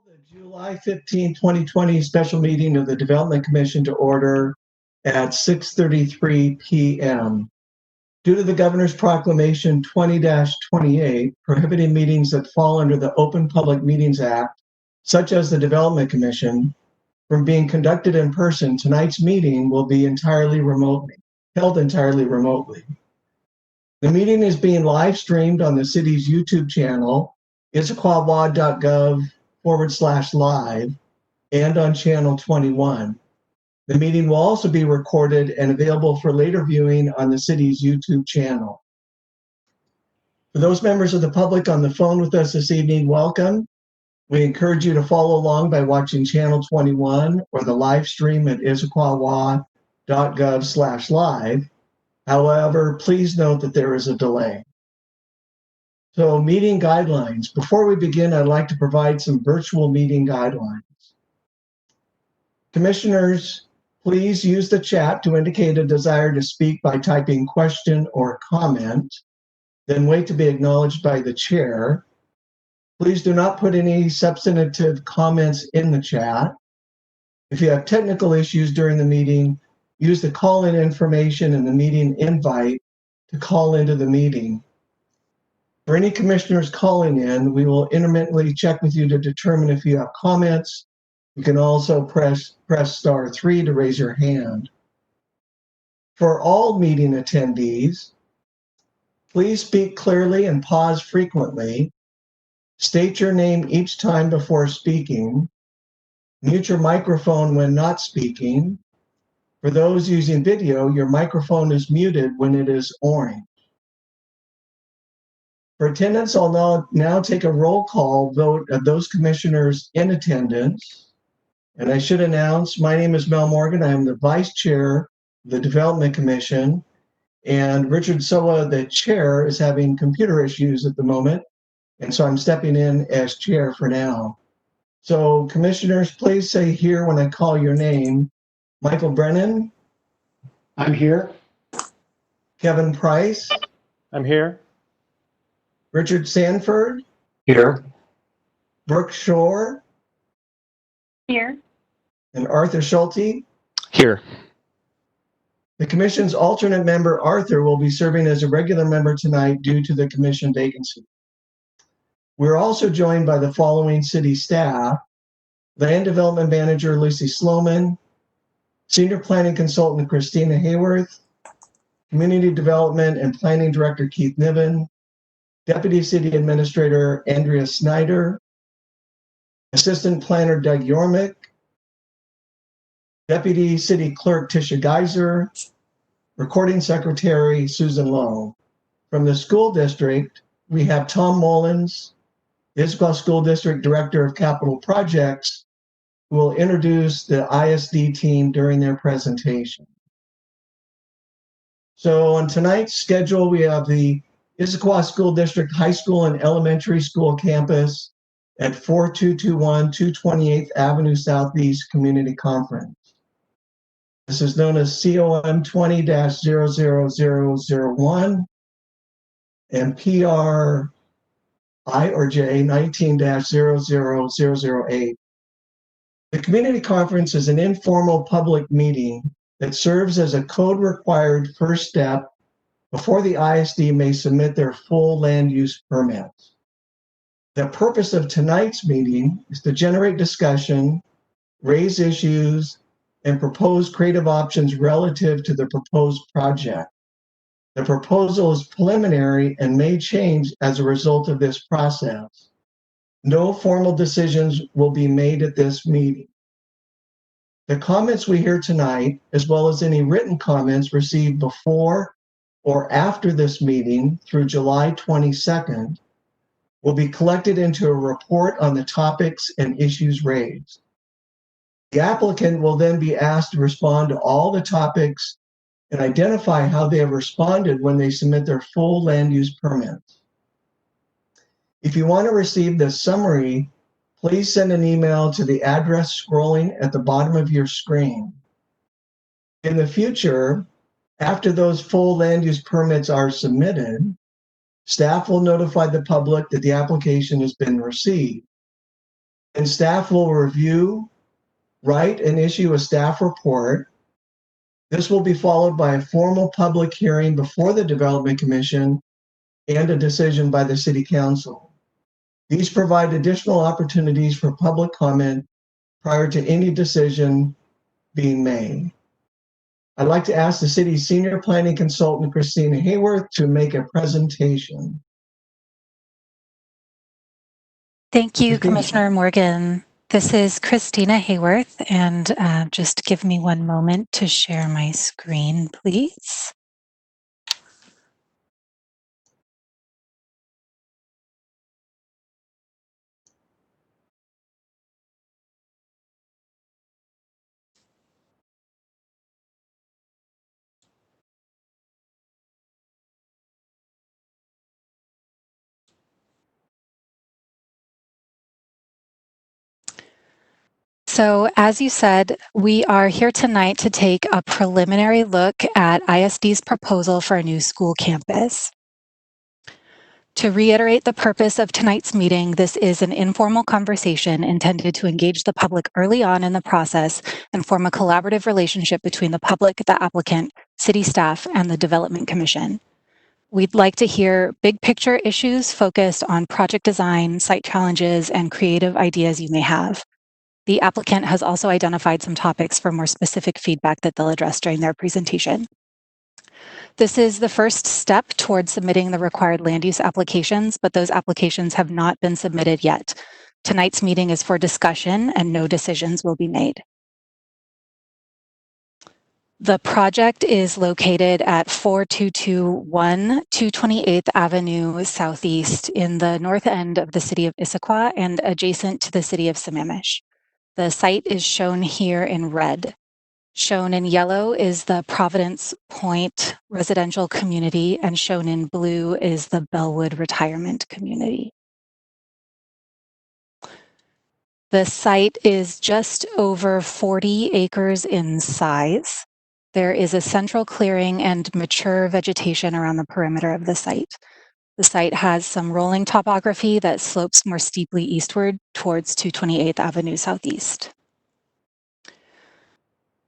The July 15, 2020 special meeting of the Development Commission to order at 6:33 p.m. Due to the Governor's Proclamation 20-28 prohibiting meetings that fall under the Open Public Meetings Act, such as the Development Commission, from being conducted in person, tonight's meeting will be held entirely remotely. The meeting is being live streamed on the city's YouTube channel, issaquah.gov/live, and on channel 21. The meeting will also be recorded and available for later viewing on the city's YouTube channel. For those members of the public on the phone with us this evening, welcome. We encourage you to follow along by watching channel 21 or the live stream at issaquah.gov/live. However, please note that there is a delay. So, meeting guidelines. Before we begin, I'd like to provide some virtual meeting guidelines. Commissioners, please use the chat to indicate a desire to speak by typing question or comment, then wait to be acknowledged by the chair. Please do not put any substantive comments in the chat. If you have technical issues during the meeting, use the call-in information in the meeting invite to call into the meeting. For any commissioners calling in, we will intermittently check with you to determine if you have comments. You can also press *3 to raise your hand. For all meeting attendees, please speak clearly and pause frequently. State your name each time before speaking. Mute your microphone when not speaking. For those using video, your microphone is muted when it is orange. For attendance, I'll now take a roll call vote of those commissioners in attendance. And I should announce, my name is Mel Morgan. I am the Vice Chair of the Development Commission. And Richard Soa, the Chair, is having computer issues at the moment. And so I'm stepping in as Chair for now. So commissioners, please say here when I call your name. Michael Brennan. I'm here. Kevin Price. I'm here. Richard Sanford. Here. Brooke Shore. Here. And Arthur Schulte. Here. The commission's alternate member, Arthur, will be serving as a regular member tonight due to the commission vacancy. We're also joined by the following city staff: Land Development Manager Lucy Sloman, Senior Planning Consultant Christina Hayworth, Community Development and Planning Director Keith Niven, Deputy City Administrator Andrea Snyder, Assistant Planner Doug Yormick, Deputy City Clerk Tisha Geiser, Recording Secretary Susan Lowe. From the school district, we have Tom Mullins, Issaquah School District Director of Capital Projects, who will introduce the ISD team during their presentation. So on tonight's schedule, we have the Issaquah School District High School and Elementary School campus at 4221 228th Avenue Southeast Community Conference. This is known as COM 20-00001 and PR I or J 19-00008. The community conference is an informal public meeting that serves as a code-required first step before the ISD may submit their full land use permits. The purpose of tonight's meeting is to generate discussion, raise issues, and propose creative options relative to the proposed project. The proposal is preliminary and may change as a result of this process. No formal decisions will be made at this meeting. The comments we hear tonight, as well as any written comments received before or after this meeting through July 22nd, will be collected into a report on the topics and issues raised. The applicant will then be asked to respond to all the topics and identify how they have responded when they submit their full land use permits. If you want to receive this summary, please send an email to the address scrolling at the bottom of your screen. In the future, after those full land use permits are submitted, staff will notify the public that the application has been received. and staff will review, write, and issue a staff report. This will be followed by a formal public hearing before the Development Commission and a decision by the City Council. These provide additional opportunities for public comment prior to any decision being made. I'd like to ask the city's senior planning consultant, Christina Hayworth, to make a presentation. Thank you, Christina. Commissioner Morgan. This is Christina Hayworth, and just give me one moment to share my screen, please. So, as you said, we are here tonight to take a preliminary look at ISD's proposal for a new school campus. To reiterate the purpose of tonight's meeting, this is an informal conversation intended to engage the public early on in the process and form a collaborative relationship between the public, the applicant, city staff, and the Development Commission. We'd like to hear big picture issues focused on project design, site challenges, and creative ideas you may have. The applicant has also identified some topics for more specific feedback that they'll address during their presentation. This is the first step towards submitting the required land use applications, but those applications have not been submitted yet. Tonight's meeting is for discussion and no decisions will be made. The project is located at 4221 228th Avenue Southeast in the north end of the city of Issaquah and adjacent to the city of Sammamish. The site is shown here in red. Shown in yellow is the Providence Point residential community, and shown in blue is the Bellwood retirement community. The site is just over 40 acres in size. There is a central clearing and mature vegetation around the perimeter of the site. The site has some rolling topography that slopes more steeply eastward towards 228th Avenue Southeast.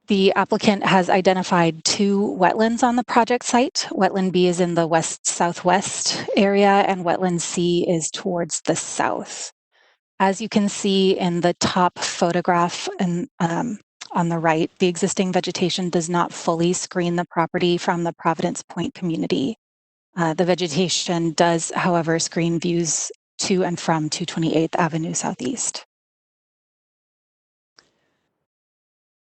The applicant has identified 2 wetlands on the project site. Wetland B is in the west-southwest area, and wetland C is towards the south. As you can see in the top photograph and on the right, the existing vegetation does not fully screen the property from the Providence Point community. The vegetation does, however, screen views to and from 228th Avenue Southeast.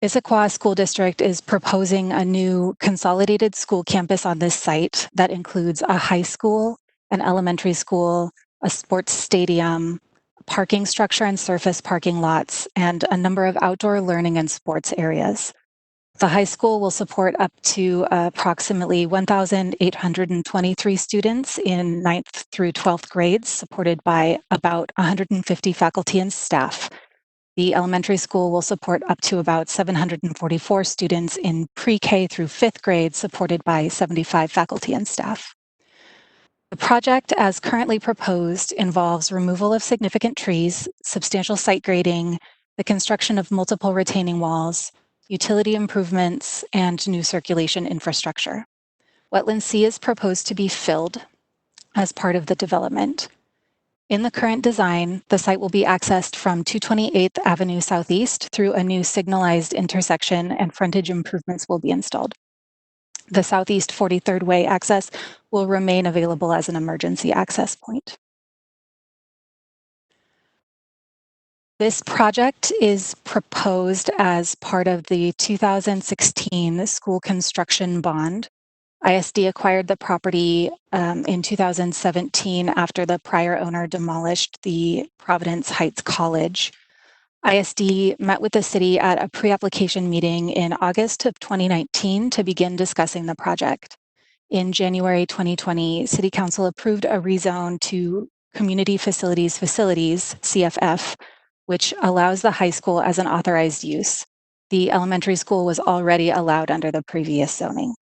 Issaquah School District is proposing a new consolidated school campus on this site that includes a high school, an elementary school, a sports stadium, parking structure and surface parking lots, and a number of outdoor learning and sports areas. The high school will support up to approximately 1,823 students in 9th through 12th grades, supported by about 150 faculty and staff. The elementary school will support up to about 744 students in pre-K through 5th grade, supported by 75 faculty and staff. The project, as currently proposed, involves removal of significant trees, substantial site grading, the construction of multiple retaining walls, utility improvements, and new circulation infrastructure. Wetland C is proposed to be filled as part of the development. In the current design, the site will be accessed from 228th Avenue Southeast through a new signalized intersection, and frontage improvements will be installed. The Southeast 43rd Way access will remain available as an emergency access point. This project is proposed as part of the 2016 school construction bond. ISD acquired the property in 2017 after the prior owner demolished the Providence Heights College. ISD met with the city at a pre-application meeting in August of 2019 to begin discussing the project. In January 2020, City Council approved a rezone to Community Facilities, CFF, which allows the high school as an authorized use. The elementary school was already allowed under the previous zoning.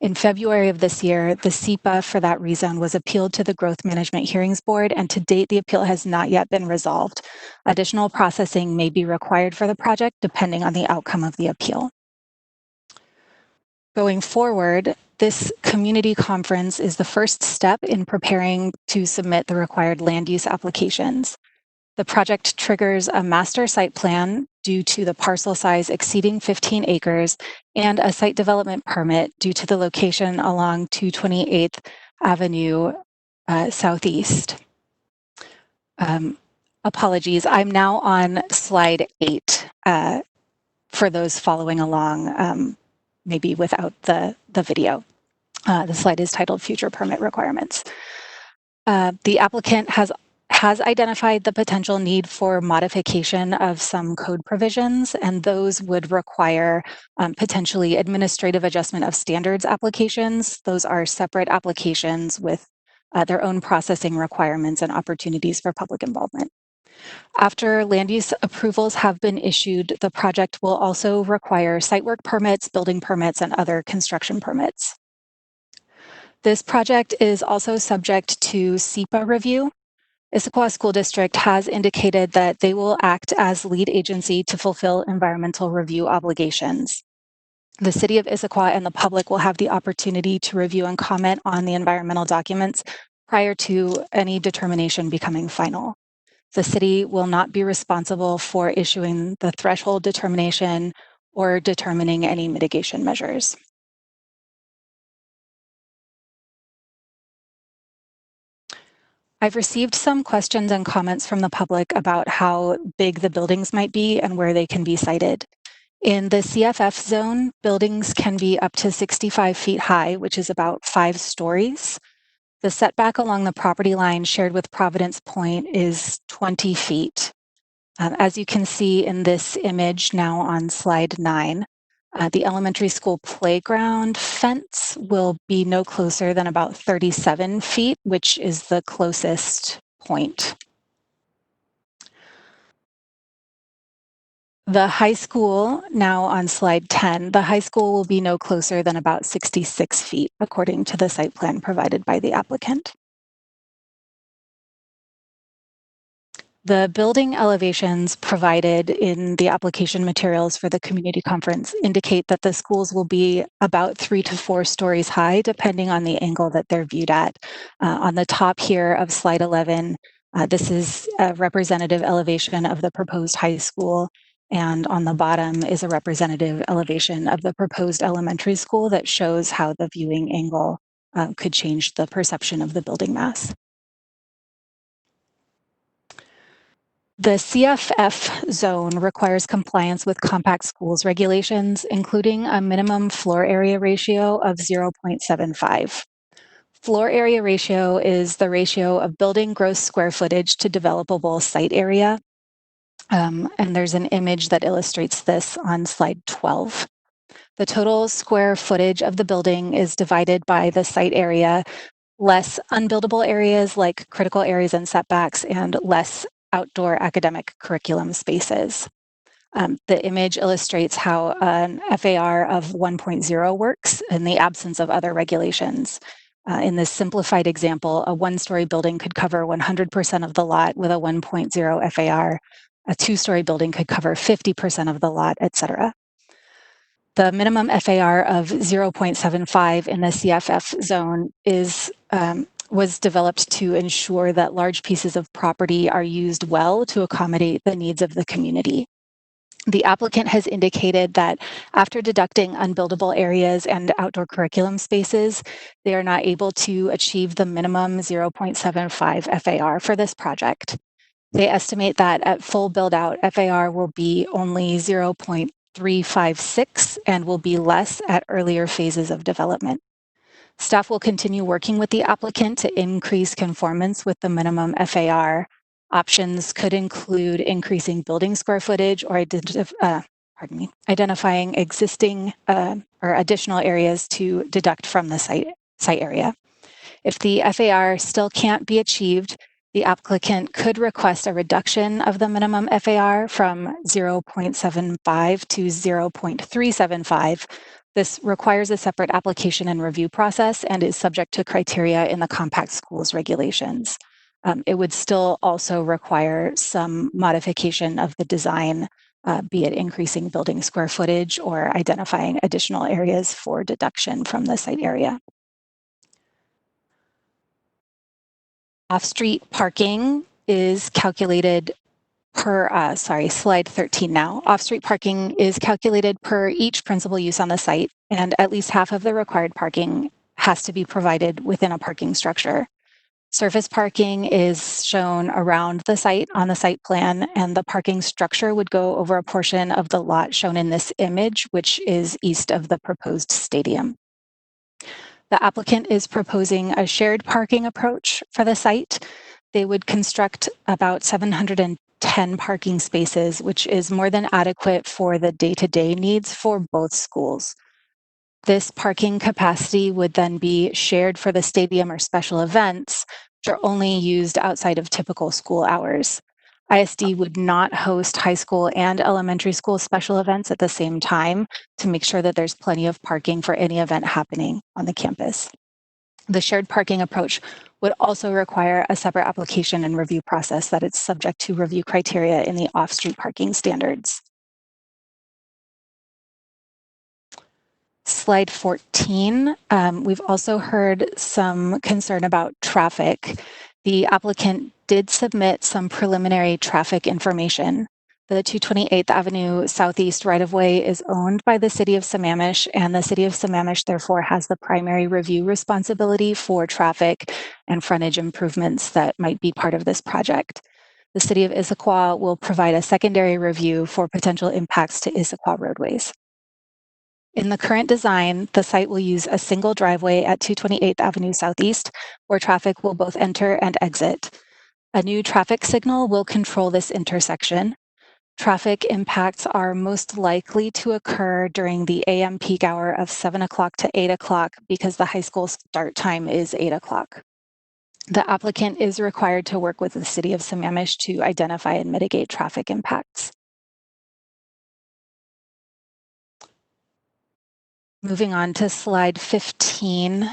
In February of this year, the SEPA for that rezone was appealed to the Growth Management Hearings Board, and to date, the appeal has not yet been resolved. Additional processing may be required for the project depending on the outcome of the appeal. Going forward, this community conference is the first step in preparing to submit the required land use applications. The project triggers a master site plan due to the parcel size exceeding 15 acres and a site development permit due to the location along 228th Avenue Southeast. Apologies, I'm now on slide 8 for those following along, maybe without the video. The slide is titled Future Permit Requirements. The applicant has identified the potential need for modification of some code provisions, and those would require potentially administrative adjustment of standards applications. Those are separate applications with their own processing requirements and opportunities for public involvement. After land use approvals have been issued, the project will also require site work permits, building permits, and other construction permits. This project is also subject to SEPA review. Issaquah School District has indicated that they will act as lead agency to fulfill environmental review obligations. The City of Issaquah and the public will have the opportunity to review and comment on the environmental documents prior to any determination becoming final. The city will not be responsible for issuing the threshold determination or determining any mitigation measures. I've received some questions and comments from the public about how big the buildings might be and where they can be sited. In the CFF zone, buildings can be up to 65 feet high, which is about 5 stories. The setback along the property line shared with Providence Point is 20 feet. As you can see in this image now on slide 9, the elementary school playground fence will be no closer than about 37 feet, which is the closest point. The high school, now on slide 10, the high school will be no closer than about 66 feet, according to the site plan provided by the applicant. The building elevations provided in the application materials for the community conference indicate that the schools will be about 3 to 4 stories high, depending on the angle that they're viewed at. On the top here of slide 11, this is a representative elevation of the proposed high school, and on the bottom is a representative elevation of the proposed elementary school that shows how the viewing angle could change the perception of the building mass. The CFF zone requires compliance with compact schools regulations, including a minimum floor area ratio of 0.75. Floor area ratio is the ratio of building gross square footage to developable site area. And there's an image that illustrates this on slide 12. The total square footage of the building is divided by the site area, less unbuildable areas like critical areas and setbacks, and less outdoor academic curriculum spaces. The image illustrates how an FAR of 1.0 works in the absence of other regulations. In this simplified example, a 1-story building could cover 100% of the lot with a 1.0 FAR. A 2-story building could cover 50% of the lot, etc. The minimum FAR of 0.75 in the CFF zone was developed to ensure that large pieces of property are used well to accommodate the needs of the community. The applicant has indicated that after deducting unbuildable areas and outdoor curriculum spaces, they are not able to achieve the minimum 0.75 FAR for this project. They estimate that at full build-out, FAR will be only 0.356 and will be less at earlier phases of development. Staff will continue working with the applicant to increase conformance with the minimum FAR. Options could include increasing building square footage or identifying existing or additional areas to deduct from the site area. If the FAR still can't be achieved, the applicant could request a reduction of the minimum FAR from 0.75 to 0.375. This requires a separate application and review process and is subject to criteria in the compact schools regulations. It would still also require some modification of the design, be it increasing building square footage or identifying additional areas for deduction from the site area. Off-street parking is calculated per, slide 13 now. Off-street parking is calculated per each principal use on the site, and at least half of the required parking has to be provided within a parking structure. Surface parking is shown around the site on the site plan, and the parking structure would go over a portion of the lot shown in this image, which is east of the proposed stadium. The applicant is proposing a shared parking approach for the site. They would construct about 710 parking spaces, which is more than adequate for the day-to-day needs for both schools. This parking capacity would then be shared for the stadium or special events, which are only used outside of typical school hours. ISD would not host high school and elementary school special events at the same time to make sure that there's plenty of parking for any event happening on the campus. The shared parking approach would also require a separate application and review process that is subject to review criteria in the off-street parking standards. Slide 14, we've also heard some concern about traffic. The applicant did submit some preliminary traffic information. The 228th Avenue Southeast right-of-way is owned by the City of Sammamish, and the City of Sammamish therefore has the primary review responsibility for traffic and frontage improvements that might be part of this project. The City of Issaquah will provide a secondary review for potential impacts to Issaquah roadways. In the current design, the site will use a single driveway at 228th Avenue Southeast, where traffic will both enter and exit. A new traffic signal will control this intersection. Traffic impacts are most likely to occur during the AM peak hour of 7 o'clock to 8 o'clock because the high school start time is 8 o'clock. The applicant is required to work with the City of Sammamish to identify and mitigate traffic impacts. Moving on to slide 15,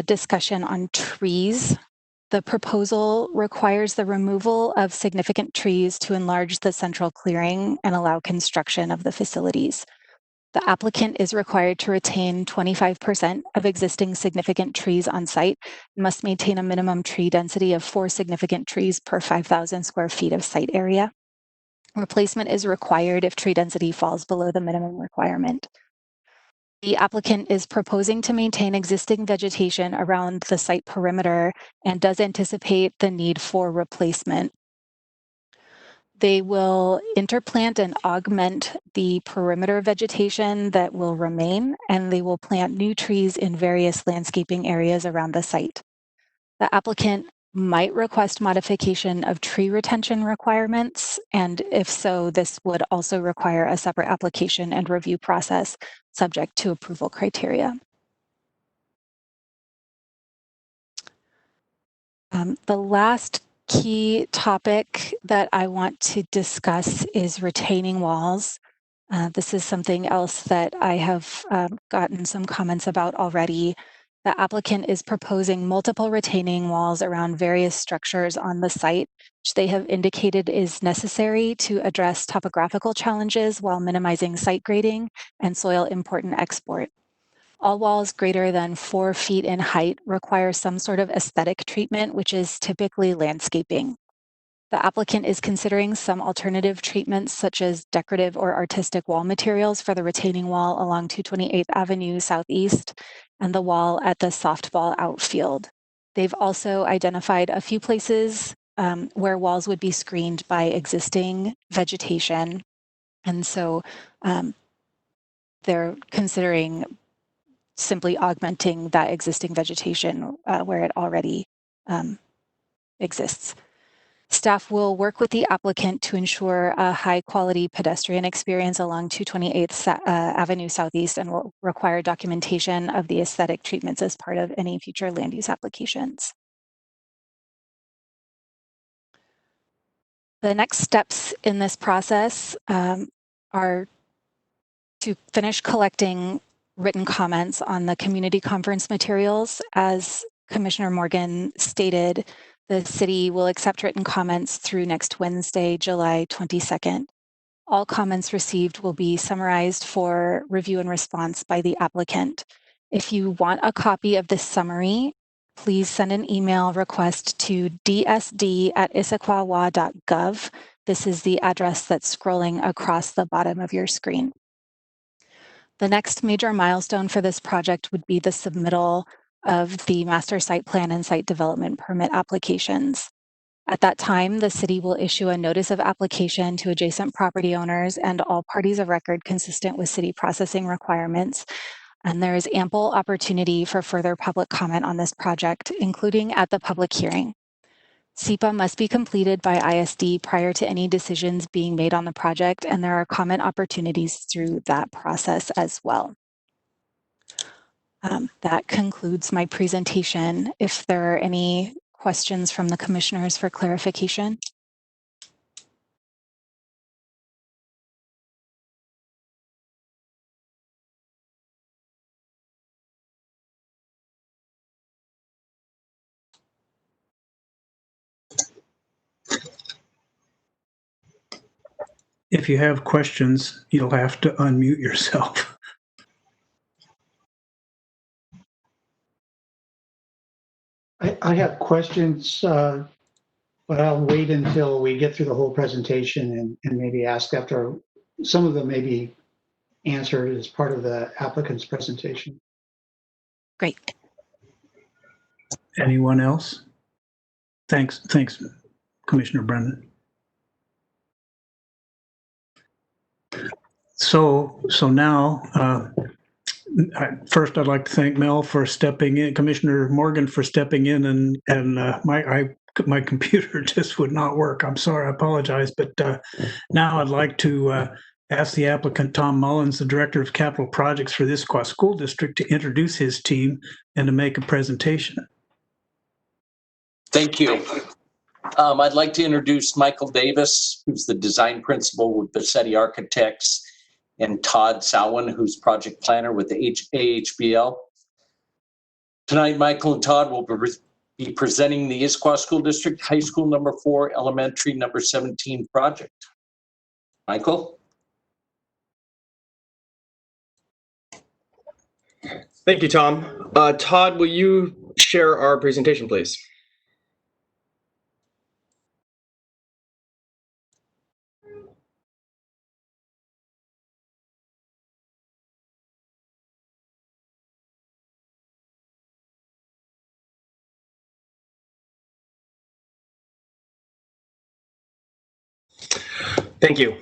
discussion on trees. The proposal requires the removal of significant trees to enlarge the central clearing and allow construction of the facilities. The applicant is required to retain 25% of existing significant trees on site and must maintain a minimum tree density of 4 significant trees per 5,000 square feet of site area. Replacement is required if tree density falls below the minimum requirement. The applicant is proposing to maintain existing vegetation around the site perimeter and does anticipate the need for replacement. They will interplant and augment the perimeter vegetation that will remain, and they will plant new trees in various landscaping areas around the site. The applicant might request modification of tree retention requirements, and if so, this would also require a separate application and review process subject to approval criteria. The last key topic that I want to discuss is retaining walls. This is something else that I have gotten some comments about already. The applicant is proposing multiple retaining walls around various structures on the site, which they have indicated is necessary to address topographical challenges while minimizing site grading and soil import and export. All walls greater than 4 feet in height require some sort of aesthetic treatment, which is typically landscaping. The applicant is considering some alternative treatments such as decorative or artistic wall materials for the retaining wall along 228th Avenue Southeast and the wall at the softball outfield. They've also identified a few places where walls would be screened by existing vegetation. And so they're considering simply augmenting that existing vegetation where it already exists. Staff will work with the applicant to ensure a high quality pedestrian experience along 228th Avenue Southeast and will require documentation of the aesthetic treatments as part of any future land use applications. The next steps in this process are to finish collecting written comments on the community conference materials. As Commissioner Morgan stated, The city will accept written comments through next Wednesday, July 22nd. All comments received will be summarized for review and response by the applicant. If you want a copy of this summary, please send an email request to dsd@issaquahwa.gov. This is the address that's scrolling across the bottom of your screen. The next major milestone for this project would be the submittal of the master site plan and site development permit applications. At that time, the city will issue a notice of application to adjacent property owners and all parties of record consistent with city processing requirements. And there is ample opportunity for further public comment on this project, including at the public hearing. SEPA must be completed by ISD prior to any decisions being made on the project, and there are comment opportunities through that process as well. That concludes my presentation. If there are any questions from the commissioners for clarification. If you have questions, you'll have to unmute yourself. I have questions, but I'll wait until we get through the whole presentation and maybe ask after some of them may be answered as part of the applicant's presentation. Great. Anyone else? Thanks, Commissioner Brennan. So now, first I'd like to thank Mel for stepping in, Commissioner Morgan for stepping in, and my computer just would not work. I'm sorry, I apologize, but now I'd like to ask the applicant, Tom Mullins, the Director of Capital Projects for the Issaquah School District, to introduce his team and to make a presentation. Thank you. I'd like to introduce Michael Davis, who's the design principal with Bassetti Architects, and Todd Sowen, who's project planner with the AHBL. Tonight, Michael and Todd will be presenting the Issaquah School District High School number 4, Elementary number 17 project. Michael? Thank you, Tom. Todd, will you share our presentation, please? Thank you.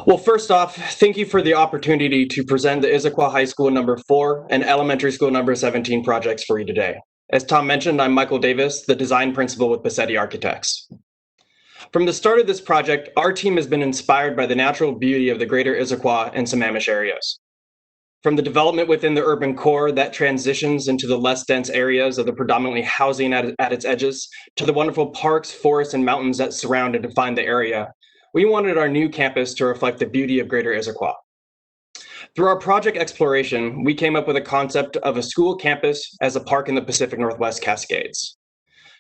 Well, first off, thank you for the opportunity to present the Issaquah High School number 4 and Elementary School number 17 projects for you today. As Tom mentioned, I'm Michael Davis, the design principal with Bassetti Architects. From the start of this project, our team has been inspired by the natural beauty of the greater Issaquah and Sammamish areas. From the development within the urban core that transitions into the less dense areas of the predominantly housing at its edges, to the wonderful parks, forests, and mountains that surround and define the area, we wanted our new campus to reflect the beauty of greater Issaquah. Through our project exploration, we came up with a concept of a school campus as a park in the Pacific Northwest Cascades.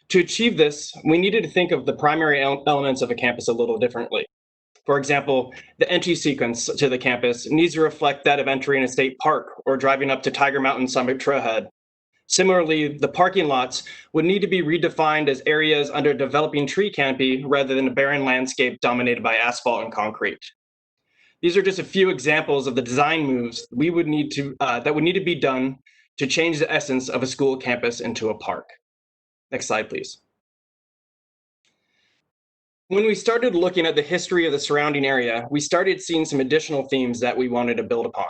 To achieve this, we needed to think of the primary elements of a campus a little differently. For example, the entry sequence to the campus needs to reflect that of entering a state park or driving up to Tiger Mountain Summit Trailhead. Similarly, the parking lots would need to be redefined as areas under a developing tree canopy rather than a barren landscape dominated by asphalt and concrete. These are just a few examples of the design moves we would need to that would need to be done to change the essence of a school campus into a park. Next slide, please. When we started looking at the history of the surrounding area, we started seeing some additional themes that we wanted to build upon.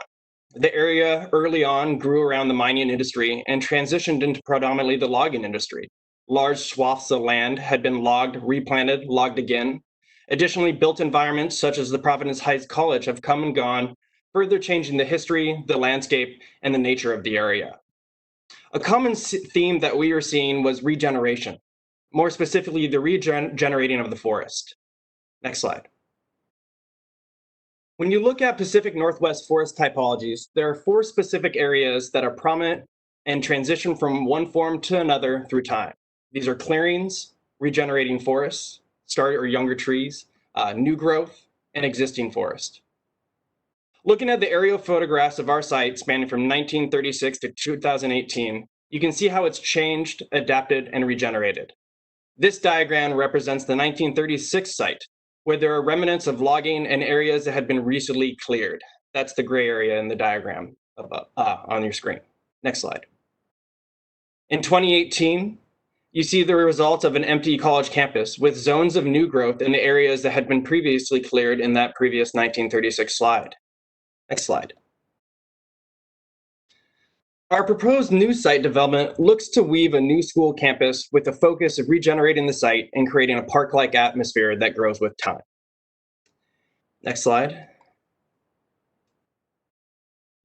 The area early on grew around the mining industry and transitioned into predominantly the logging industry. Large swaths of land had been logged, replanted, logged again. Additionally, built environments such as the Providence Heights College have come and gone, further changing the history, the landscape, and the nature of the area. A common theme that we were seeing was regeneration, more specifically the regenerating of the forest. Next slide. When you look at Pacific Northwest forest typologies, there are 4 specific areas that are prominent and transition from one form to another through time. These are clearings, regenerating forests, start or younger trees, new growth, and existing forest. Looking at the aerial photographs of our site spanning from 1936 to 2018, you can see how it's changed, adapted, and regenerated. This diagram represents the 1936 site, where there are remnants of logging and areas that had been recently cleared. That's the gray area in the diagram above, on your screen. Next slide. In 2018, you see the results of an empty college campus with zones of new growth in the areas that had been previously cleared in that previous 1936 slide. Next slide. Our proposed new site development looks to weave a new school campus with the focus of regenerating the site and creating a park-like atmosphere that grows with time. Next slide.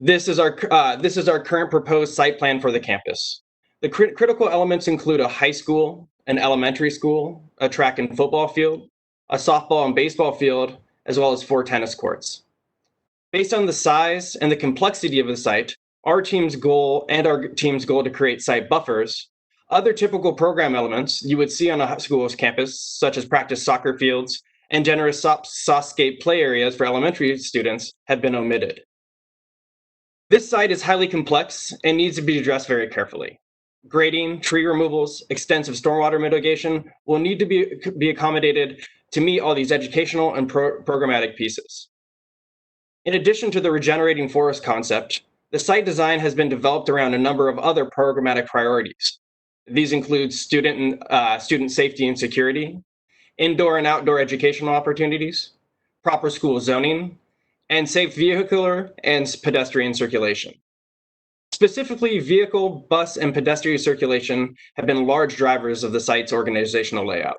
This is our current proposed site plan for the campus. The critical elements include a high school, an elementary school, a track and football field, a softball and baseball field, as well as 4 tennis courts. Based on the size and the complexity of the site, our team's goal to create site buffers, other typical program elements you would see on a school's campus, such as practice soccer fields and generous soft-skate play areas for elementary students, have been omitted. This site is highly complex and needs to be addressed very carefully. Grading, tree removals, extensive stormwater mitigation will need to be accommodated to meet all these educational and programmatic pieces. In addition to the regenerating forest concept, the site design has been developed around a number of other programmatic priorities. These include student safety and security, indoor and outdoor educational opportunities, proper school zoning, and safe vehicular and pedestrian circulation. Specifically, vehicle, bus, and pedestrian circulation have been large drivers of the site's organizational layout.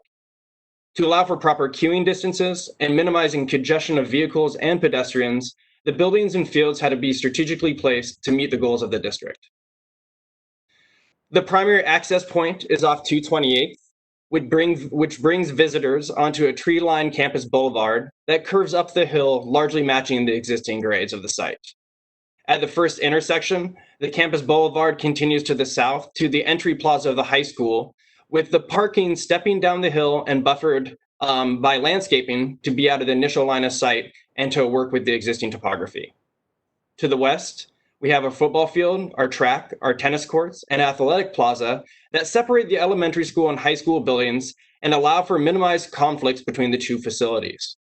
To allow for proper queuing distances and minimizing congestion of vehicles and pedestrians, the buildings and fields had to be strategically placed to meet the goals of the district. The primary access point is off 228th, which brings visitors onto a tree-lined campus boulevard that curves up the hill, largely matching the existing grades of the site. At the first intersection, the campus boulevard continues to the south to the entry plaza of the high school, with the parking stepping down the hill and buffered by landscaping to be out of the initial line of sight and to work with the existing topography. To the west, we have a football field, our track, our tennis courts, and athletic plaza that separate the elementary school and high school buildings and allow for minimized conflicts between the two facilities.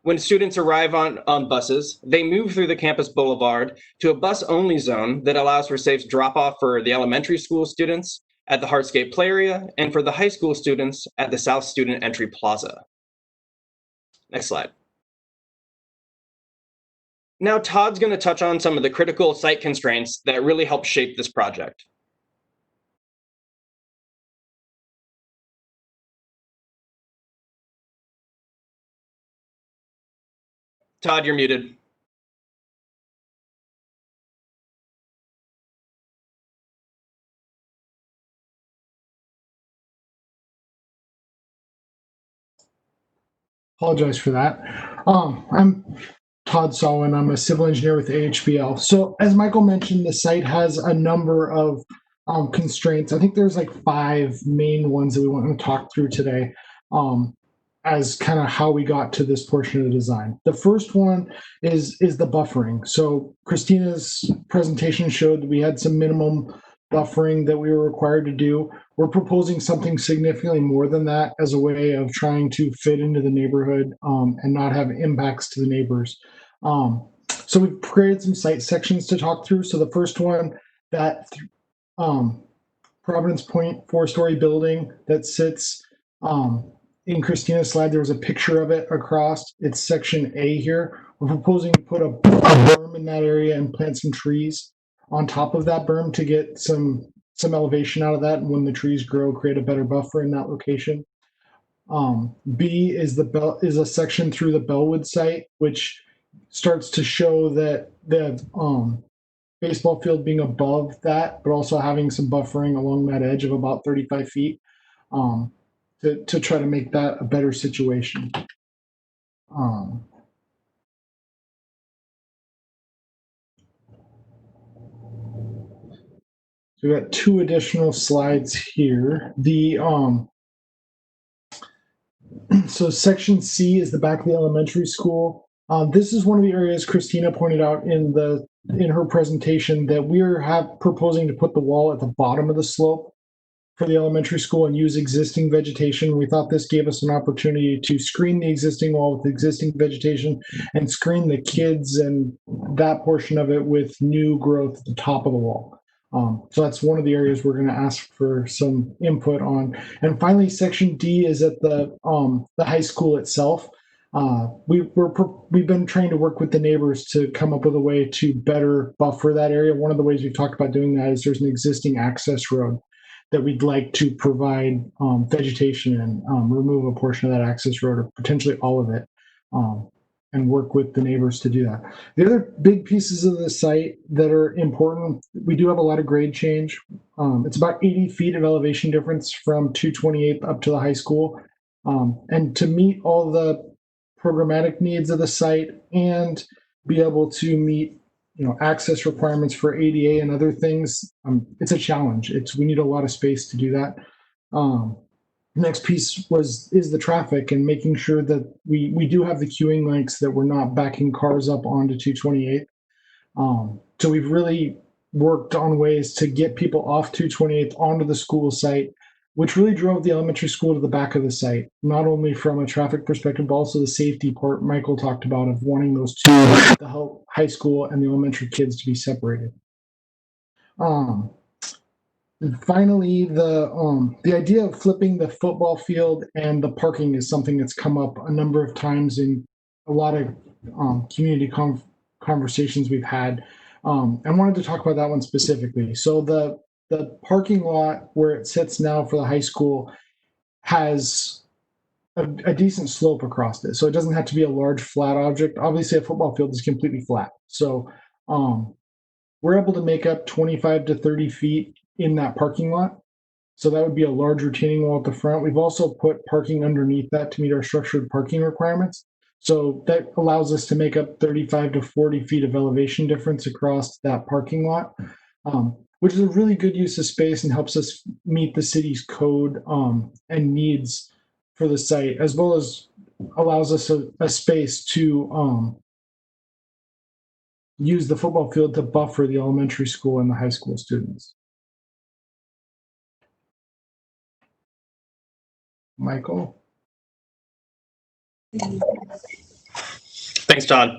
When students arrive on buses, they move through the campus boulevard to a bus-only zone that allows for safe drop-off for the elementary school students at the hardscape play area and for the high school students at the South Student Entry Plaza. Next slide. Now Todd's going to touch on some of the critical site constraints that really help shape this project. Todd, you're muted. Apologize for that. I'm Todd Solwin. I'm a civil engineer with AHBL. So as Michael mentioned, the site has a number of constraints. I think there's like 5 main ones that we want to talk through today as kind of how we got to this portion of the design. The first one is the buffering. So Christina's presentation showed that we had some minimum buffering that we were required to do. We're proposing something significantly more than that as a way of trying to fit into the neighborhood and not have impacts to the neighbors. So we've created some site sections to talk through. So the first one, that Providence Point 4-story building that sits in Christina's slide, there was a picture of it across. It's section A here. We're proposing to put a berm in that area and plant some trees on top of that berm to get some elevation out of that, and when the trees grow, create a better buffer in that location. B is a section through the Bellwood site, which starts to show that the baseball field being above that, but also having some buffering along that edge of about 35 feet to try to make that a better situation. So we got 2 additional slides here. So section C is the back of the elementary school. This is one of the areas Christina pointed out in her presentation that we're proposing to put the wall at the bottom of the slope for the elementary school and use existing vegetation. We thought this gave us an opportunity to screen the existing wall with existing vegetation and screen the kids and that portion of it with new growth at the top of the wall. So that's one of the areas we're going to ask for some input on. And finally, section D is at the high school itself. We've been trying to work with the neighbors to come up with a way to better buffer that area. One of the ways we've talked about doing that is there's an existing access road that we'd like to provide vegetation and remove a portion of that access road or potentially all of it, and work with the neighbors to do that. The other big pieces of the site that are important, we do have a lot of grade change. It's about 80 feet of elevation difference from 228 up to the high school. And to meet all the programmatic needs of the site and be able to meet access requirements for ADA and other things, it's a challenge. We need a lot of space to do that. Next piece is the traffic and making sure that we do have the queuing lengths, that we're not backing cars up onto 228. So we've really worked on ways to get people off 228 onto the school site, which really drove the elementary school to the back of the site, not only from a traffic perspective, but also the safety part Michael talked about of wanting those two, the high school and the elementary kids, to be separated. And finally, the idea of flipping the football field and the parking is something that's come up a number of times in a lot of community conversations we've had. I wanted to talk about that one specifically. So the parking lot where it sits now for the high school has a decent slope across it. So it doesn't have to be a large flat object. Obviously, a football field is completely flat. So we're able to make up 25 to 30 feet in that parking lot. So that would be a large retaining wall at the front. We've also put parking underneath that to meet our structured parking requirements. So that allows us to make up 35 to 40 feet of elevation difference across that parking lot, which is a really good use of space and helps us meet the city's code and needs for the site, as well as allows us a space to use the football field to buffer the elementary school and the high school students. Michael? Thanks, Todd.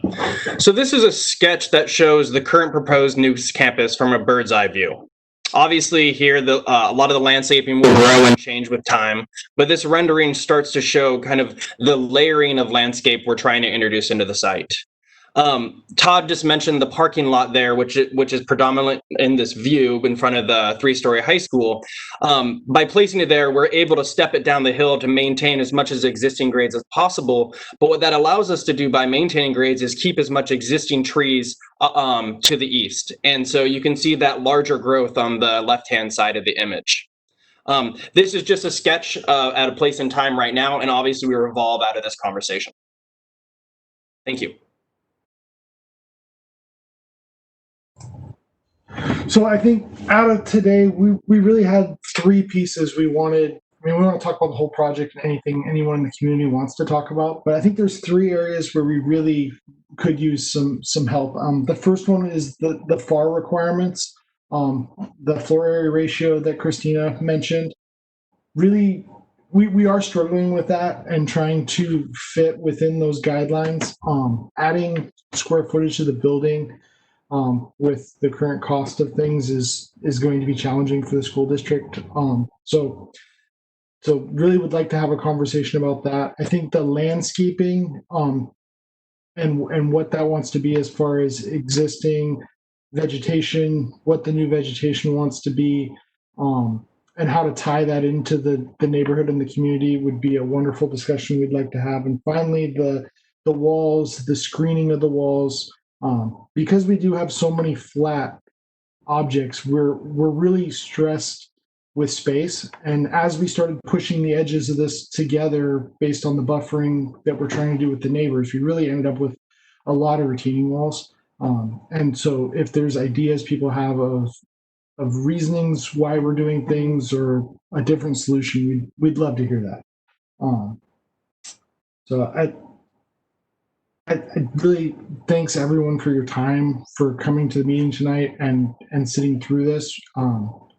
So this is a sketch that shows the current proposed new campus from a bird's eye view. Obviously here, a lot of the landscaping will grow and change with time, but this rendering starts to show kind of the layering of landscape we're trying to introduce into the site. Todd just mentioned the parking lot there, which is predominant in this view in front of the 3-story high school. By placing it there, we're able to step it down the hill to maintain as much as existing grades as possible. But what that allows us to do by maintaining grades is keep as much existing trees to the east. And so you can see that larger growth on the left-hand side of the image. This is just a sketch at a place in time right now, and obviously we revolve out of this conversation. Thank you. So I think out of today, we really had 3 pieces we wanted. I mean, we want to talk about the whole project and anything anyone in the community wants to talk about, but I think there's 3 areas where we really could use some help. The first one is the FAR requirements, the floor area ratio that Christina mentioned. Really, we are struggling with that and trying to fit within those guidelines. Adding square footage to the building with the current cost of things is going to be challenging for the school district. So really would like to have a conversation about that. I think the landscaping and what that wants to be as far as existing vegetation, what the new vegetation wants to be, and how to tie that into the neighborhood and the community would be a wonderful discussion we'd like to have. And finally, the walls, the screening of the walls. Because we do have so many flat objects, we're really stressed with space. And as we started pushing the edges of this together based on the buffering that we're trying to do with the neighbors, we really ended up with a lot of retaining walls. And so if there's ideas people have of reasonings why we're doing things or a different solution, we'd love to hear that. So I really thanks everyone for your time, for coming to the meeting tonight and sitting through this.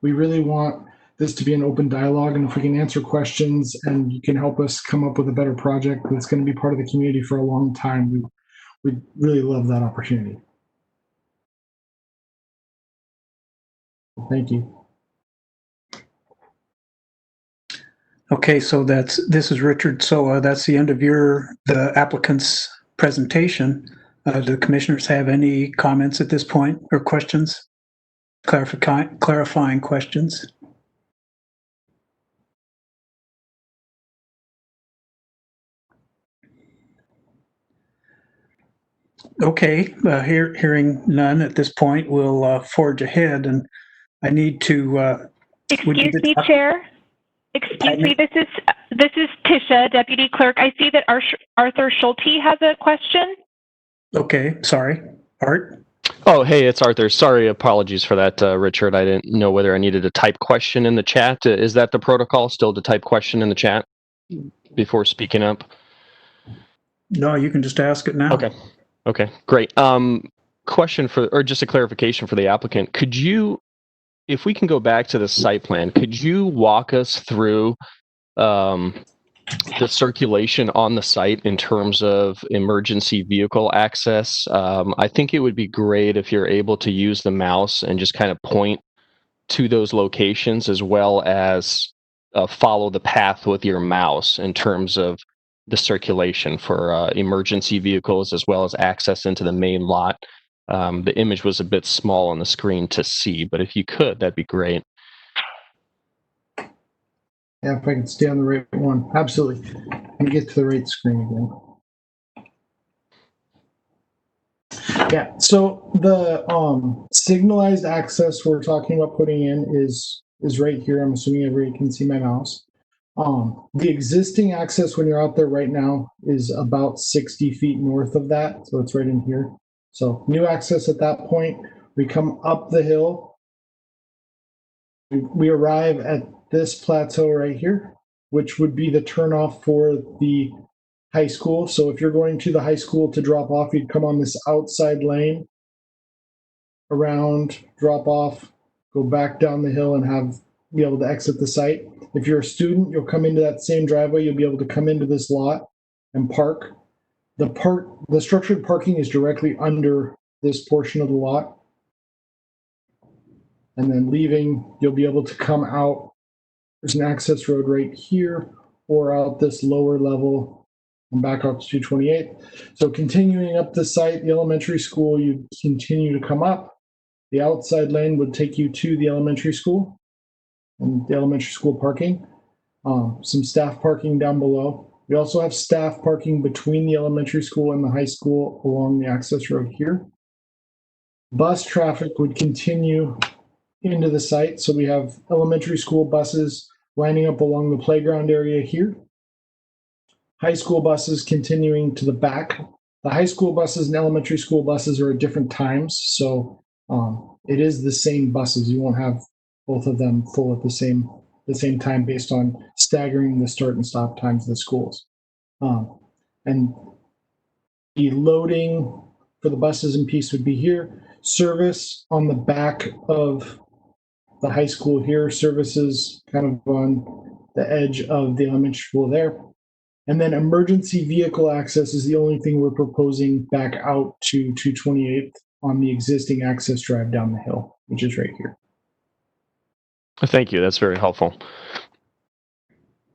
We really want this to be an open dialogue, and if we can answer questions and you can help us come up with a better project that's going to be part of the community for a long time, we'd really love that opportunity. Thank you. Okay, so this is Richard. So that's the end of the applicant's presentation. Do the commissioners have any comments at this point or questions? Clarifying questions? Okay, hearing none at this point, we'll forge ahead, and I need to. Excuse me, Chair. Excuse me. This is Tisha, Deputy Clerk. I see that Arthur Schulte has a question. Okay, sorry, Art. Oh, hey, it's Arthur. Sorry, apologies for that, Richard. I didn't know whether I needed to type question in the chat. Is that the protocol, still to type question in the chat before speaking up? No, you can just ask it now. Okay, great. Question or just a clarification for the applicant. Could you, if we can go back to the site plan, could you walk us through the circulation on the site in terms of emergency vehicle access? I think it would be great if you're able to use the mouse and just kind of point to those locations, as well as follow the path with your mouse in terms of the circulation for emergency vehicles, as well as access into the main lot. The image was a bit small on the screen to see, but if you could, that'd be great. Yeah, if I can stay on the right one. Absolutely. Let me get to the right screen again. Yeah, so the signalized access we're talking about putting in is right here. I'm assuming everybody can see my mouse. The existing access when you're out there right now is about 60 feet north of that, so it's right in here. So new access at that point. We come up the hill. We arrive at this plateau right here, which would be the turnoff for the high school. So if you're going to the high school to drop off, you'd come on this outside lane, around, drop off, go back down the hill, and be able to exit the site. If you're a student, you'll come into that same driveway. You'll be able to come into this lot and park. The structured parking is directly under this portion of the lot. And then leaving, you'll be able to come out. There's an access road right here, or out this lower level and back out to 228. So continuing up the site, the elementary school, you continue to come up. The outside lane would take you to the elementary school and the elementary school parking. Some staff parking down below. We also have staff parking between the elementary school and the high school along the access road here. Bus traffic would continue into the site. So we have elementary school buses lining up along the playground area here. High school buses continuing to the back. The high school buses and elementary school buses are at different times. So it is the same buses. You won't have both of them full at the same time based on staggering the start and stop times of the schools. And the loading for the buses and piece would be here. Service on the back of the high school here, services kind of on the edge of the elementary school there. And then emergency vehicle access is the only thing we're proposing back out to 228th on the existing access drive down the hill, which is right here. Thank you. That's very helpful.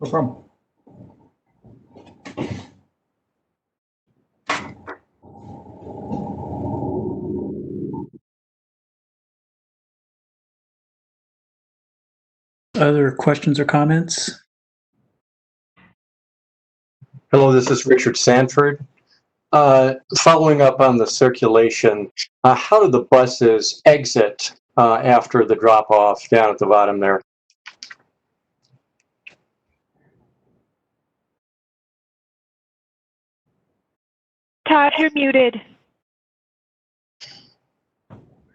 No problem. Other questions or comments? Hello, this is Richard Sanford. Following up on the circulation, how do the buses exit after the drop-off down at the bottom there? Todd, you're muted.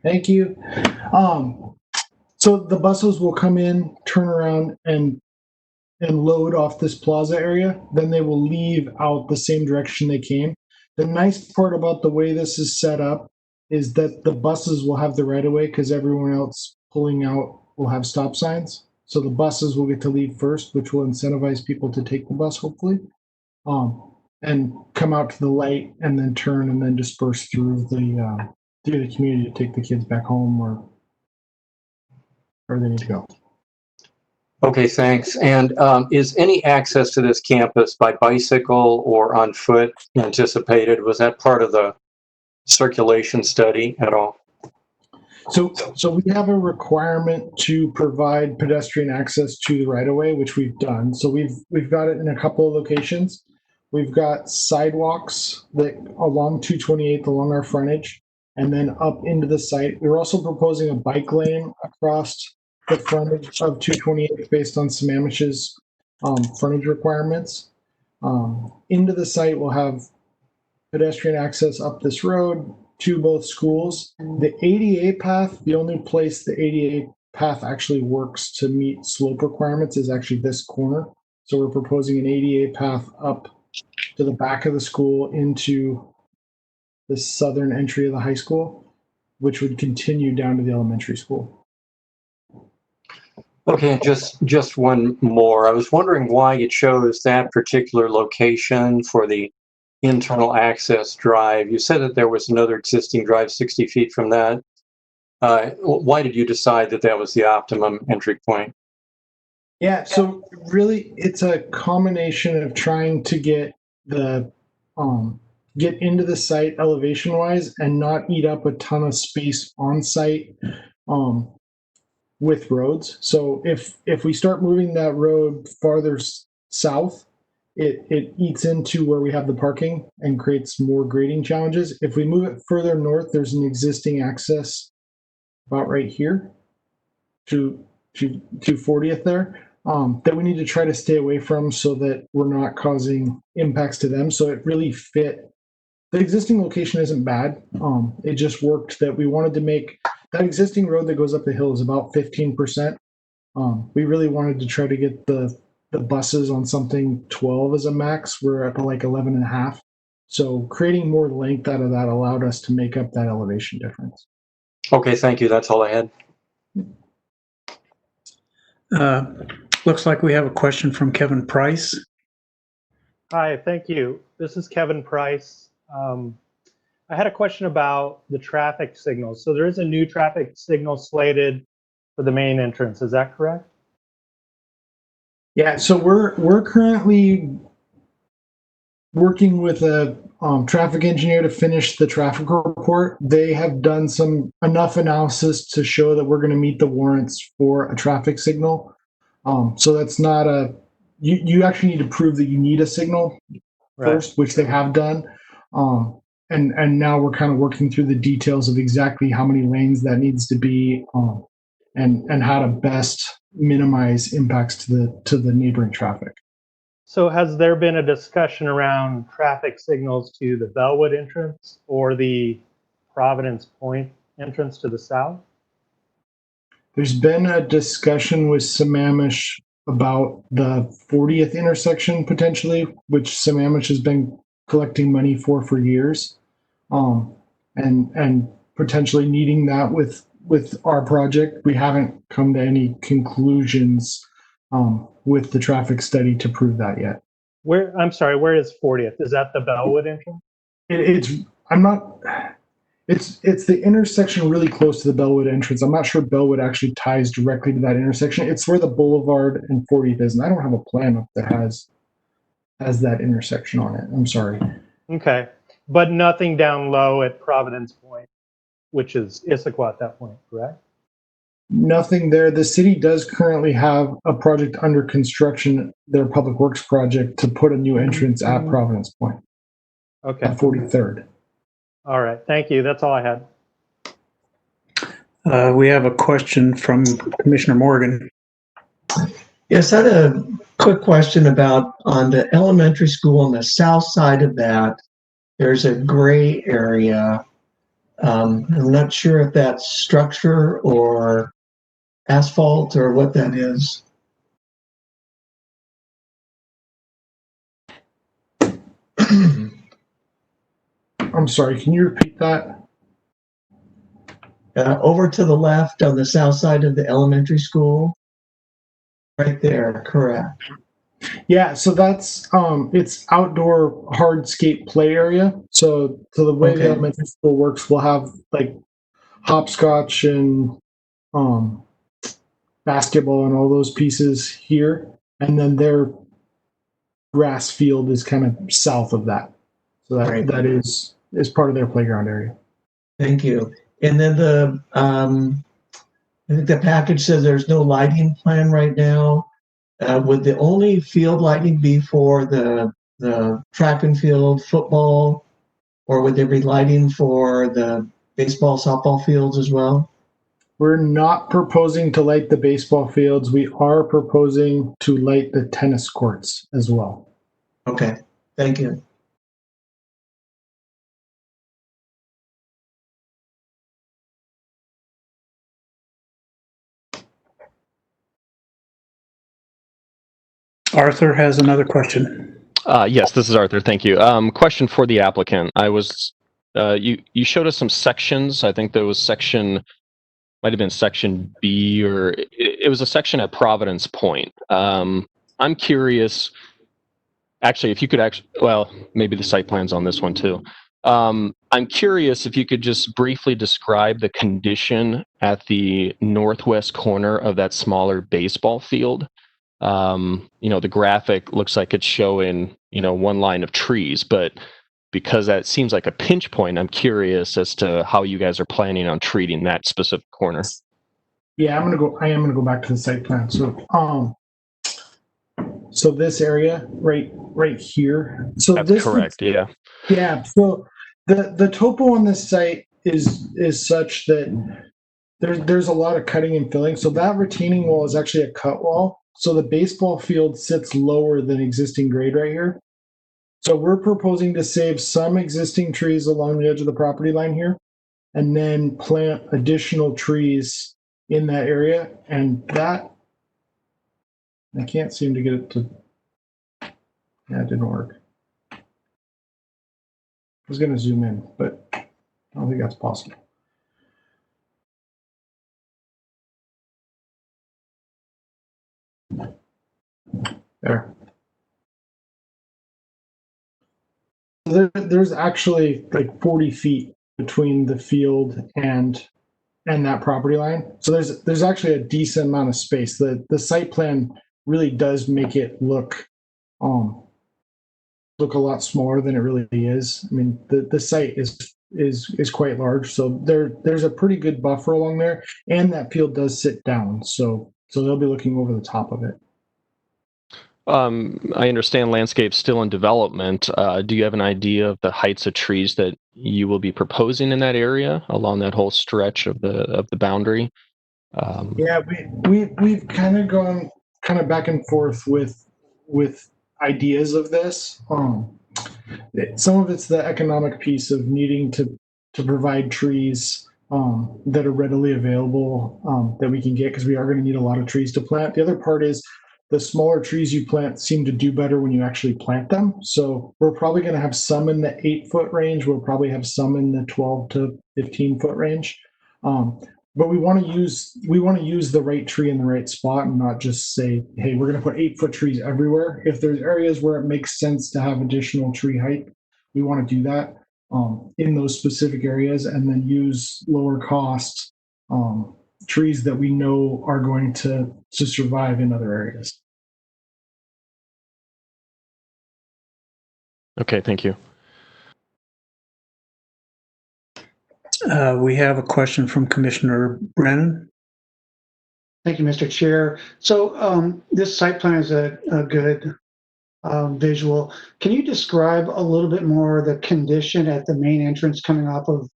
Thank you. So the buses will come in, turn around, and load off this plaza area. Then they will leave out the same direction they came. The nice part about the way this is set up is that the buses will have the right of way because everyone else pulling out will have stop signs. So the buses will get to leave first, which will incentivize people to take the bus, hopefully, and come out to the light and then turn and then disperse through the community to take the kids back home or where they need to go. Okay, thanks. And is any access to this campus by bicycle or on foot anticipated? Was that part of the circulation study at all? So we have a requirement to provide pedestrian access to the right of way, which we've done. So we've got it in a couple of locations. We've got sidewalks that along 228 along our frontage and then up into the site. We're also proposing a bike lane across the frontage of 228 based on Sammamish's frontage requirements. Into the site, we'll have pedestrian access up this road to both schools. The ADA path, the only place the ADA path actually works to meet slope requirements is actually this corner. So we're proposing an ADA path up to the back of the school into the southern entry of the high school, which would continue down to the elementary school. Okay, just one more. I was wondering why you chose that particular location for the internal access drive. You said that there was another existing drive 60 feet from that. Why did you decide that that was the optimum entry point? Yeah, so really it's a combination of trying to get the get into the site elevation wise and not eat up a ton of space on site with roads. So if we start moving that road farther south, it eats into where we have the parking and creates more grading challenges. If we move it further north, there's an existing access about right here to 40th there that we need to try to stay away from so that we're not causing impacts to them. So it really fit. The existing location isn't bad. It just worked that we wanted to make that existing road that goes up the hill is about 15%. We really wanted to try to get the buses on something 12 as a max. We're at like 11.5. So creating more length out of that allowed us to make up that elevation difference. Okay, thank you. That's all I had. Looks like we have a question from Kevin Price. Hi, thank you. This is Kevin Price. I had a question about the traffic signals. So there is a new traffic signal slated for the main entrance. Is that correct? Yeah, so we're currently working with a traffic engineer to finish the traffic report. They have done enough analysis to show that we're going to meet the warrants for a traffic signal. So that's not you actually need to prove that you need a signal first, which they have done. And now we're kind of working through the details of exactly how many lanes that needs to be, and how to best minimize impacts to the neighboring traffic. So has there been a discussion around traffic signals to the Bellwood entrance or the Providence Point entrance to the south? There's been a discussion with Sammamish about the 40th intersection potentially, which Sammamish has been collecting money for years, and potentially needing that with our project. We haven't come to any conclusions with the traffic study to prove that yet. I'm sorry, where is 40th? Is that the Bellwood entrance? It's the intersection really close to the Bellwood entrance. I'm not sure Bellwood actually ties directly to that intersection. It's where the Boulevard and 40th is, and I don't have a plan up that has that intersection on it. I'm sorry. Okay, but nothing down low at Providence Point, which is Issaquah at that point, correct? Nothing there. The city does currently have a project under construction, their public works project, to put a new entrance at Providence Point. Okay. At 43rd. All right, thank you. That's all I had. We have a question from Commissioner Morgan. Yes, I had a quick question about on the elementary school on the south side of that, there's a gray area. I'm not sure if that's structure or asphalt or what that is. I'm sorry, can you repeat that? Over to the left on the south side of the elementary school. Right there, correct. Yeah, so that's it's outdoor hardscape play area. So the way Okay. the elementary school works, we'll have like hopscotch and basketball and all those pieces here, and then their grass field is kind of south of that. So that Right. that is part of their playground area. Thank you. And then I think the package says there's no lighting plan right now. Would the only field lighting be for the track and field football, or would there be lighting for the baseball, softball fields as well? We're not proposing to light the baseball fields. We are proposing to light the tennis courts as well. Okay, thank you. Arthur has another question. Yes, this is Arthur. Thank you. Question for the applicant. You showed us some sections. I think there was might have been section B, or it was a section at Providence Point. I'm curious, actually, if you could maybe the site plan's on this one too. I'm curious if you could just briefly describe the condition at the northwest corner of that smaller baseball field. The graphic looks like it's showing, one line of trees, but because that seems like a pinch point, I'm curious as to how you guys are planning on treating that specific corner. Yeah, I am gonna go back to the site plan. So this area right here. So That's this correct. Yeah. Yeah. So the topo on this site is such that there's a lot of cutting and filling. So that retaining wall is actually a cut wall. So the baseball field sits lower than existing grade right here. So we're proposing to save some existing trees along the edge of the property line here, and then plant additional trees in that area. And that, I can't seem to get it to, yeah, it didn't work. I was going to zoom in, but I don't think that's possible. There. There's actually like 40 feet between the field and that property line. So there's actually a decent amount of space. The site plan really does make it look a lot smaller than it really is. I mean, the site is quite large, so there's a pretty good buffer along there, and that field does sit down, so they'll be looking over the top of it. I understand landscape's still in development. Do you have an idea of the heights of trees that you will be proposing in that area along that whole stretch of the boundary? Yeah, we've kind of gone back and forth with ideas of this. Some of it's the economic piece of needing to provide trees that are readily available that we can get, because we are going to need a lot of trees to plant. The other part is the smaller trees you plant seem to do better when you actually plant them. So we're probably going to have some in the 8-foot range. We'll probably have some in the 12 to 15-foot range. But we want to use the right tree in the right spot, and not just say, hey, we're going to put 8-foot trees everywhere. If there's areas where it makes sense to have additional tree height, we want to do that in those specific areas, and then use lower cost trees that we know are going to survive in other areas. Okay, thank you. We have a question from Commissioner Brennan. Thank you, Mr. Chair. So this site plan is a good visual. Can you describe a little bit more the condition at the main entrance coming off of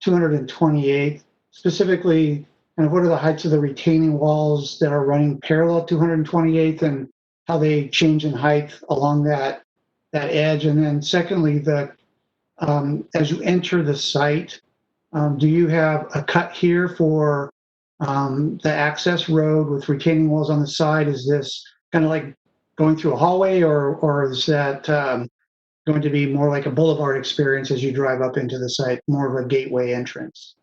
228, specifically, and what are the heights of the retaining walls that are running parallel to 228th, and how they change in height along that edge? And then secondly, as you enter the site, do you have a cut here for The access road with retaining walls on the side, is this kind of like going through a hallway, or is that going to be more like a boulevard experience as you drive up into the site, more of a gateway entrance?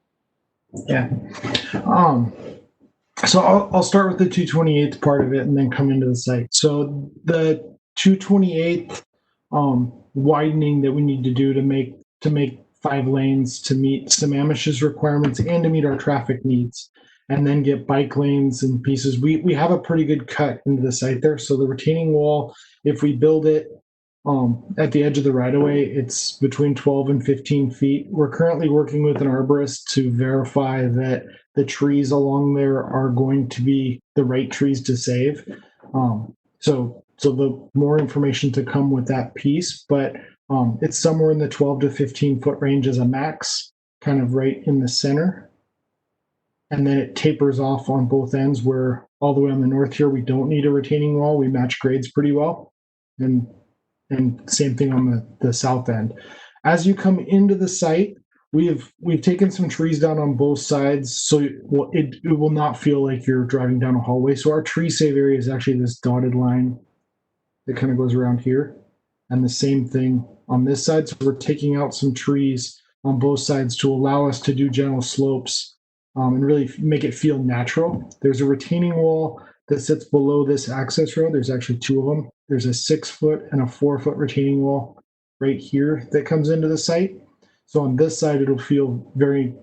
Yeah. So I'll start with the 228th part of it and then come into the site. So the 228th widening that we need to do to make 5 lanes to meet Samamish's requirements and to meet our traffic needs, and then get bike lanes and pieces. We have a pretty good cut into the site there. So the retaining wall, if we build it at the edge of the right of way, it's between 12 and 15 feet. We're currently working with an arborist to verify that the trees along there are going to be the right trees to save. So the more information to come with that piece, but it's somewhere in the 12 to 15 foot range as a max, kind of right in the center. And then it tapers off on both ends, where all the way on the north here, we don't need a retaining wall. We match grades pretty well. And same thing on the south end. As you come into the site, we've taken some trees down on both sides, so it will not feel like you're driving down a hallway. So our tree save area is actually this dotted line that kind of goes around here, and the same thing on this side. So we're taking out some trees on both sides to allow us to do gentle slopes and really make it feel natural. There's a retaining wall that sits below this access road. There's actually 2 of them. There's a 6-foot and a 4-foot retaining wall right here that comes into the site. So on this side, it'll feel very,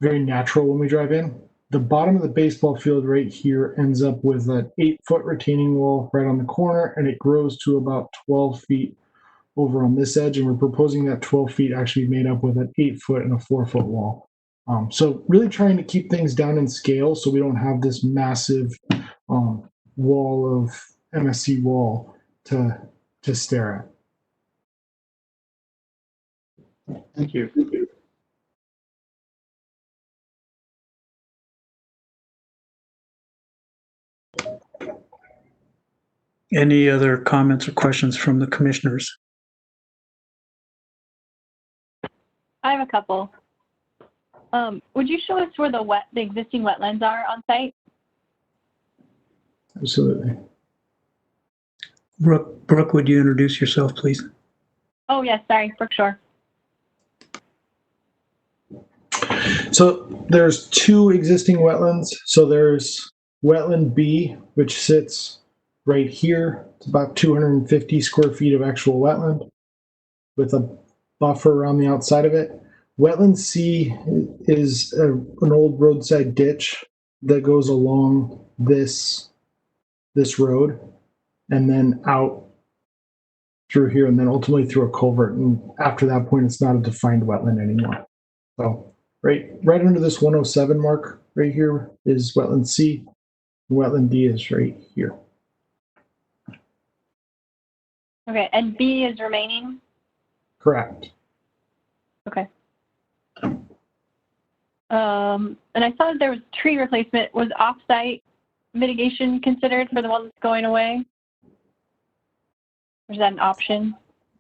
very natural when we drive in. The bottom of the baseball field right here ends up with an 8-foot retaining wall right on the corner, and it grows to about 12 feet over on this edge. And we're proposing that 12 feet actually made up with an 8-foot and a 4-foot wall. So really trying to keep things down in scale so we don't have this massive wall of MSC wall to stare at. Thank you. Any other comments or questions from the commissioners? I have a couple. Would you show us where the existing wetlands are on site? Absolutely. Brooke, would you introduce yourself, please? Oh, yes, sorry, Brooke Shore. So there's 2 existing wetlands. So there's wetland B, which sits right here. It's about 250 square feet of actual wetland with a buffer around the outside of it. Wetland C is an old roadside ditch that goes along this road and then out through here and then ultimately through a culvert. And after that point, it's not a defined wetland anymore. So right under this 107 mark right here is wetland C. Wetland D is right here. Okay, and B is remaining? Correct. Okay. And I saw that there was tree replacement. Was off-site mitigation considered for the one that's going away? Or is that an option?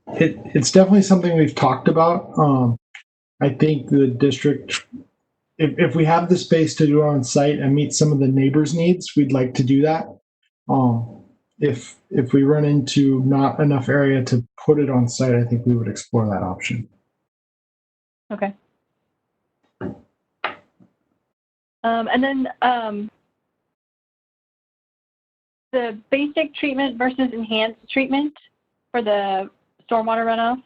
It's definitely something we've talked about. I think the district, if we have the space to do it on site and meet some of the neighbors' needs, we'd like to do that. If we run into not enough area to put it on site, I think we would explore that option. Okay. And then the basic treatment versus enhanced treatment for the stormwater runoff.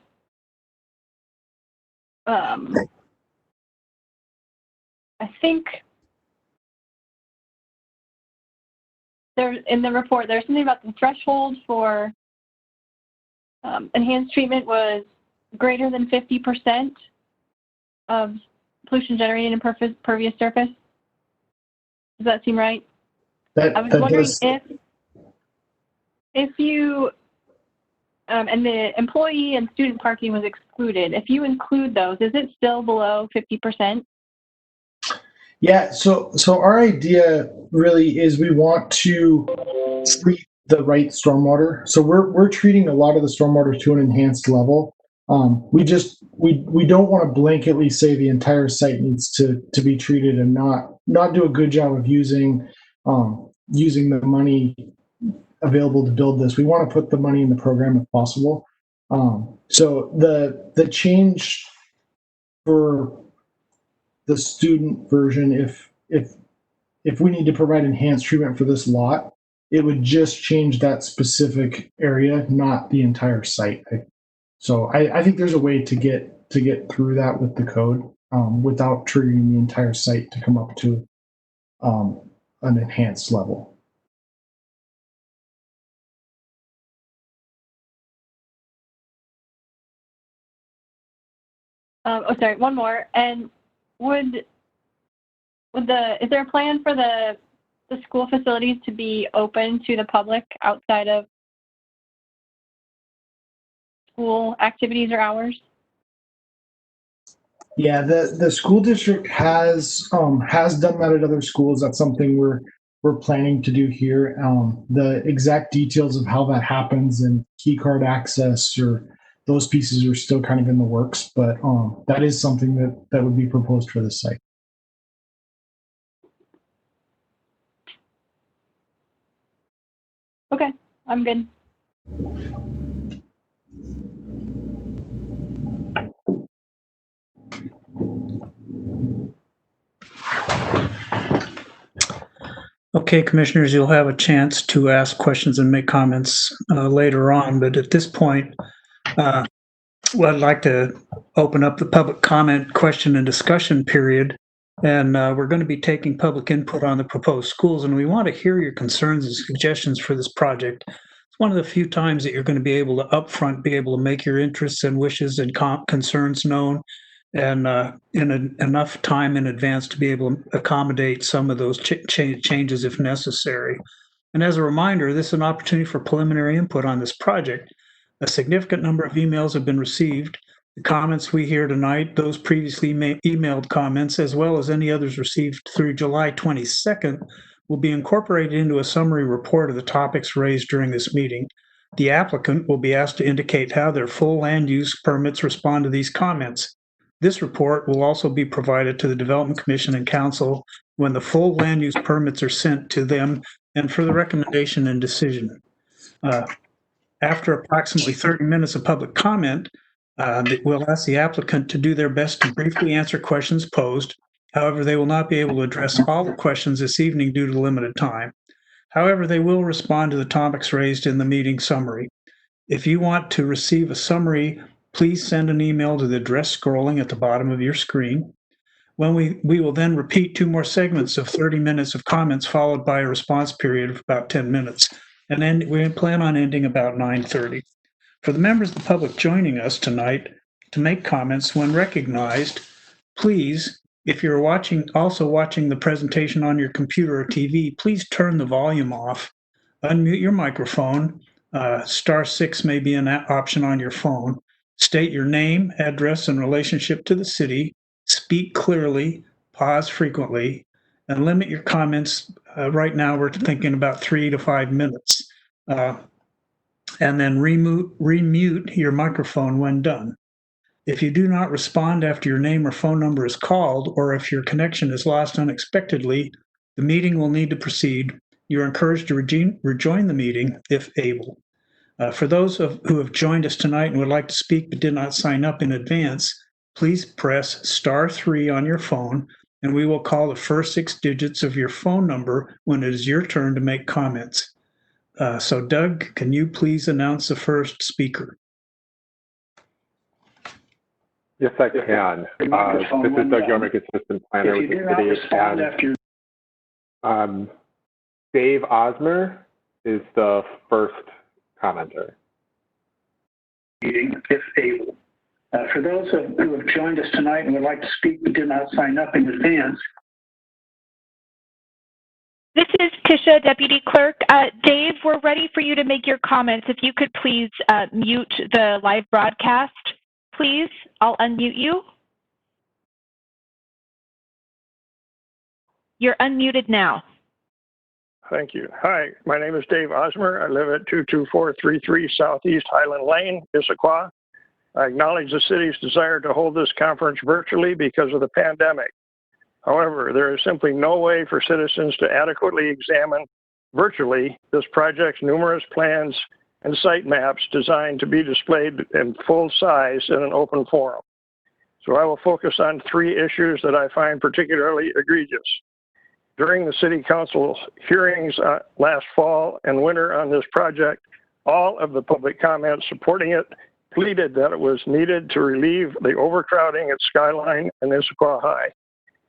I think there in the report there's something about the threshold for enhanced treatment was greater than 50% of pollution generated impervious surface. Does that seem right? I was wondering if you and the employee and student parking was excluded. If you include those, is it still below 50%? Yeah, so our idea really is we want to treat the right stormwater. So we're treating a lot of the stormwater to an enhanced level. We don't want to blanketly say the entire site needs to be treated and not do a good job of using the money available to build this. We want to put the money in the program if possible. So the change for the student version, if we need to provide enhanced treatment for this lot, it would just change that specific area, not the entire site. So I think there's a way to get through that with the code without triggering the entire site to come up to an enhanced level. Sorry, one more. And is there a plan for the school facilities to be open to the public outside of school activities or hours? Yeah, the school district has done that at other schools. That's something we're planning to do here. The exact details of how that happens and key card access or those pieces are still kind of in the works, but that is something that would be proposed for the site. Okay, I'm good. Okay, commissioners, you'll have a chance to ask questions and make comments later on, but at this point, I'd like to open up the public comment, question, and discussion period. And we're going to be taking public input on the proposed schools, and we want to hear your concerns and suggestions for this project. It's one of the few times that you're going to be able to upfront be able to make your interests and wishes and concerns known, and in enough time in advance to be able to accommodate some of those changes if necessary. And as a reminder, this is an opportunity for preliminary input on this project. A significant number of emails have been received. The comments we hear tonight, those previously emailed comments, as well as any others received through July 22nd, will be incorporated into a summary report of the topics raised during this meeting. The applicant will be asked to indicate how their full land use permits respond to these comments. This report will also be provided to the Development Commission and Council when the full land use permits are sent to them and for the recommendation and decision. After approximately 30 minutes of public comment, we'll ask the applicant to do their best to briefly answer questions posed. However, they will not be able to address all the questions this evening due to limited time. However, they will respond to the topics raised in the meeting summary. If you want to receive a summary, please send an email to the address scrolling at the bottom of your screen. When we will then repeat 2 more segments of 30 minutes of comments followed by a response period of about 10 minutes. And then we plan on ending about 9:30. For the members of the public joining us tonight to make comments when recognized, please, if you're also watching the presentation on your computer or TV, please turn the volume off, unmute your microphone. *6 may be an option on your phone. State your name, address, and relationship to the city. Speak clearly, pause frequently, and limit your comments. Right now, we're thinking about 3 to 5 minutes. And then remute your microphone when done. If you do not respond after your name or phone number is called, or if your connection is lost unexpectedly, the meeting will need to proceed. You're encouraged to rejoin the meeting if able. For those who have joined us tonight and would like to speak but did not sign up in advance, please press *3 on your phone, and we will call the first 6 digits of your phone number when it is your turn to make comments. So Doug, can you please announce the first speaker? Yes, I can. This is Doug Yormick, Assistant Planner with the City of Dave Osmer is the first commenter. Meeting, if able. For those who have joined us tonight and would like to speak but did not sign up in advance. This is Tisha, Deputy Clerk. Dave, we're ready for you to make your comments. If you could please mute the live broadcast, please. I'll unmute you. You're unmuted now. Thank you. Hi, my name is Dave Osmer. I live at 22433 Southeast Highland Lane, Issaquah. I acknowledge the city's desire to hold this conference virtually because of the pandemic. However, there is simply no way for citizens to adequately examine virtually this project's numerous plans and site maps designed to be displayed in full size in an open forum. So I will focus on 3 issues that I find particularly egregious. During the City Council's hearings last fall and winter on this project, all of the public comments supporting it pleaded that it was needed to relieve the overcrowding at Skyline and Issaquah High.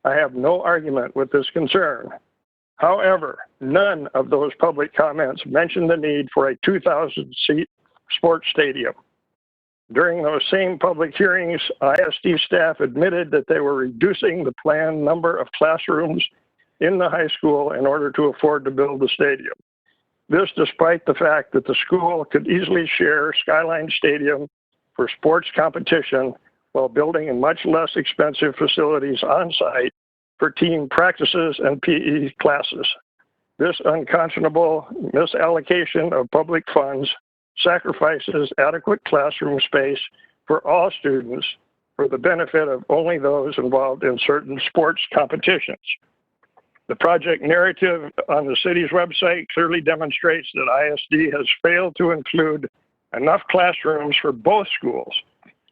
I have no argument with this concern. However, none of those public comments mentioned the need for a 2,000-seat sports stadium. During those same public hearings, ISD staff admitted that they were reducing the planned number of classrooms in the high school in order to afford to build the stadium. This despite the fact that the school could easily share Skyline Stadium for sports competition while building much less expensive facilities on site for team practices and PE classes. This unconscionable misallocation of public funds sacrifices adequate classroom space for all students for the benefit of only those involved in certain sports competitions. The project narrative on the city's website clearly demonstrates that ISD has failed to include enough classrooms for both schools.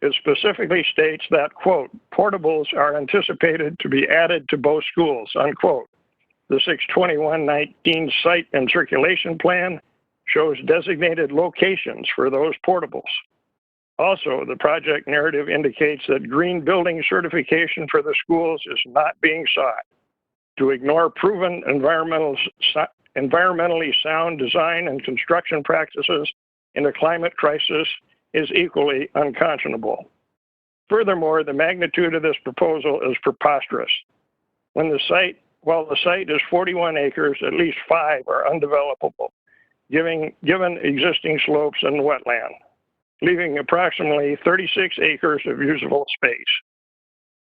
It specifically states that, quote, portables are anticipated to be added to both schools, unquote. The 6/21/19 site and circulation plan shows designated locations for those portables. Also, the project narrative indicates that green building certification for the schools is not being sought. To ignore proven environmentally sound design and construction practices in a climate crisis is equally unconscionable. Furthermore, the magnitude of this proposal is preposterous. While the site is 41 acres, at least 5 are undevelopable, given existing slopes and wetland, leaving approximately 36 acres of usable space.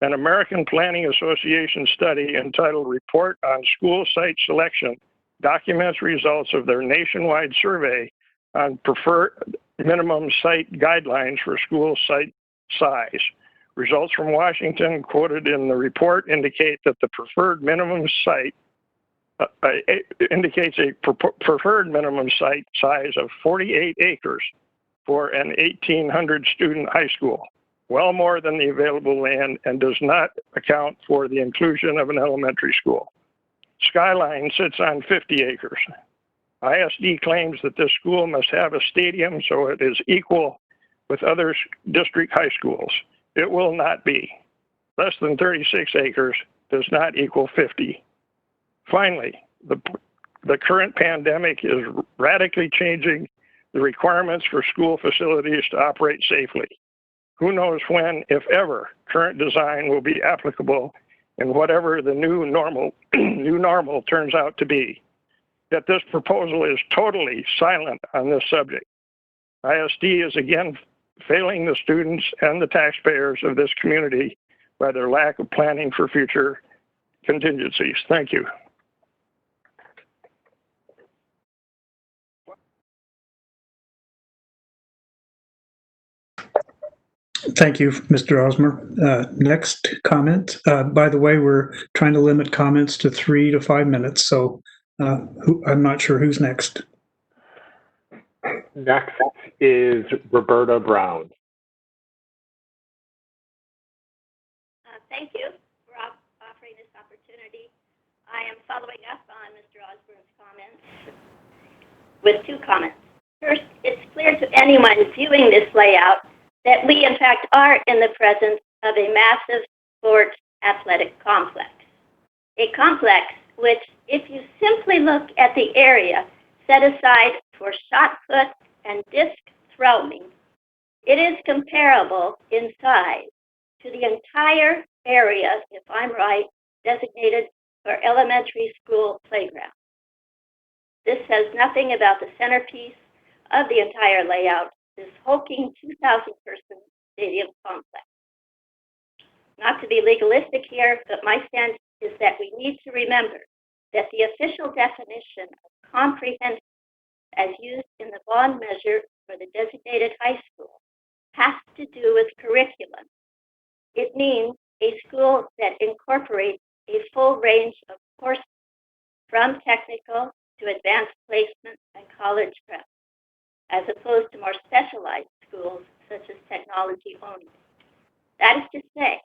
An American Planning Association study entitled Report on School Site Selection documents results of their nationwide survey on preferred minimum site guidelines for school site size. Results from Washington quoted in the report indicate that the preferred minimum site indicates a preferred minimum site size of 48 acres for an 1,800 student high school, well more than the available land, and does not account for the inclusion of an elementary school. Skyline sits on 50 acres. ISD claims that this school must have a stadium so it is equal with other district high schools. It will not be. Less than 36 acres does not equal 50. Finally, the current pandemic is radically changing the requirements for school facilities to operate safely. Who knows when, if ever, current design will be applicable in whatever the new normal turns out to be. Yet this proposal is totally silent on this subject. ISD is again failing the students and the taxpayers of this community by their lack of planning for future contingencies. Thank you. Thank you, Mr. Osmer. Next comment. By the way, we're trying to limit comments to 3 to 5 minutes, so I'm not sure who's next. Next is Roberta Brown. Thank you for offering this opportunity. I am following up on Mr. Osborne's comments with 2 comments. First, it's clear to anyone viewing this layout that we, in fact, are in the presence of a massive sports athletic complex. A complex which, if you simply look at the area set aside for shot put and disc throwing, it is comparable in size to the entire area, if I'm right, designated for elementary school playground. This says nothing about the centerpiece of the entire layout, this hulking 2,000-person stadium complex. Not to be legalistic here, but my sense is that we need to remember that the official definition of comprehensive, as used in the bond measure for the designated high school, has to do with curriculum. It means a school that incorporates a full range of courses, from technical to advanced placement and college prep, as opposed to more specialized schools such as technology only. That is to say,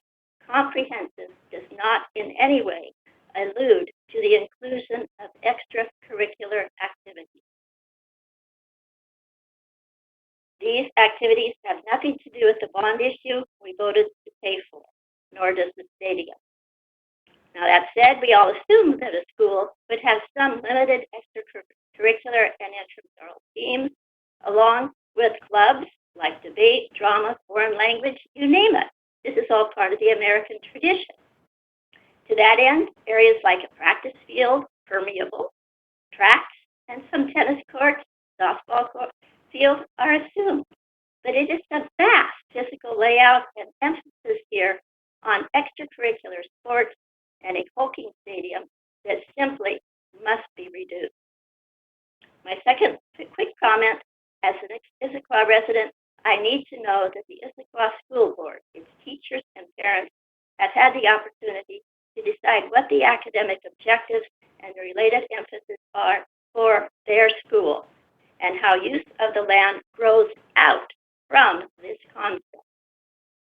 comprehensive does not in any way allude to the inclusion of extracurricular activities. These activities have nothing to do with the bond issue we voted to pay for, nor does the stadium. Now that said, we all assume that a school would have some limited extracurricular and intramural teams, along with clubs like debate, drama, foreign language, you name it. This is all part of the American tradition. To that end, areas like a practice field, permeable, tracks, and some tennis courts, softball court fields are assumed. But it is the vast physical layout and emphasis here on extracurricular sports and a hulking stadium that simply must be reduced. My second quick comment, as an Issaquah resident, I need to know that the Issaquah School Board, its teachers and parents, have had the opportunity to decide what the academic objectives and the related emphasis are for their school, and how use of the land grows out from this concept.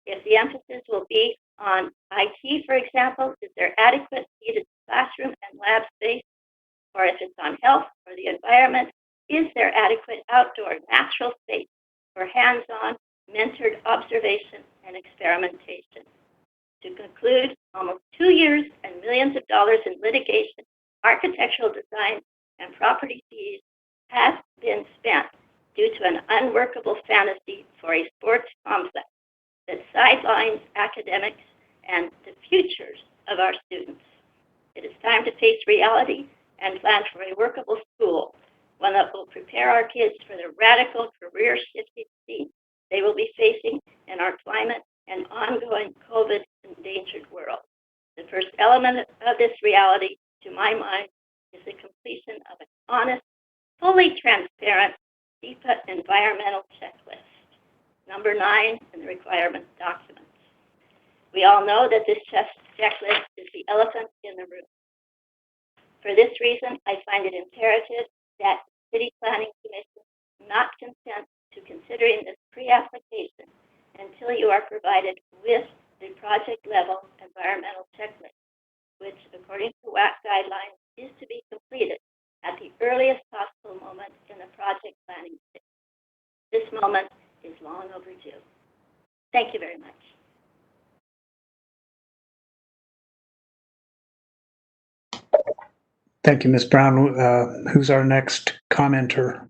If the emphasis will be on IT, for example, is there adequate heated classroom and lab space? Or if it's on health or the environment, is there adequate outdoor natural space for hands-on, mentored observation and experimentation? To conclude, almost 2 years and millions of dollars in litigation, architectural design, and property fees have been spent due to an unworkable fantasy for a sports complex that sidelines academics and the futures of our students. It is time to face reality and plan for a workable school, one that will prepare our kids for the radical career-shifting scene they will be facing in our climate and ongoing COVID-endangered world. The first element of this reality, to my mind, is the completion of an honest, fully transparent DEPA environmental checklist, number 9 in the requirements documents. We all know that this checklist is the elephant in the room. For this reason, I find it imperative that the City Planning Commission not consent to considering this pre-application until you are provided with the project-level environmental checklist, which, according to WAC guidelines, is to be completed at the earliest possible moment in the project planning stage. This moment is long overdue. Thank you very much. Thank you, Ms. Brown. Who's our next commenter?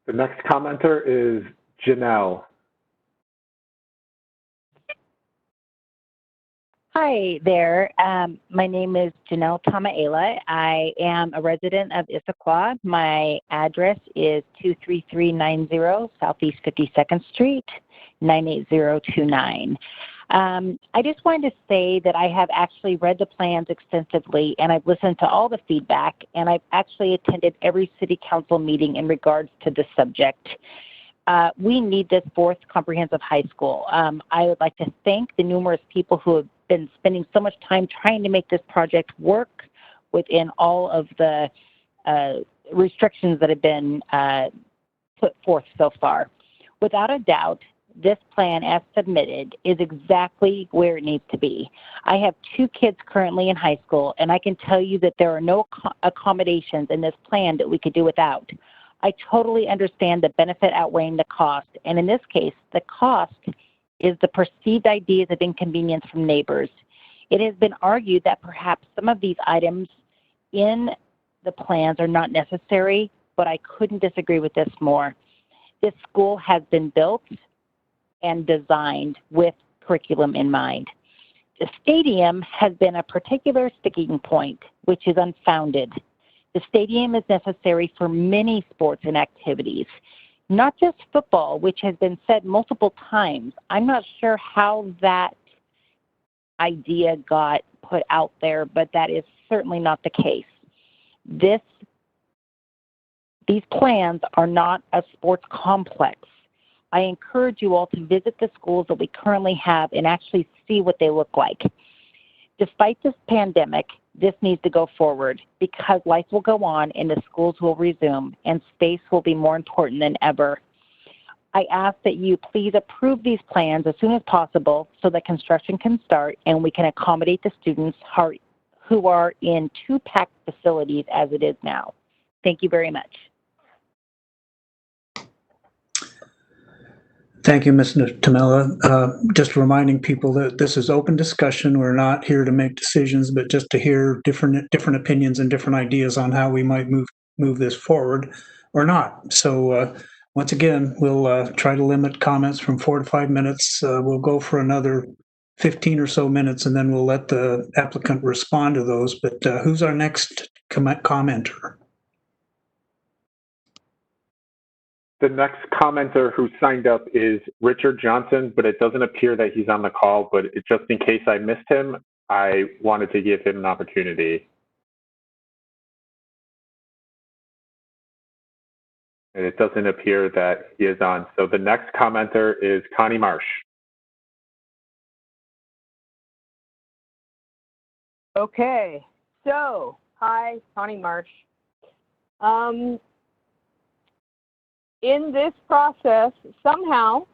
The next commenter is Janelle. Hi there. My name is Janelle Tamaela. I am a resident of Issaquah. My address is 23390 Southeast 52nd Street, 98029. I just wanted to say that I have actually read the plans extensively, and I've listened to all the feedback, and I've actually attended every city council meeting in regards to this subject. We need this fourth comprehensive high school. I would like to thank the numerous people who have been spending so much time trying to make this project work within all of the restrictions that have been put forth so far. Without a doubt, this plan as submitted is exactly where it needs to be. I have 2 kids currently in high school, and I can tell you that there are no accommodations in this plan that we could do without. I totally understand the benefit outweighing the cost, and in this case, the cost is the perceived ideas of inconvenience from neighbors. It has been argued that perhaps some of these items in the plans are not necessary, but I couldn't disagree with this more. This school has been built and designed with curriculum in mind. The stadium has been a particular sticking point, which is unfounded. The stadium is necessary for many sports and activities, not just football, which has been said multiple times. I'm not sure how that idea got put out there, but that is certainly not the case. This These plans are not a sports complex. I encourage you all to visit the schools that we currently have and actually see what they look like. Despite this pandemic, this needs to go forward because life will go on and the schools will resume and space will be more important than ever. I ask that you please approve these plans as soon as possible so that construction can start and we can accommodate the students who are in 2 packed facilities as it is now. Thank you very much. Thank you, Ms. Tamela. Just reminding people that this is open discussion. We're not here to make decisions, but just to hear different opinions and different ideas on how we might move this forward or not. So once again, we'll try to limit comments from 4 to 5 minutes. We'll go for another 15 or so minutes, and then we'll let the applicant respond to those. But who's our next commenter? The next commenter who signed up is Richard Johnson, but it doesn't appear that he's on the call, but just in case I missed him, I wanted to give him an opportunity. And it doesn't appear that he is on. So the next commenter is Connie Marsh. Okay, so hi, Connie Marsh. In this process, somehow,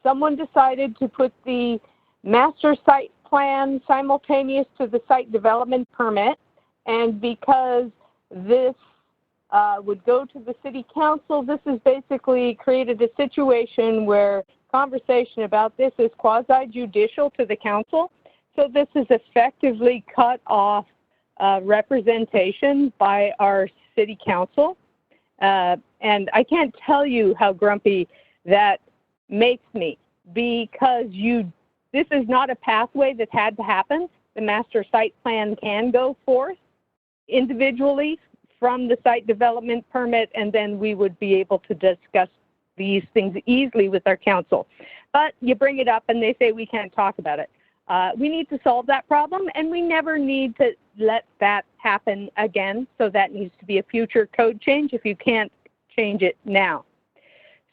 someone decided to put the master site plan simultaneous to the site development permit, and because this would go to the city council, this has basically created a situation where conversation about this is quasi-judicial to the council. So this has effectively cut off representation by our city council. And I can't tell you how grumpy that makes me, because this is not a pathway that had to happen. The master site plan can go forth individually from the site development permit, and then we would be able to discuss these things easily with our council. But you bring it up and they say we can't talk about it. We need to solve that problem, and we never need to let that happen again. So that needs to be a future code change if you can't change it now.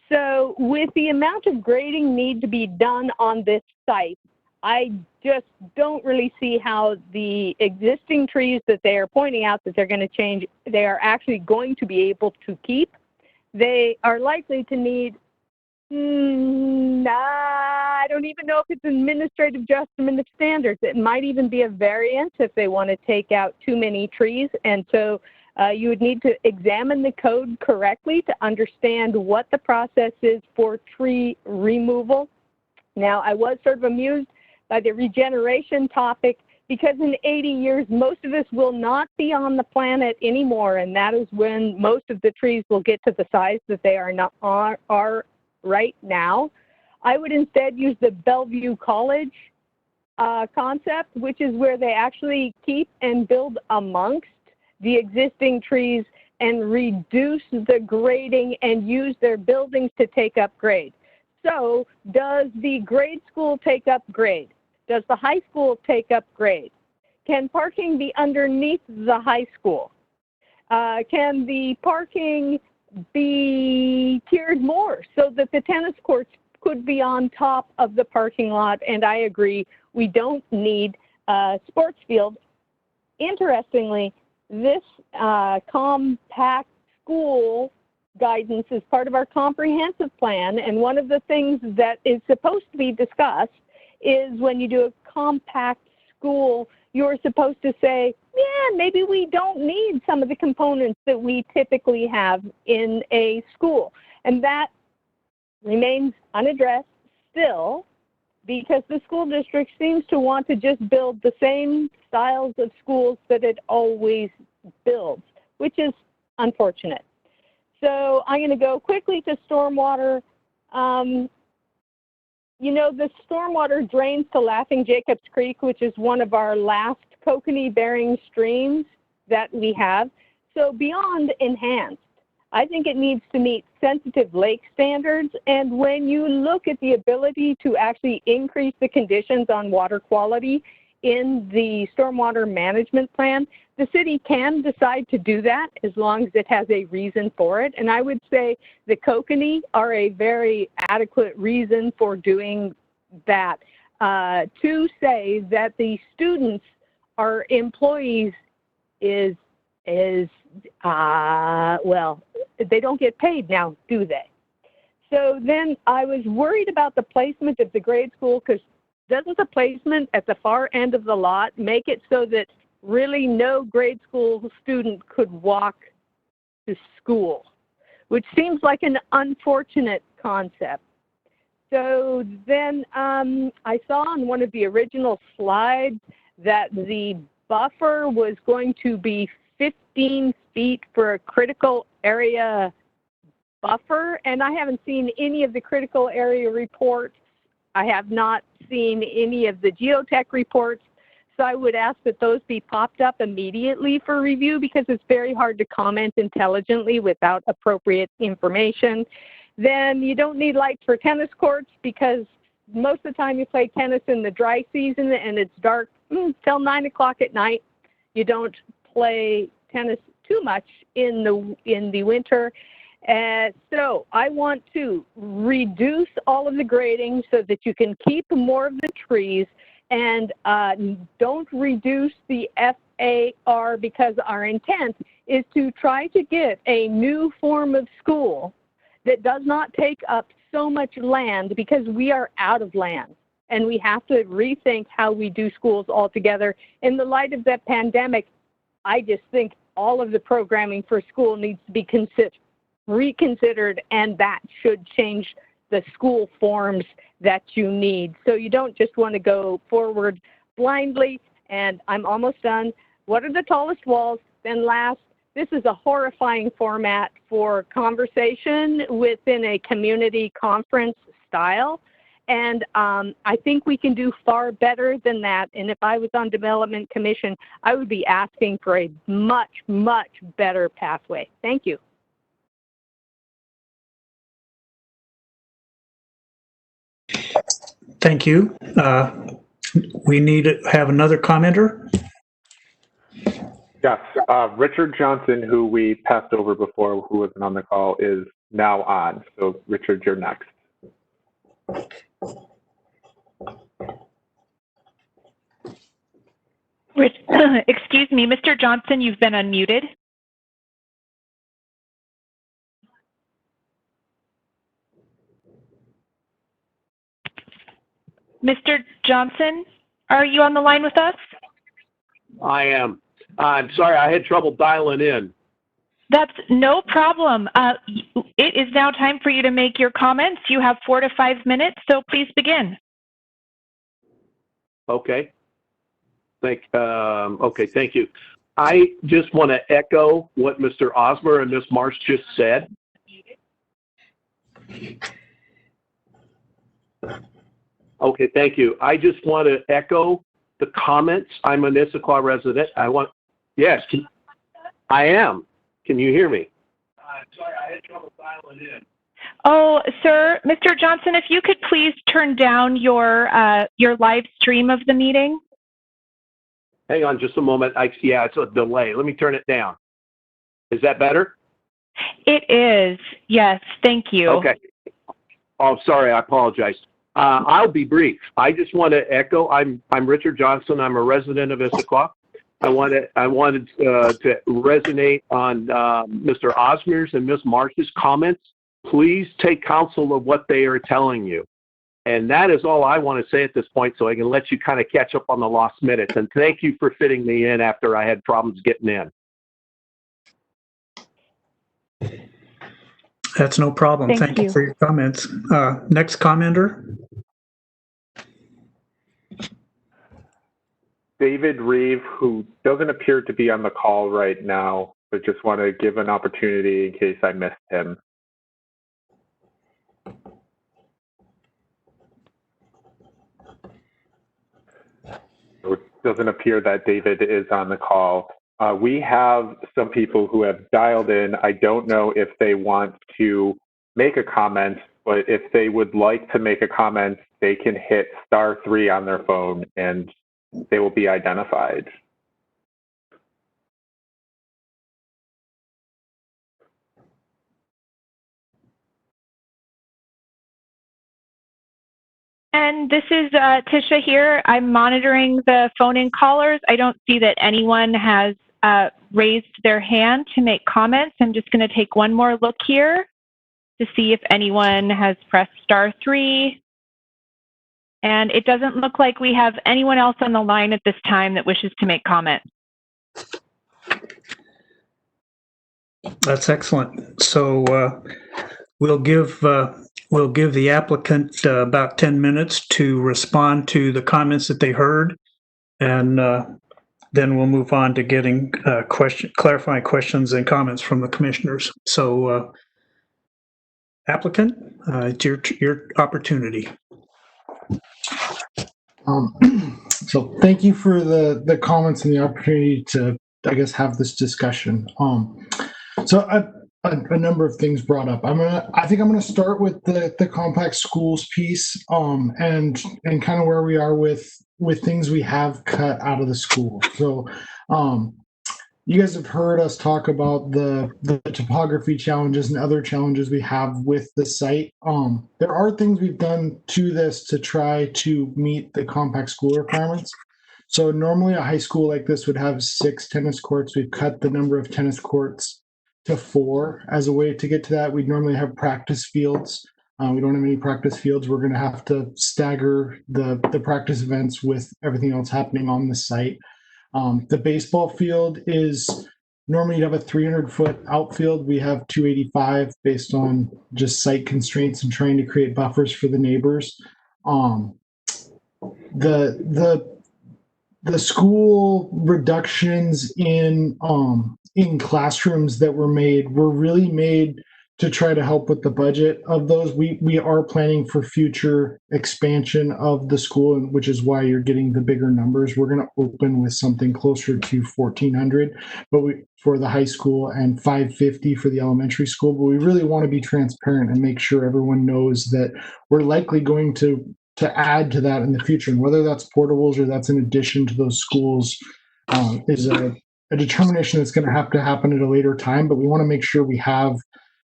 So with the amount of grading need to be done on this site, I just don't really see how the existing trees that they are pointing out that they're going to change, they are actually going to be able to keep. They are likely to need, I don't even know if it's an administrative adjustment of standards. It might even be a variance if they want to take out too many trees. And so you would need to examine the code correctly to understand what the process is for tree removal. Now, I was sort of amused by the regeneration topic, because in 80 years, most of us will not be on the planet anymore, and that is when most of the trees will get to the size that they are right now. I would instead use the Bellevue College concept, which is where they actually keep and build amongst the existing trees and reduce the grading and use their buildings to take up grade. So does the grade school take up grade? Does the high school take up grade? Can parking be underneath the high school? Can the parking be tiered more so that the tennis courts could be on top of the parking lot? And I agree, we don't need a sports field. Interestingly, this compact school guidance is part of our comprehensive plan, and one of the things that is supposed to be discussed is when you do a compact school, you're supposed to say, yeah, maybe we don't need some of the components that we typically have in a school. And that remains unaddressed still, because the school district seems to want to just build the same styles of schools that it always builds, which is unfortunate. So I'm going to go quickly to stormwater. You know, the stormwater drains to Laughing Jacobs Creek, which is one of our last kokanee-bearing streams that we have. So beyond enhanced, I think it needs to meet sensitive lake standards. And when you look at the ability to actually increase the conditions on water quality in the stormwater management plan, the city can decide to do that as long as it has a reason for it. And I would say the kokanee are a very adequate reason for doing that. To say that the students are employees is well, they don't get paid now, do they? So then I was worried about the placement of the grade school, because doesn't the placement at the far end of the lot make it so that really no grade school student could walk to school, which seems like an unfortunate concept. So then I saw on one of the original slides that the buffer was going to be 15 feet for a critical area buffer, and I haven't seen any of the critical area reports. I have not seen any of the geotech reports, so I would ask that those be popped up immediately for review, because it's very hard to comment intelligently without appropriate information. Then you don't need lights for tennis courts, because most of the time you play tennis in the dry season and it's dark till 9 o'clock at night. You don't play tennis too much in the winter. So I want to reduce all of the grading so that you can keep more of the trees, and don't reduce the FAR, because our intent is to try to get a new form of school that does not take up so much land, because we are out of land and we have to rethink how we do schools altogether. In the light of that pandemic, I just think all of the programming for school needs to be reconsidered, and that should change the school forms that you need. So you don't just want to go forward blindly. And I'm almost done. What are the tallest walls? Then last, this is a horrifying format for conversation within a community conference style. And I think we can do far better than that. And if I was on Development Commission, I would be asking for a much, much better pathway. Thank you. Thank you. We need to have another commenter. Yes, Richard Johnson, who we passed over before, who wasn't on the call, is now on. So Richard, you're next. Excuse me, Mr. Johnson, you've been unmuted. Mr. Johnson, are you on the line with us? I am. I'm sorry, I had trouble dialing in. That's no problem. It is now time for you to make your comments. You have 4 to 5 minutes, so please begin. Okay. Okay, thank you. I just want to echo what Mr. Osmer and Ms. Marsh just said. Okay, thank you. I just want to echo the comments. I'm an Issaquah resident. Yes, I am. Can you hear me? Sorry, I had trouble dialing in. Oh, sir, Mr. Johnson, if you could please turn down your live stream of the meeting. Hang on just a moment. Yeah, it's a delay. Let me turn it down. Is that better? It is. Yes, thank you. Okay. Oh, sorry. I apologize. I'll be brief. I just want to echo. I'm Richard Johnson. I'm a resident of Issaquah. I wanted to resonate on Mr. Osmer's and Ms. Marsh's comments. Please take counsel of what they are telling you. And that is all I want to say at this point, so I can let you kind of catch up on the lost minutes. And thank you for fitting me in after I had problems getting in. That's no problem. Thank you for your comments. Next commenter. David Reeve, who doesn't appear to be on the call right now, but just want to give an opportunity in case I missed him. It doesn't appear that David is on the call. We have some people who have dialed in. I don't know if they want to make a comment, but if they would like to make a comment, they can hit *3 on their phone and they will be identified. And this is Tisha here. I'm monitoring the phone-in callers. I don't see that anyone has raised their hand to make comments. I'm just going to take one more look here to see if anyone has pressed *3. And it doesn't look like we have anyone else on the line at this time that wishes to make comments. That's excellent. So we'll give the applicant about 10 minutes to respond to the comments that they heard, and then we'll move on to getting clarifying questions and comments from the commissioners. So applicant, it's your opportunity. So thank you for the comments and the opportunity to, I guess, have this discussion. So a number of things brought up. I think I'm gonna start with the compact schools piece, and kind of where we are with things we have cut out of the school. So you guys have heard us talk about the topography challenges and other challenges we have with the site. There are things we've done to this to try to meet the compact school requirements. So normally a high school like this would have 6 tennis courts. We've cut the number of tennis courts to 4 as a way to get to that. We'd normally have practice fields. We don't have any practice fields. We're going to have to stagger the practice events with everything else happening on the site. The baseball field is normally you'd have a 300-foot outfield. We have 285 based on just site constraints and trying to create buffers for the neighbors. The school reductions in classrooms that were really made to try to help with the budget of those. We are planning for future expansion of the school, which is why you're getting the bigger numbers. We're going to open with something closer to 1,400, but for the high school and 550 for the elementary school. But we really want to be transparent and make sure everyone knows that we're likely going to add to that in the future, and whether that's portables or that's in addition to those schools is a determination that's going to have to happen at a later time. But we want to make sure we have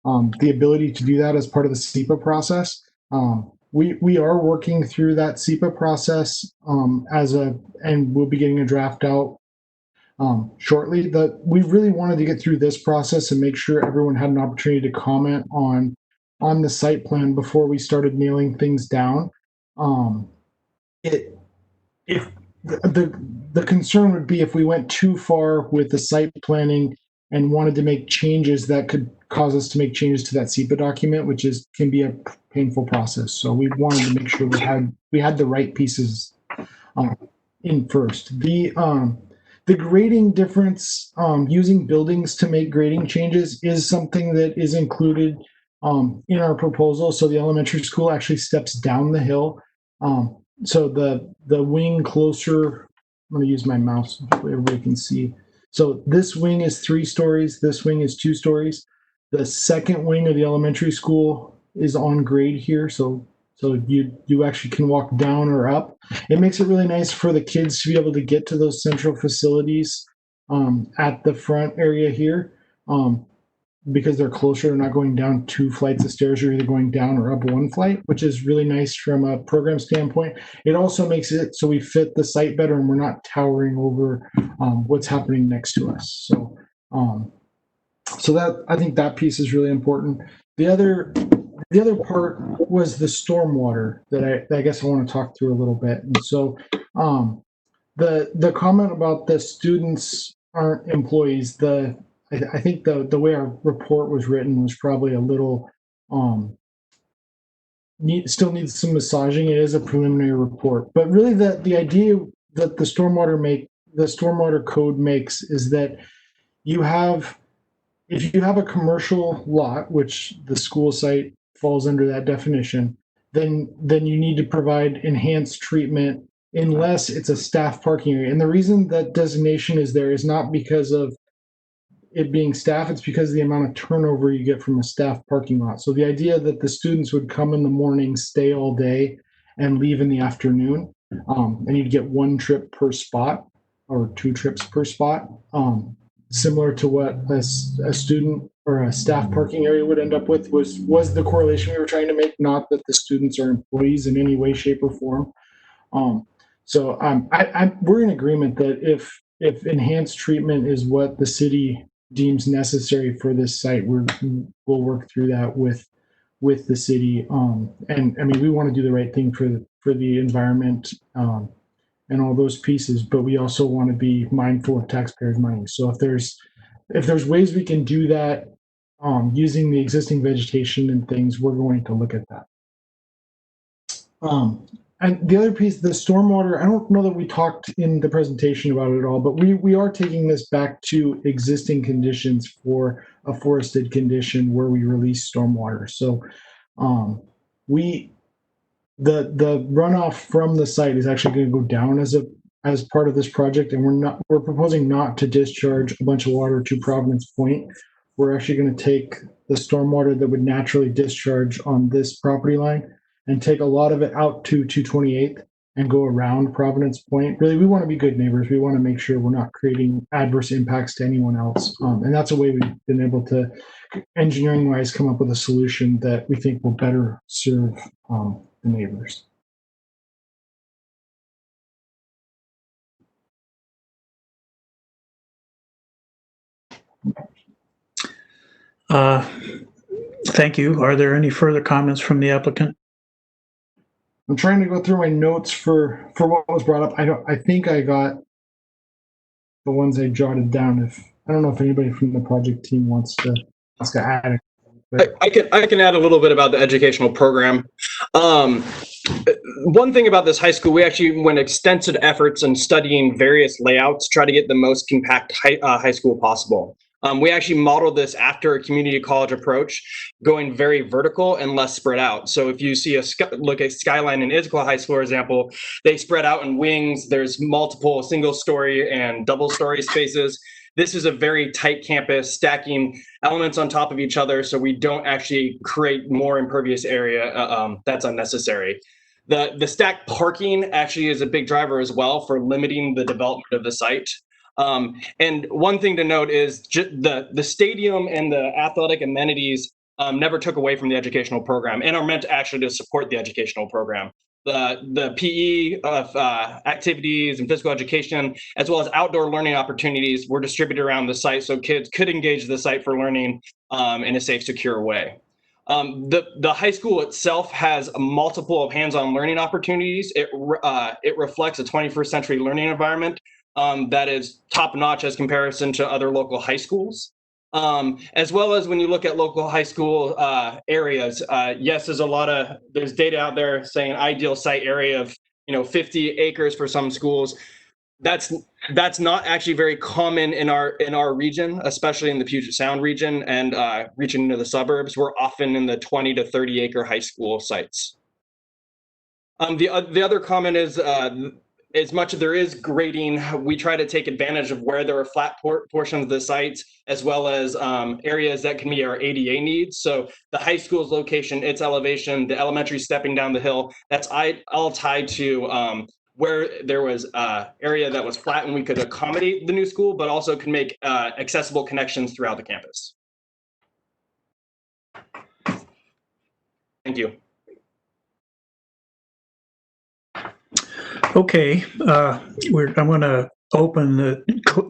the ability to do that as part of the SEPA process. We are working through that SEPA process and we'll be getting a draft out shortly. We really wanted to get through this process and make sure everyone had an opportunity to comment on the site plan before we started nailing things down. If the concern would be if we went too far with the site planning and wanted to make changes that could cause us to make changes to that SEPA document, which can be a painful process. So we wanted to make sure we had the right pieces in first. The grading difference, using buildings to make grading changes, is something that is included in our proposal. So the elementary school actually steps down the hill. So the wing closer, I'm going to use my mouse so everybody can see. So this wing is 3 stories. This wing is 2 stories. The second wing of the elementary school is on grade here. So you actually can walk down or up. It makes it really nice for the kids to be able to get to those central facilities at the front area here. Because they're closer, they're not going down 2 flights of stairs. You're either going down or up 1 flight, which is really nice from a program standpoint. It also makes it so we fit the site better and we're not towering over what's happening next to us. So that, I think that piece is really important. The other part was the stormwater that I guess I want to talk through a little bit. And so the comment about the students aren't employees, I think the way our report was written was probably a little still needs some massaging. It is a preliminary report, but really the idea that the stormwater code makes is that if you have a commercial lot, which the school site falls under that definition, then you need to provide enhanced treatment unless it's a staff parking area. And the reason that designation is there is not because of it being staff, it's because of the amount of turnover you get from a staff parking lot. So the idea that the students would come in the morning, stay all day, and leave in the afternoon and you'd get 1 trip per spot or 2 trips per spot, similar to what a student or a staff parking area would end up with was the correlation we were trying to make, not that the students are employees in any way, shape, or form. We're in agreement that if enhanced treatment is what the city deems necessary for this site, we'll work through that with the city. And I mean, we want to do the right thing for the environment and all those pieces, but we also want to be mindful of taxpayers' money. So if there's ways we can do that using the existing vegetation and things, we're going to look at that. And the other piece, the stormwater, I don't know that we talked in the presentation about it at all, but we are taking this back to existing conditions for a forested condition where we release stormwater. So the runoff from the site is actually going to go down as part of this project, and we're proposing not to discharge a bunch of water to Providence Point. We're actually going to take the stormwater that would naturally discharge on this property line and take a lot of it out to 228th and go around Providence Point. Really, we want to be good neighbors. We want to make sure we're not creating adverse impacts to anyone else. And that's a way we've been able to, engineering-wise, come up with a solution that we think will better serve the neighbors. Thank you. Are there any further comments from the applicant? I'm trying to go through my notes for what was brought up. I think I got the ones I jotted down. I don't know if anybody from the project team wants to add it. I can add a little bit about the educational program. One thing about this high school, we actually went extensive efforts in studying various layouts, try to get the most compact high school possible. We actually modeled this after a community college approach, going very vertical and less spread out. So if you see look at Skyline and Issaquah High School, for example, they spread out in wings. There's multiple single-story and double-story spaces. This is a very tight campus, stacking elements on top of each other, so we don't actually create more impervious area that's unnecessary. The stacked parking actually is a big driver as well for limiting the development of the site. And one thing to note is the stadium and the athletic amenities never took away from the educational program and are meant actually to support the educational program. The PE activities and physical education, as well as outdoor learning opportunities, were distributed around the site so kids could engage the site for learning in a safe, secure way. The high school itself has multiple hands-on learning opportunities. It reflects a 21st century learning environment that is top-notch as comparison to other local high schools. As well as when you look at local high school areas, yes, there's data out there saying ideal site area of 50 acres for some schools. That's not actually very common in our region, especially in the Puget Sound region and reaching into the suburbs. We're often in the 20 to 30 acre high school sites. The other comment is, as much as there is grading, we try to take advantage of where there are flat portions of the sites, as well as areas that can meet our ADA needs. So the high school's location, its elevation, the elementary stepping down the hill, that's all tied to where there was area that was flat and we could accommodate the new school, but also can make accessible connections throughout the campus. Thank you. Okay, I'm going to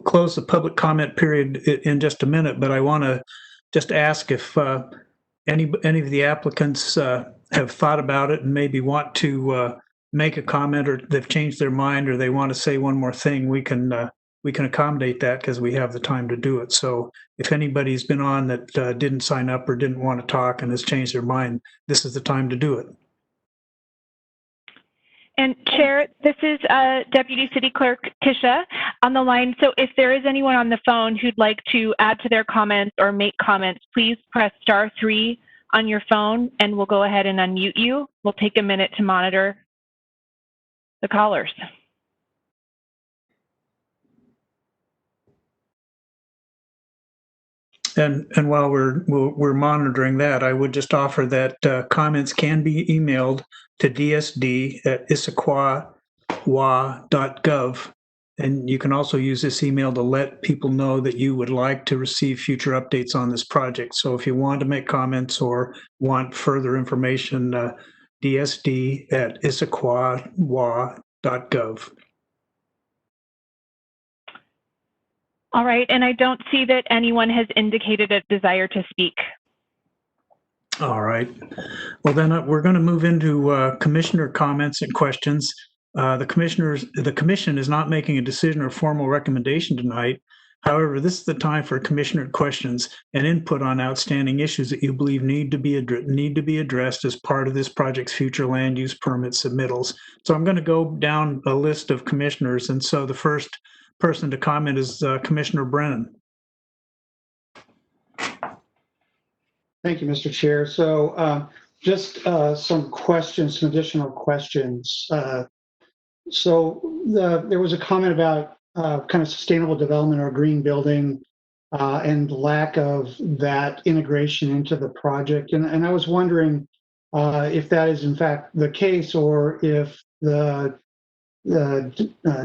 close the public comment period in just a minute, but I want to just ask if any of the applicants have thought about it and maybe want to make a comment, or they've changed their mind, or they want to say one more thing. We can accommodate that because we have the time to do it. So if anybody's been on that didn't sign up or didn't want to talk and has changed their mind, this is the time to do it. And Chair, this is Deputy City Clerk Tisha on the line. So if there is anyone on the phone who'd like to add to their comments or make comments, please press *3 on your phone and we'll go ahead and unmute you. We'll take a minute to monitor the callers. And while we're monitoring that, I would just offer that comments can be emailed to dsd@issaquah issaquah.wa.gov. And you can also use this email to let people know that you would like to receive future updates on this project. So if you want to make comments or want further information, dsd@issaquah.wa.gov. All right, and I don't see that anyone has indicated a desire to speak. All right. Well, then we're going to move into commissioner comments and questions. The commission is not making a decision or formal recommendation tonight. However, this is the time for commissioner questions and input on outstanding issues that you believe need to be addressed as part of this project's future land use permit submittals. So I'm going to go down a list of commissioners, and so the first person to comment is Commissioner Brennan. Thank you, Mr. Chair. So just some questions, some additional questions. There was a comment about kind of sustainable development or green building and lack of that integration into the project. And I was wondering if that is in fact the case, or if the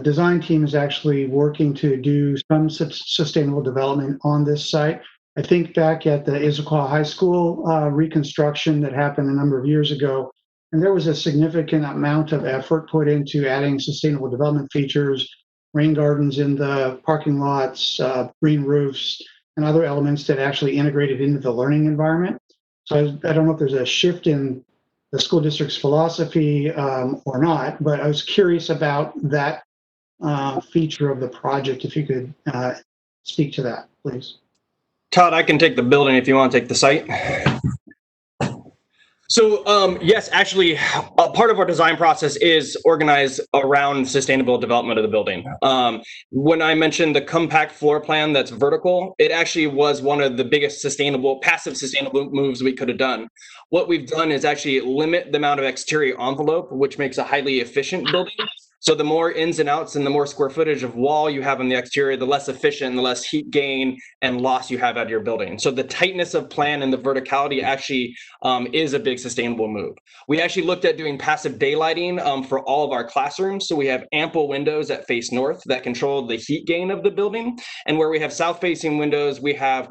design team is actually working to do some sustainable development on this site. I think back at the Issaquah High School reconstruction that happened a number of years ago, and there was a significant amount of effort put into adding sustainable development features, rain gardens in the parking lots, green roofs, and other elements that actually integrated into the learning environment. So I don't know if there's a shift in the school district's philosophy or not, but I was curious about that feature of the project. If you could speak to that, please. Todd, I can take the building if you want to take the site. So yes, actually, part of our design process is organized around sustainable development of the building. When I mentioned the compact floor plan that's vertical, it actually was one of the biggest passive sustainable moves we could have done. What we've done is actually limit the amount of exterior envelope, which makes a highly efficient building. So the more ins and outs and the more square footage of wall you have on the exterior, the less efficient and the less heat gain and loss you have out of your building. So the tightness of plan and the verticality actually is a big sustainable move. We actually looked at doing passive daylighting for all of our classrooms. So we have ample windows that face north that control the heat gain of the building. And where we have south-facing windows, we have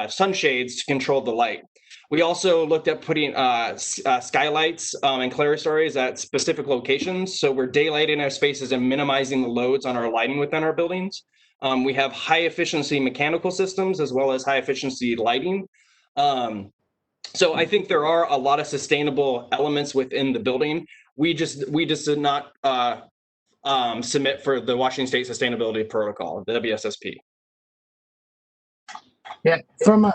sunshades to control the light. We also looked at putting skylights and clerestories at specific locations. So we're daylighting our spaces and minimizing the loads on our lighting within our buildings. We have high efficiency mechanical systems as well as high efficiency lighting. So I think there are a lot of sustainable elements within the building. We just did not submit for the Washington State Sustainability Protocol, the WSSP. Yeah, from a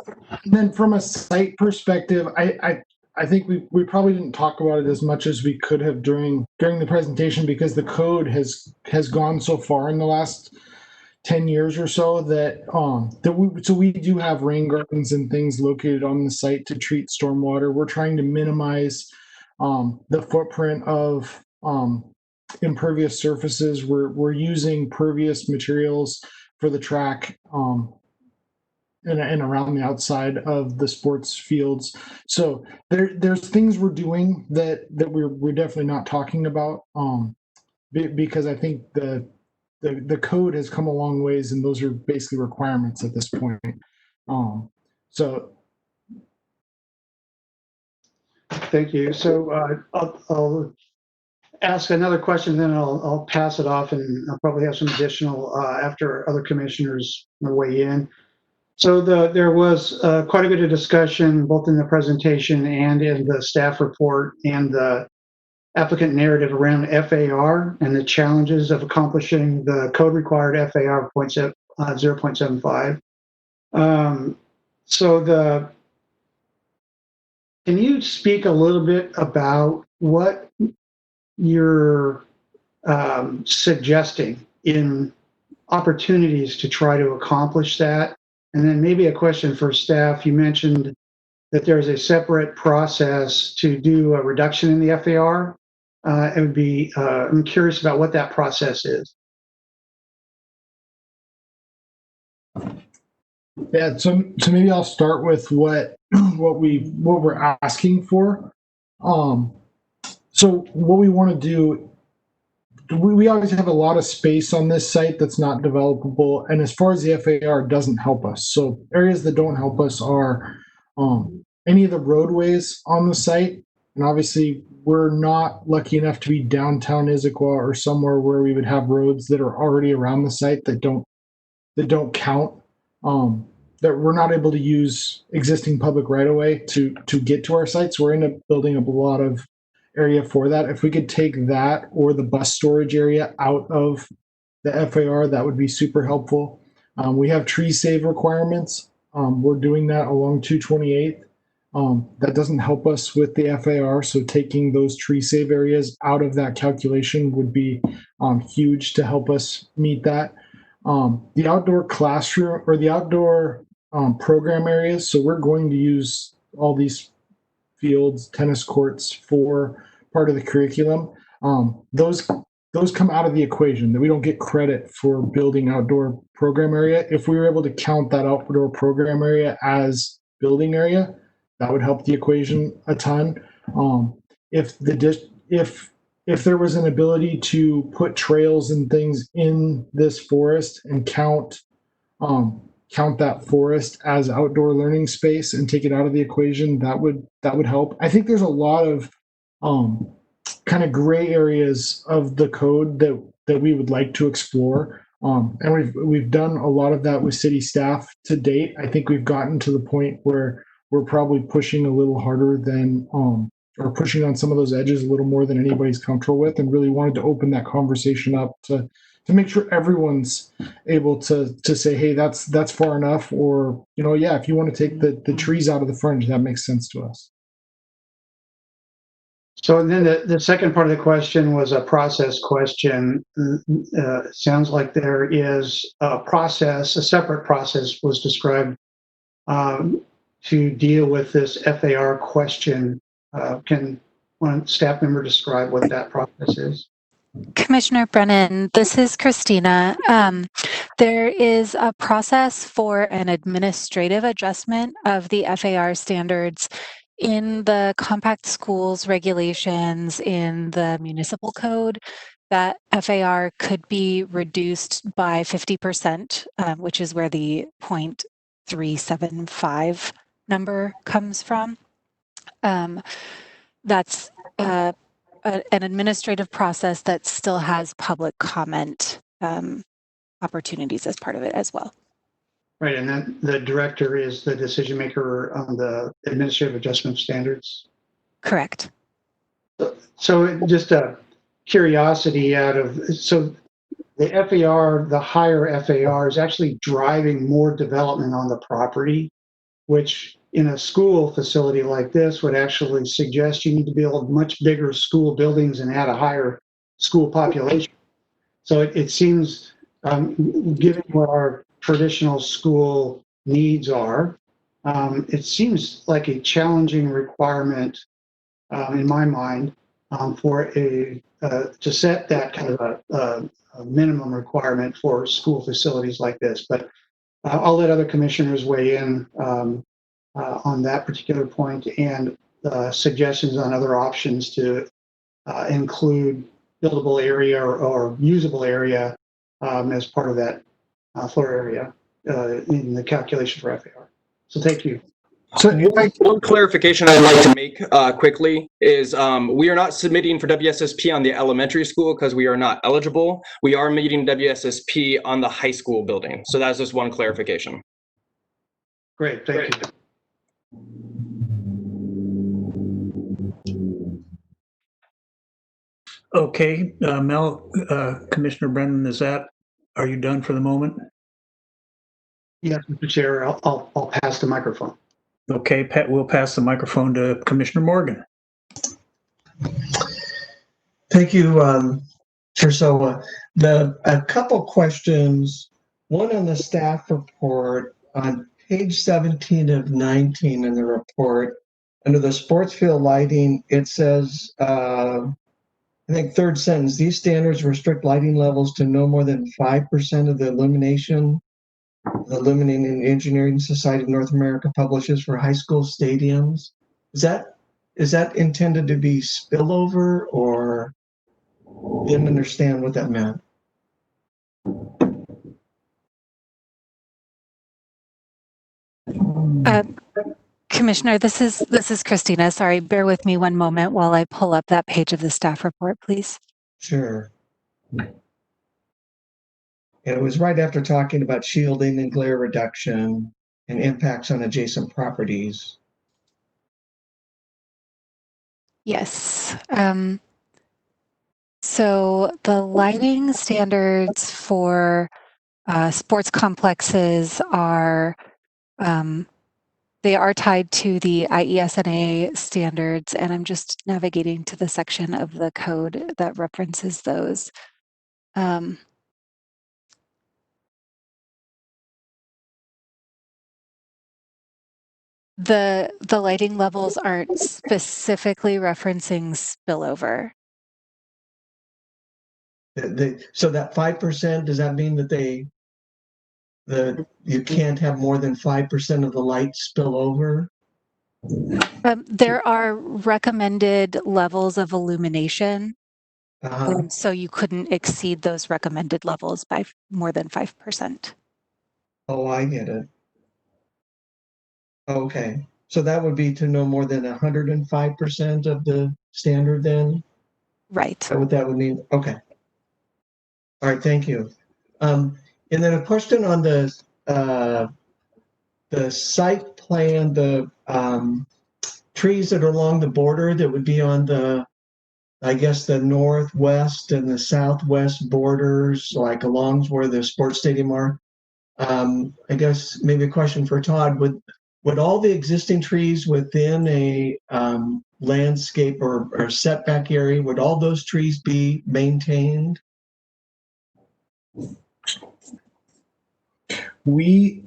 site perspective, I think we probably didn't talk about it as much as we could have during the presentation, because the code has gone so far in the last 10 years or so that we do have rain gardens and things located on the site to treat stormwater. We're trying to minimize the footprint of impervious surfaces. We're using pervious materials for the track and around the outside of the sports fields. So there's things we're doing that we're definitely not talking about because I think the code has come a long ways, and those are basically requirements at this point. So thank you. So I'll ask another question, then I'll pass it off, and I'll probably have some additional after other commissioners weigh in. So there was quite a bit of discussion both in the presentation and in the staff report and the applicant narrative around FAR and the challenges of accomplishing the code required FAR 0.75. Can you speak a little bit about what you're suggesting in opportunities to try to accomplish that? And then maybe a question for staff. You mentioned that there's a separate process to do a reduction in the FAR. I'm curious about what that process is. Yeah, so maybe I'll start with what we're asking for. So what we want to do we obviously have a lot of space on this site that's not developable, and as far as the FAR, doesn't help us. So areas that don't help us are any of the roadways on the site, and obviously we're not lucky enough to be downtown Issaquah or somewhere where we would have roads that are already around the site that don't count. That we're not able to use existing public right of way to get to our sites. So we're end up building up a lot of area for that. If we could take that or the bus storage area out of the FAR, that would be super helpful. We have tree save requirements. We're doing that along 228. That doesn't help us with the FAR, so taking those tree save areas out of that calculation would be huge to help us meet that. The outdoor classroom or the outdoor program areas, so we're going to use all these fields, tennis courts for part of the curriculum. Those come out of the equation, that we don't get credit for building outdoor program area. If we were able to count that outdoor program area as building area, that would help the equation a ton. If there was an ability to put trails and things in this forest and count that forest as outdoor learning space and take it out of the equation, that would help. I think there's a lot of kind of gray areas of the code that we would like to explore. And we've done a lot of that with city staff to date. I think we've gotten to the point where we're probably pushing a little harder than or pushing on some of those edges a little more than anybody's comfortable with, and really wanted to open that conversation up to make sure everyone's able to say, hey, that's far enough, or yeah, if you want to take the trees out of the fringe, that makes sense to us. So then the second part of the question was a process question. It sounds like there is a separate process was described to deal with this FAR question. Can one staff member describe what that process is? Commissioner Brennan, this is Christina. There is a process for an administrative adjustment of the FAR standards in the compact schools regulations in the municipal code. That FAR could be reduced by 50%, which is where the 0.375 number comes from. That's an administrative process that still has public comment opportunities as part of it as well. Right, and then the director is the decision maker on the administrative adjustment standards? Correct. So just a curiosity so the FAR, the higher FAR is actually driving more development on the property, which in a school facility like this would actually suggest you need to build much bigger school buildings and add a higher school population. So it seems, given what our traditional school needs are, it seems like a challenging requirement in my mind for to set that kind of a minimum requirement for school facilities like this. But I'll let other commissioners weigh in on that particular point and suggestions on other options to include buildable area or usable area as part of that floor area in the calculation for FAR. So thank you. So one clarification I'd like to make quickly is we are not submitting for WSSP on the elementary school because we are not eligible. We are meeting WSSP on the high school building. So that's just one clarification. Great, thank you. Okay, Mel, Commissioner Brennan, are you done for the moment? Yes, Mr. Chair, I'll pass the microphone. Okay, Pat, we'll pass the microphone to Commissioner Morgan. Thank you, Tersoa. A couple questions. One on the staff report on page 17 of 19 in the report. Under the sports field lighting, it says, I think third sentence, these standards restrict lighting levels to no more than 5% of the illumination the Illuminating and Engineering Society of North America publishes for high school stadiums. Is that intended to be spillover or? didn't understand what that meant. Commissioner, this is Christina. Sorry, bear with me one moment while I pull up that page of the staff report, please. Sure. It was right after talking about shielding and glare reduction and impacts on adjacent properties. Yes. So the lighting standards for sports complexes are they are tied to the IESNA standards, and I'm just navigating to the section of the code that references those. The lighting levels aren't specifically referencing spillover. So that 5%, does that mean that you can't have more than 5% of the light spill over? There are recommended levels of illumination, so you couldn't exceed those recommended levels by more than 5%. Oh, I get it. Okay, so that would be to no more than 105% of the standard then? Right. Is that what that would mean? Okay. All right, thank you. And then a question on the site plan, the trees that are along the border that would be on the, I guess, the northwest and the southwest borders, like along where the sports stadium are. I guess maybe a question for Todd, would all the existing trees within a landscape or setback area, would all those trees be maintained? We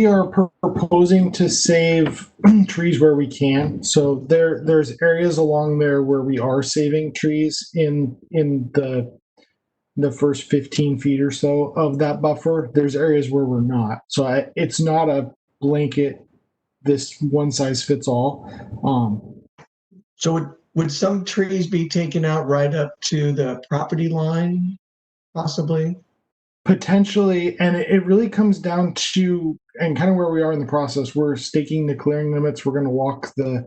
are proposing to save trees where we can. So there's areas along there where we are saving trees in the first 15 feet or so of that buffer. There's areas where we're not. So it's not a blanket, this one size fits all. So would some trees be taken out right up to the property line, possibly? Potentially, and it really comes down to, and kind of where we are in the process, we're staking the clearing limits. We're going to walk the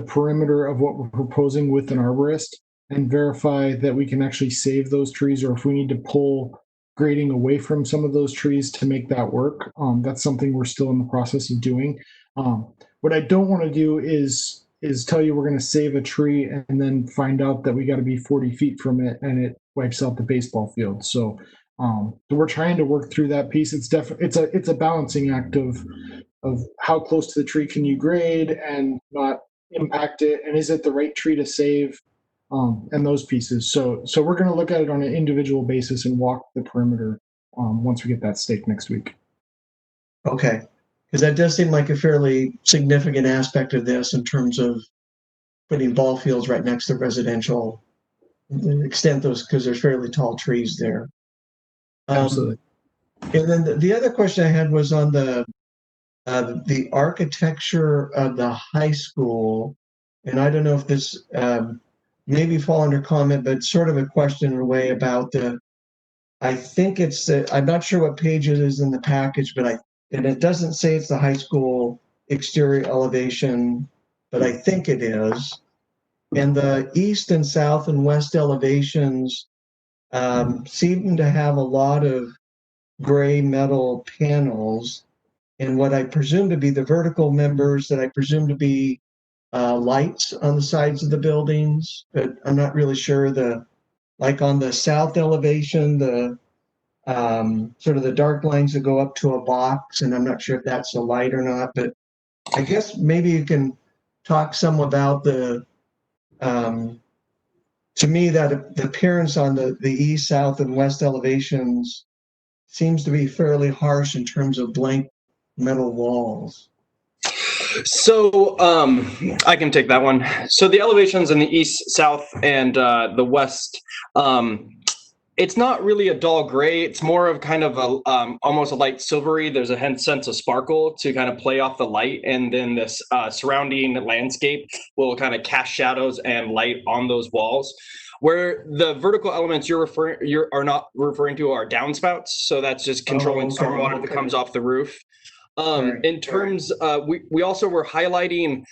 perimeter of what we're proposing with an arborist and verify that we can actually save those trees, or if we need to pull grading away from some of those trees to make that work. That's something we're still in the process of doing. What I don't want to do is tell you we're going to save a tree and then find out that we got to be 40 feet from it and it wipes out the baseball field. So we're trying to work through that piece. It's a balancing act of how close to the tree can you grade and not impact it, and is it the right tree to save, and those pieces. So we're going to look at it on an individual basis and walk the perimeter once we get that staked next week. Okay, because that does seem like a fairly significant aspect of this in terms of putting ball fields right next to residential, extent those, because there's fairly tall trees there. Absolutely. And then the other question I had was on the architecture of the high school, and I don't know if this maybe fall under comment, but sort of a question in a way about I think it's I'm not sure what page it is in the package, but and it doesn't say it's the high school exterior elevation, but I think it is. And the east and south and west elevations seem to have a lot of gray metal panels, and what I presume to be the vertical members that I presume to be lights on the sides of the buildings, but I'm not really sure. Like on the south elevation, the sort of the dark lines that go up to a box, and I'm not sure if that's a light or not, but I guess maybe you can talk some about to me, that the appearance on the east, south, and west elevations seems to be fairly harsh in terms of blank metal walls. So I can take that one. So the elevations in the east, south, and the west, It's not really a dull gray. It's more of kind of a almost a light silvery. There's a sense of sparkle to kind of play off the light, and then this surrounding landscape will kind of cast shadows and light on those walls. Where the vertical elements you are not referring to are downspouts, so that's just controlling stormwater that comes off the roof. In terms, we also were highlighting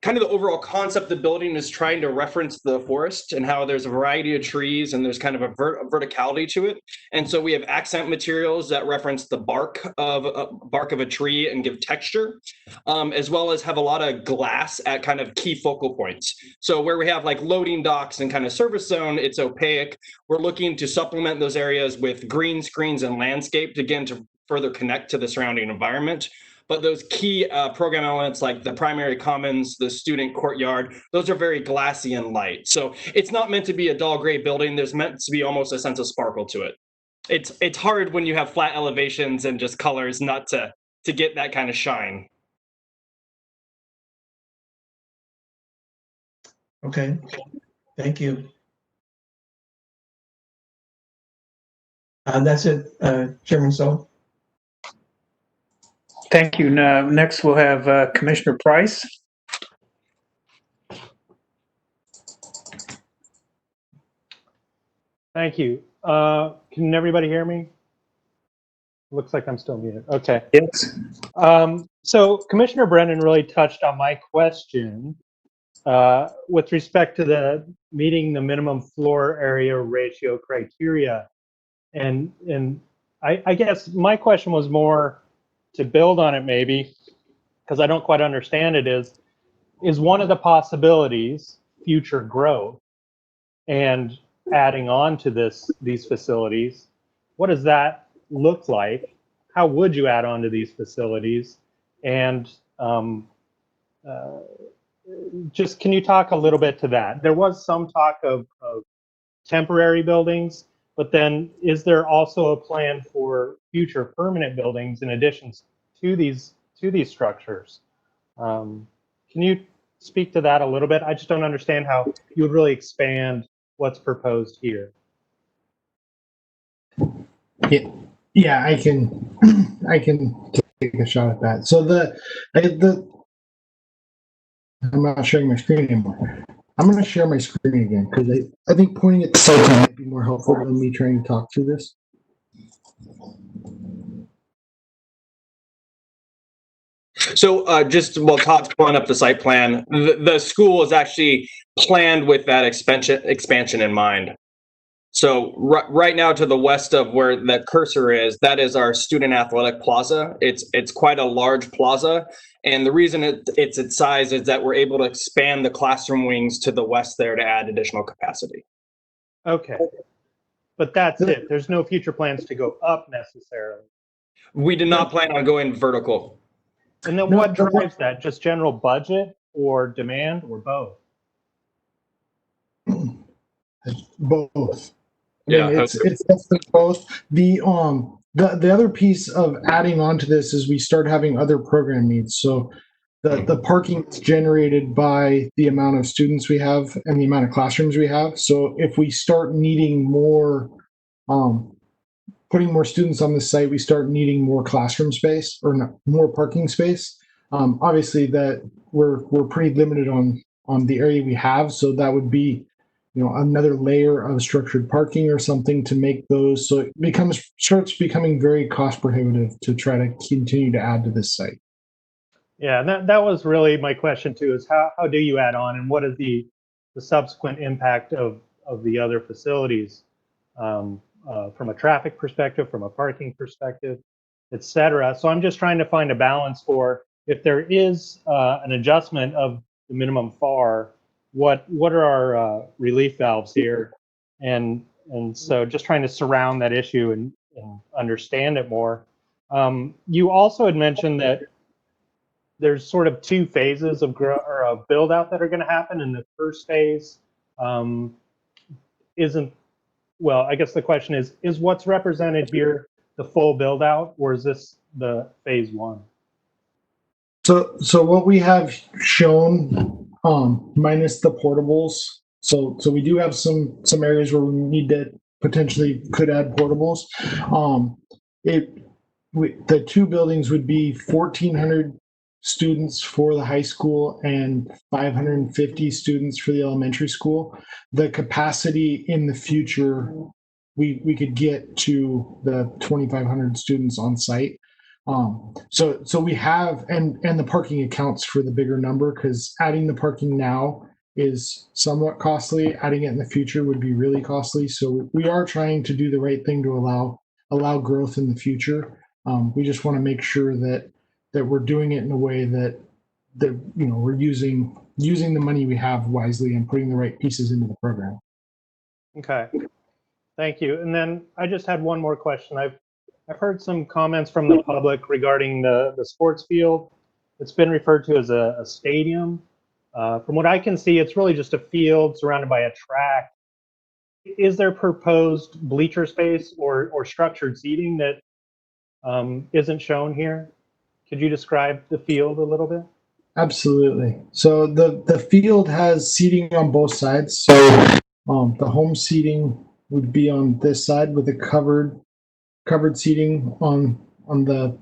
kind of the overall concept of the building is trying to reference the forest and how there's a variety of trees and there's kind of a verticality to it. And so we have accent materials that reference the bark of a tree and give texture, as well as have a lot of glass at kind of key focal points. So where we have like loading docks and kind of service zone, it's opaque. We're looking to supplement those areas with green screens and landscape, again, to further connect to the surrounding environment. But those key program elements like the primary commons, the student courtyard, those are very glassy and light. So it's not meant to be a dull gray building. There's meant to be almost a sense of sparkle to it. It's hard when you have flat elevations and just colors not to get that kind of shine. Okay, thank you. That's it, Chairman So. Thank you. Now, next we'll have Commissioner Price. Thank you. Can everybody hear me? Looks like I'm still muted. Okay. Yes. So Commissioner Brennan really touched on my question with respect to the meeting the minimum floor area ratio criteria. And I guess my question was more to build on it maybe, because I don't quite understand it, is one of the possibilities future growth and adding on to these facilities? What does that look like? How would you add on to these facilities? And just can you talk a little bit to that? There was some talk of temporary buildings, but then is there also a plan for future permanent buildings in addition to these structures? Can you speak to that a little bit? I just don't understand how you would really expand what's proposed here. Yeah, I can take a shot at that. So I'm not sharing my screen anymore. I'm going to share my screen again because I think pointing at the site might be more helpful than me trying to talk through this. So just while Todd's pulling up the site plan, the school is actually planned with that expansion in mind. So right now to the west of where the cursor is, that is our student athletic plaza. It's quite a large plaza. And the reason it's its size is that we're able to expand the classroom wings to the west there to add additional capacity. Okay. But that's it. There's no future plans to go up necessarily. We did not plan on going vertical. And then what drives that? Just general budget or demand or both? Both. Yeah, it's definitely both. The other piece of adding on to this is we start having other program needs. So the parking is generated by the amount of students we have and the amount of classrooms we have. So if we start needing more, putting more students on the site, we start needing more classroom space or more parking space. Obviously, that we're pretty limited on the area we have, so that would be, another layer of structured parking or something to make those, so it starts becoming very cost prohibitive to try to continue to add to this site. Yeah, and that was really my question too, is how do you add on, and what is the subsequent impact of the other facilities from a traffic perspective, from a parking perspective, et cetera. So I'm just trying to find a balance for if there is an adjustment of the minimum FAR, what are our relief valves here? And so just trying to surround that issue and understand it more. You also had mentioned that there's sort of two phases of build out that are going to happen. And the first phase well, I guess the question is what's represented here the full build out, or is this the phase one? So what we have shown, minus the portables, So we do have some areas where we need to potentially could add portables. The two buildings would be 1,400 students for the high school and 550 students for the elementary school. The capacity in the future, we could get to the 2,500 students on site. So we have, and the parking accounts for the bigger number, because adding the parking now is somewhat costly. Adding it in the future would be really costly. So we are trying to do the right thing to allow growth in the future. We just want to make sure that we're doing it in a way that we're using the money we have wisely and putting the right pieces into the program. Okay, thank you. And then I just had one more question. I've heard some comments from the public regarding the sports field. It's been referred to as a stadium. From what I can see, it's really just a field surrounded by a track. Is there proposed bleacher space or structured seating that isn't shown here? Could you describe the field a little bit? Absolutely. So the field has seating on both sides. So the home seating would be on this side with a covered seating on the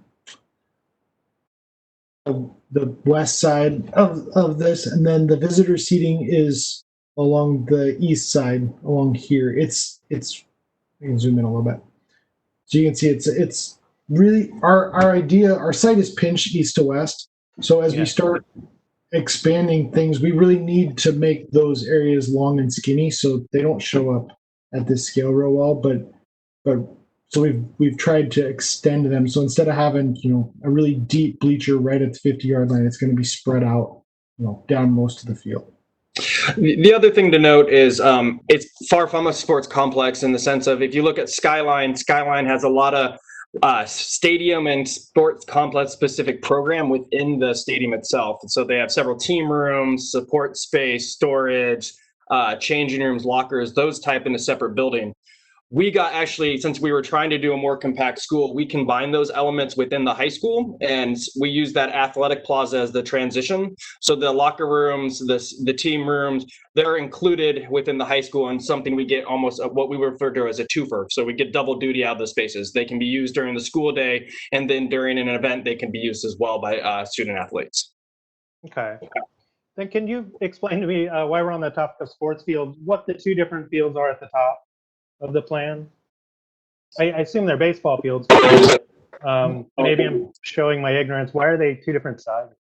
west side of this, and then the visitor seating is along the east side, along here. It's I can zoom in a little bit, so you can see it's really our idea. Our site is pinched east to west, so as we start expanding things, we really need to make those areas long and skinny so they don't show up at this scale real well. But so we've tried to extend them. So instead of having a really deep bleacher right at the 50-yard line, it's going to be spread out down most of the field. The other thing to note is it's far from a sports complex in the sense of, if you look at Skyline has a lot of stadium and sports complex specific program within the stadium itself. And so they have several team rooms, support space, storage, changing rooms, lockers, those type in a separate building. We got, actually, since we were trying to do a more compact school, we combined those elements within the high school, and we used that athletic plaza as the transition. So the locker rooms, the team rooms, they're included within the high school, and something we get almost what we refer to as a twofer. So we get double duty out of the spaces. They can be used during the school day, and then during an event, they can be used as well by student athletes. Okay. Then can you explain to me, while we're on the topic of sports fields, what the two different fields are at the top of the plan? I assume they're baseball fields. Maybe I'm showing my ignorance. Why are they two different sizes?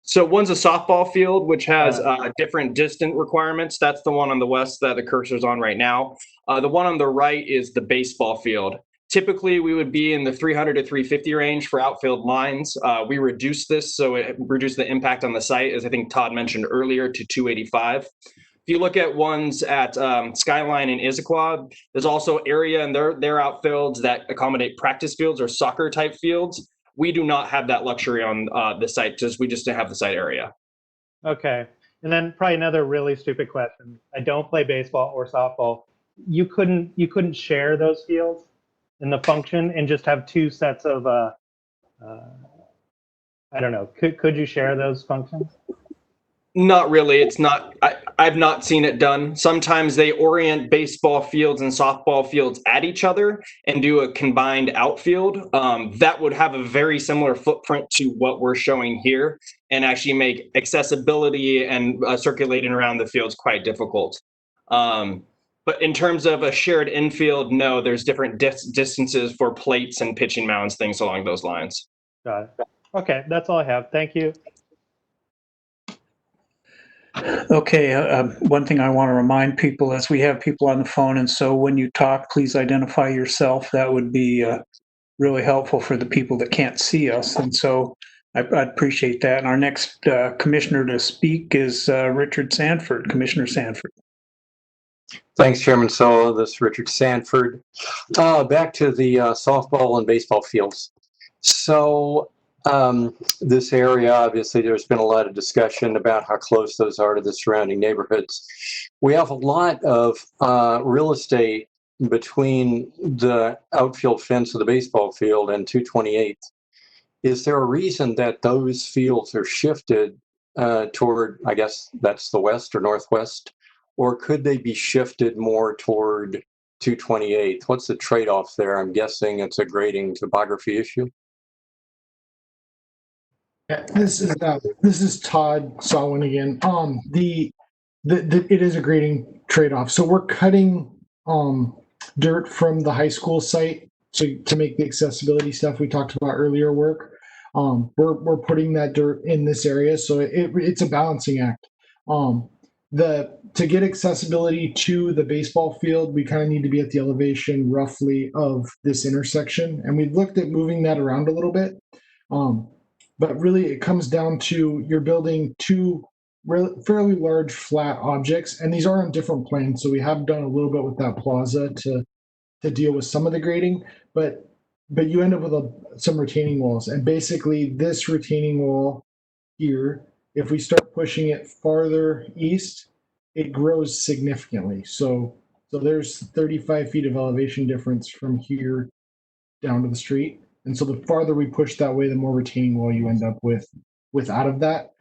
So one's a softball field, which has different distance requirements. That's the one on the west that the cursor's on right now. The one on the right is the baseball field. Typically, we would be in the 300 to 350 range for outfield lines. We reduced this, so it reduced the impact on the site, as I think Todd mentioned earlier, to 285. If you look at ones at Skyline and Issaquah, there's also area in their outfields that accommodate practice fields or soccer type fields. We do not have that luxury on the site, we just have the site area. Okay. And then probably another really stupid question. I don't play baseball or softball. You couldn't share those fields in the function and just have two sets of I don't know. Could you share those functions? Not really. It's not. I've not seen it done. Sometimes they orient baseball fields and softball fields at each other and do a combined outfield. That would have a very similar footprint to what we're showing here, and actually make accessibility and circulating around the fields quite difficult. But in terms of a shared infield, no, there's different distances for plates and pitching mounds, things along those lines. Got it. Okay, that's all I have. Thank you. Okay, one thing I want to remind people is we have people on the phone, and so when you talk, please identify yourself. That would be really helpful for the people that can't see us, and so I appreciate that. And our next commissioner to speak is Richard Sanford, Commissioner Sanford. Thanks, Chairman Solo. This is Richard Sanford. Back to the softball and baseball fields. So this area, obviously, there's been a lot of discussion about how close those are to the surrounding neighborhoods. We have a lot of real estate between the outfield fence of the baseball field and 228th. Is there a reason that those fields are shifted toward, I guess that's the west or northwest, or could they be shifted more toward 228th? What's the trade-off there? I'm guessing it's a grading topography issue. Yeah, this is Todd Sawin again. It is a grading trade-off. So we're cutting dirt from the high school site to make the accessibility stuff we talked about earlier work. We're putting that dirt in this area, so it's a balancing act. To get accessibility to the baseball field, we kind of need to be at the elevation roughly of this intersection, and we've looked at moving that around a little bit. But really, it comes down to you're building two fairly large flat objects, and these are on different planes. So we have done a little bit with that plaza to deal with some of the grading, but you end up with some retaining walls. And basically, this retaining wall here, if we start pushing it farther east, it grows significantly. So there's 35 feet of elevation difference from here down to the street. And so the farther we push that way, the more retaining wall you end up with out of that.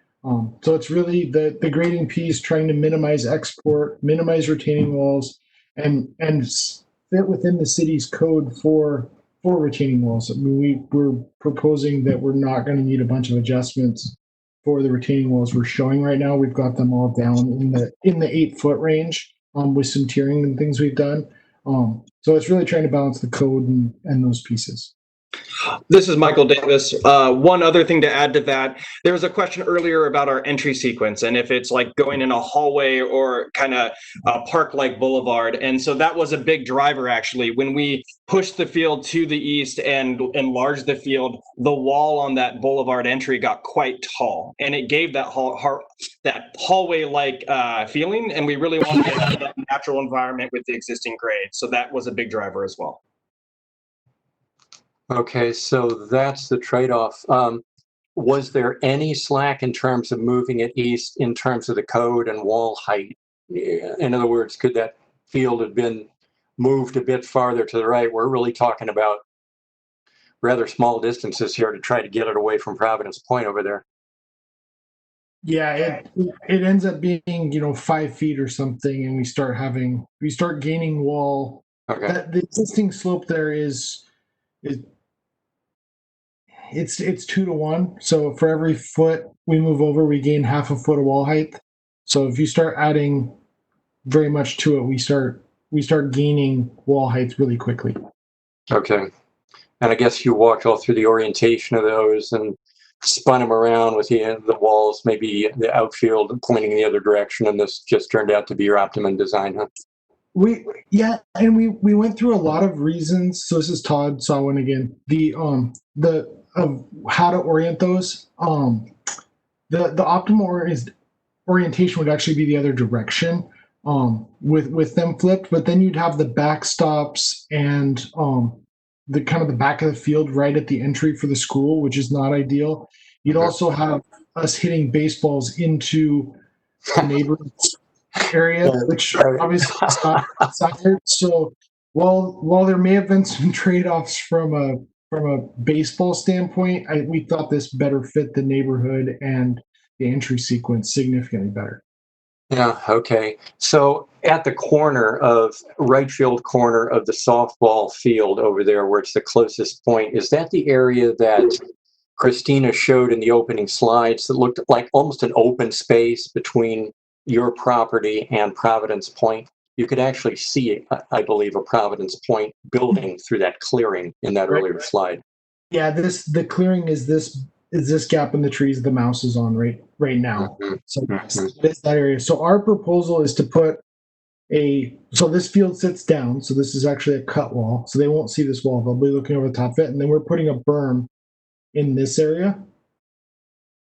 So it's really the grading piece, trying to minimize export, minimize retaining walls, and fit within the city's code for retaining walls. I mean, we're proposing that we're not going to need a bunch of adjustments for the retaining walls we're showing right now. We've got them all down in the 8-foot range with some tiering and things we've done. So it's really trying to balance the code and those pieces. This is Michael Davis. One other thing to add to that, there was a question earlier about our entry sequence and if it's like going in a hallway or kind of a park-like boulevard. And so that was a big driver, actually. When we pushed the field to the east and enlarged the field, the wall on that boulevard entry got quite tall. And it gave that hallway-like feeling. And we really wanted to have that natural environment with the existing grade. So that was a big driver as well. Okay, so that's the trade-off. Was there any slack in terms of moving it east in terms of the code and wall height? In other words, could that field have been moved a bit farther to the right? We're really talking about rather small distances here to try to get it away from Providence Point over there. Yeah, it ends up being 5 feet or something, and we start gaining wall. Okay. The existing slope there is it's 2 to 1. So for every foot we move over, we gain half a foot of wall height. So if you start adding very much to it, we start gaining wall height really quickly. Okay. And I guess you walked all through the orientation of those and spun them around with the walls, maybe the outfield pointing in the other direction, and this just turned out to be your optimum design, huh? We went through a lot of reasons. So this is Todd Sawin again. Of how to orient those. The optimal orientation would actually be the other direction, with them flipped. But then you'd have the backstops and the kind of the back of the field right at the entry for the school, which is not ideal. You'd also have us hitting baseballs into the neighbor's area, which obviously is not desired. So while there may have been some trade-offs from a baseball standpoint, we thought this better fit the neighborhood and the entry sequence significantly better. Yeah, okay. So at the right field corner of the softball field over there, where it's the closest point, is that the area that Christina showed in the opening slides that looked like almost an open space between your property and Providence Point? You could actually see, I believe, a Providence Point building through that clearing in that earlier slide. Yeah, the clearing is this gap in the trees the mouse is on right now. Mm-hmm. So it's that area. So our proposal is to put so this field sits down. So this is actually a cut wall. So they won't see this wall. They'll be looking over the top of it. And then we're putting a berm in this area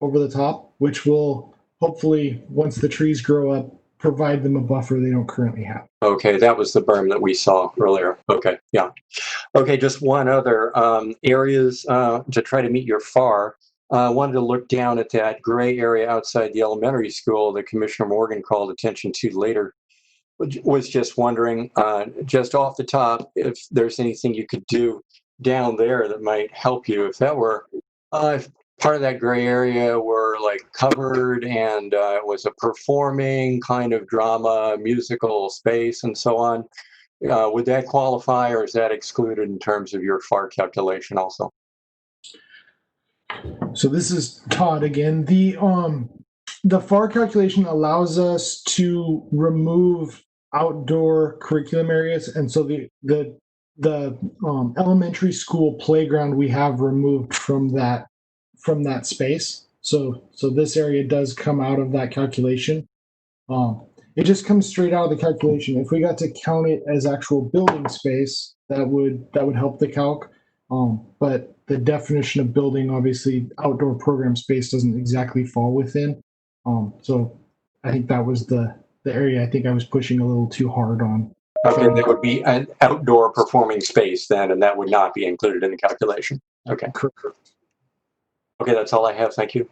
over the top, which will hopefully, once the trees grow up, provide them a buffer they don't currently have. Okay, that was the berm that we saw earlier. Okay, yeah. Okay, just one other areas to try to meet your FAR. I wanted to look down at that gray area outside the elementary school that Commissioner Morgan called attention to later. Was just wondering, just off the top, if there's anything you could do down there that might help you. If that were, part of that gray area were like covered and it was a performing kind of drama, musical space and so on. Would that qualify, or is that excluded in terms of your FAR calculation also? So this is Todd again. The FAR calculation allows us to remove outdoor curriculum areas, and so the elementary school playground we have removed from that space. So this area does come out of that calculation. It just comes straight out of the calculation. If we got to count it as actual building space, that would help the calc. But the definition of building, obviously, outdoor program space doesn't exactly fall within. So I think that was the area I think I was pushing a little too hard on. Okay, that would be an outdoor performing space then, and that would not be included in the calculation. Okay. Correct. Okay, that's all I have. Thank you.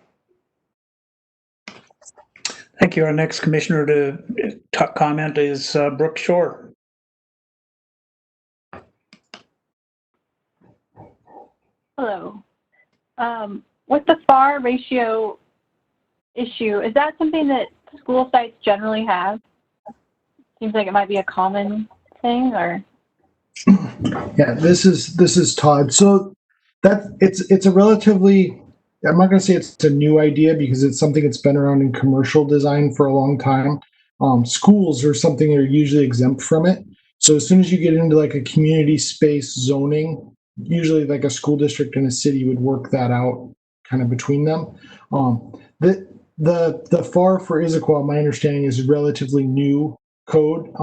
Thank you. Our next commissioner to comment is Brooke Shore. Hello. With the FAR ratio issue, is that something that school sites generally have? Seems like it might be a common thing, or? Yeah, this is Todd. So it's a relatively, I'm not going to say it's a new idea because it's something that's been around in commercial design for a long time. Schools are something that are usually exempt from it. So as soon as you get into like a community space zoning, usually like a school district and a city would work that out kind of between them. The FAR for Issaquah, my understanding, is relatively new code.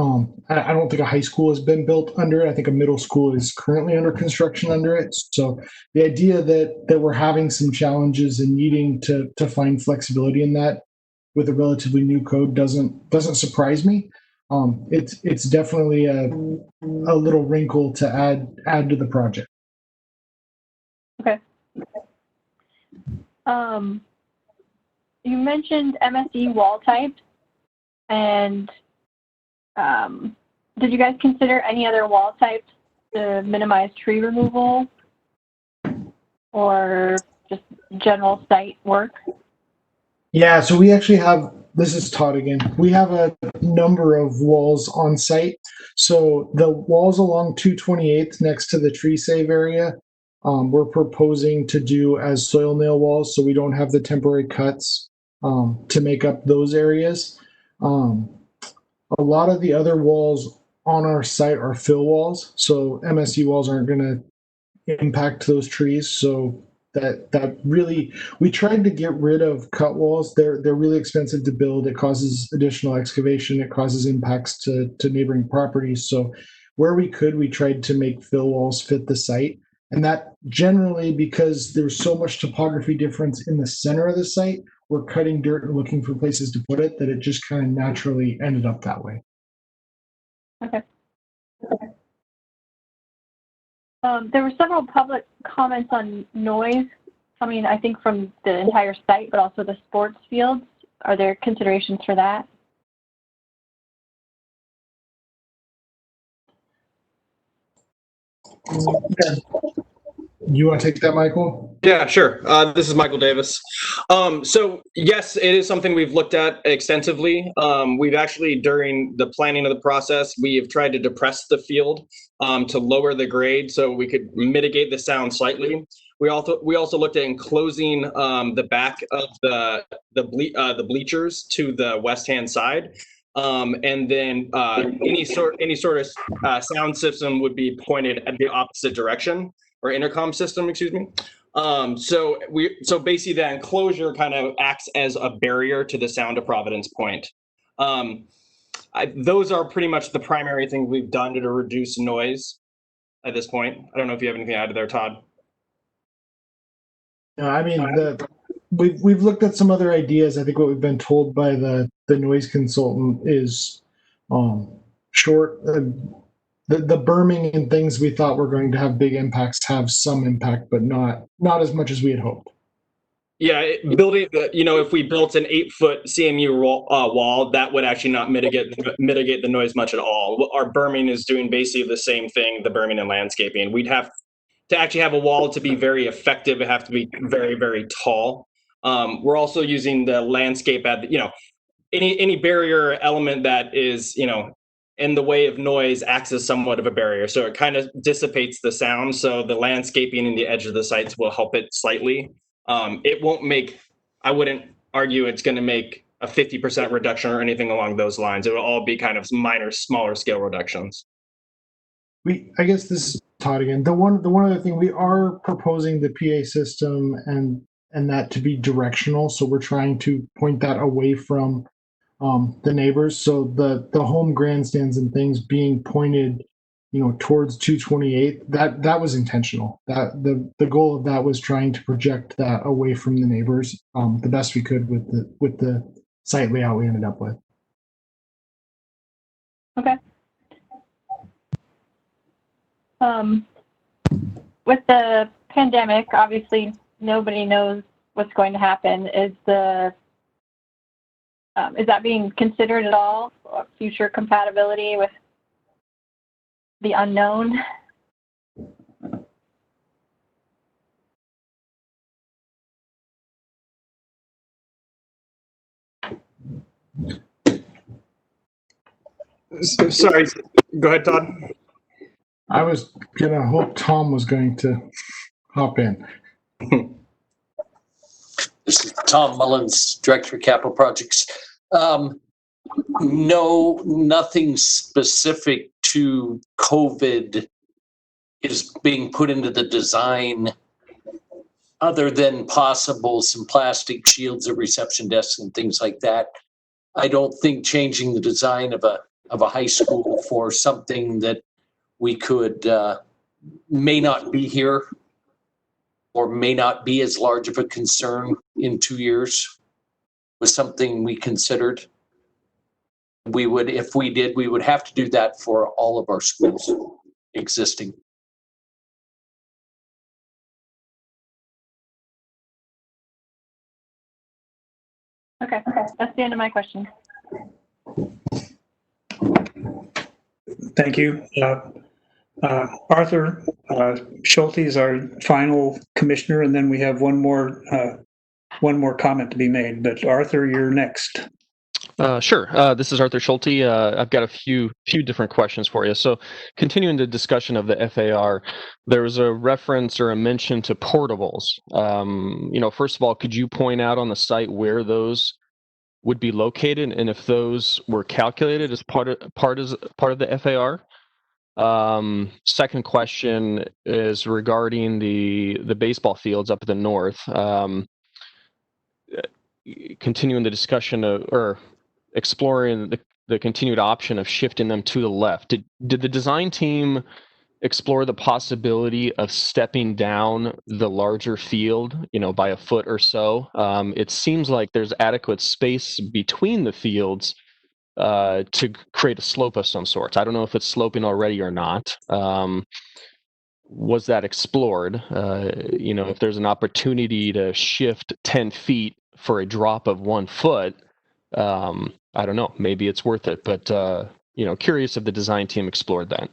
I don't think a high school has been built under it. I think a middle school is currently under construction under it. So the idea that we're having some challenges and needing to find flexibility in that with a relatively new code doesn't surprise me. It's definitely a little wrinkle to add to the project. Okay. You mentioned MSE wall types, and did you guys consider any other wall types to minimize tree removal or just general site work? Yeah, so we actually have, this is Todd again. We have a number of walls on site. So the walls along 228th next to the tree save area, we're proposing to do as soil nail walls, so we don't have the temporary cuts to make up those areas. A lot of the other walls on our site are fill walls, so MSE walls aren't going to impact those trees. So that really, we tried to get rid of cut walls. They're really expensive to build. It causes additional excavation. It causes impacts to neighboring properties. So where we could, we tried to make fill walls fit the site. And that generally, because there's so much topography difference in the center of the site, we're cutting dirt and looking for places to put it, that it just kind of naturally ended up that way. Okay. There were several public comments on noise coming, I think, from the entire site, but also the sports fields. Are there considerations for that? You want to take that, Michael? Yeah, sure. This is Michael Davis. So yes, it is something we've looked at extensively. We've actually, during the planning of the process, we have tried to depress the field to lower the grade so we could mitigate the sound slightly. We also looked at enclosing the back of the bleachers to the west hand side. And then any sort of sound system would be pointed at the opposite direction, or intercom system, excuse me. So basically that enclosure kind of acts as a barrier to the sound of Providence Point. Those are pretty much the primary things we've done to reduce noise at this point. I don't know if you have anything to add there, Todd. No, I mean, we've looked at some other ideas. I think what we've been told by the noise consultant is short. The berming and things we thought were going to have big impacts have some impact, but not as much as we had hoped. Yeah, building, if we built an 8-foot CMU wall, that would actually not mitigate the noise much at all. Our berming is doing basically the same thing, the berming and landscaping. We'd have to actually have a wall to be very effective, it have to be very, very tall. We're also using the landscape at, any barrier element that is, in the way of noise acts as somewhat of a barrier. So it kind of dissipates the sound. So the landscaping and the edge of the sites will help it slightly. It won't make, I wouldn't argue it's going to make a 50% reduction or anything along those lines. It will all be kind of minor, smaller scale reductions. I guess this is Todd again. The one other thing, we are proposing the PA system and that to be directional. So we're trying to point that away from the neighbors. So the home grandstands and things being pointed, towards 228. That was intentional. That the goal of that was trying to project that away from the neighbors the best we could with the site layout we ended up with. Okay. With the pandemic, obviously nobody knows what's going to happen. Is that being considered at all? Future compatibility with the unknown? Sorry, go ahead, Todd. I was gonna hope Tom was going to hop in. This is Tom Mullins, Director of Capital Projects. No, nothing specific to COVID is being put into the design other than possible some plastic shields of reception desks and things like that. I don't think changing the design of a high school for something that we could may not be here or may not be as large of a concern in 2 years was something we considered. We would, if we did, we would have to do that for all of our schools existing. Okay, that's the end of my question. Thank you. Arthur Schulte is our final commissioner, and then we have one more comment to be made. But Arthur, you're next. Sure. This is Arthur Schulte. I've got a few different questions for you. So, continuing the discussion of the FAR, there was a reference or a mention to portables. First of all, could you point out on the site where those would be located, and if those were calculated as part of the FAR? Second question is regarding the baseball fields up at the north. Continuing the discussion or exploring the continued option of shifting them to the left. Did the design team explore the possibility of stepping down the larger field, by a foot or so? It seems like there's adequate space between the fields to create a slope of some sorts. I don't know if it's sloping already or not. Was that explored? If there's an opportunity to shift 10 feet for a drop of 1 foot, I don't know, maybe it's worth it, but curious if the design team explored that.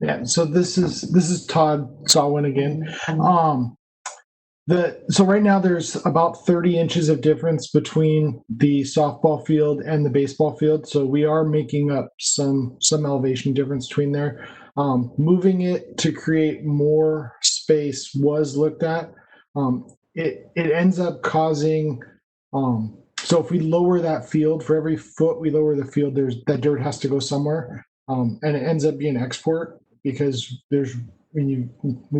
Yeah, so this is Todd Sawin again. So right now there's about 30 inches of difference between the softball field and the baseball field. So we are making up some elevation difference between there. Moving it to create more space was looked at. It ends up causing, so if we lower that field, for every foot we lower the field, that dirt has to go somewhere. And it ends up being export because we've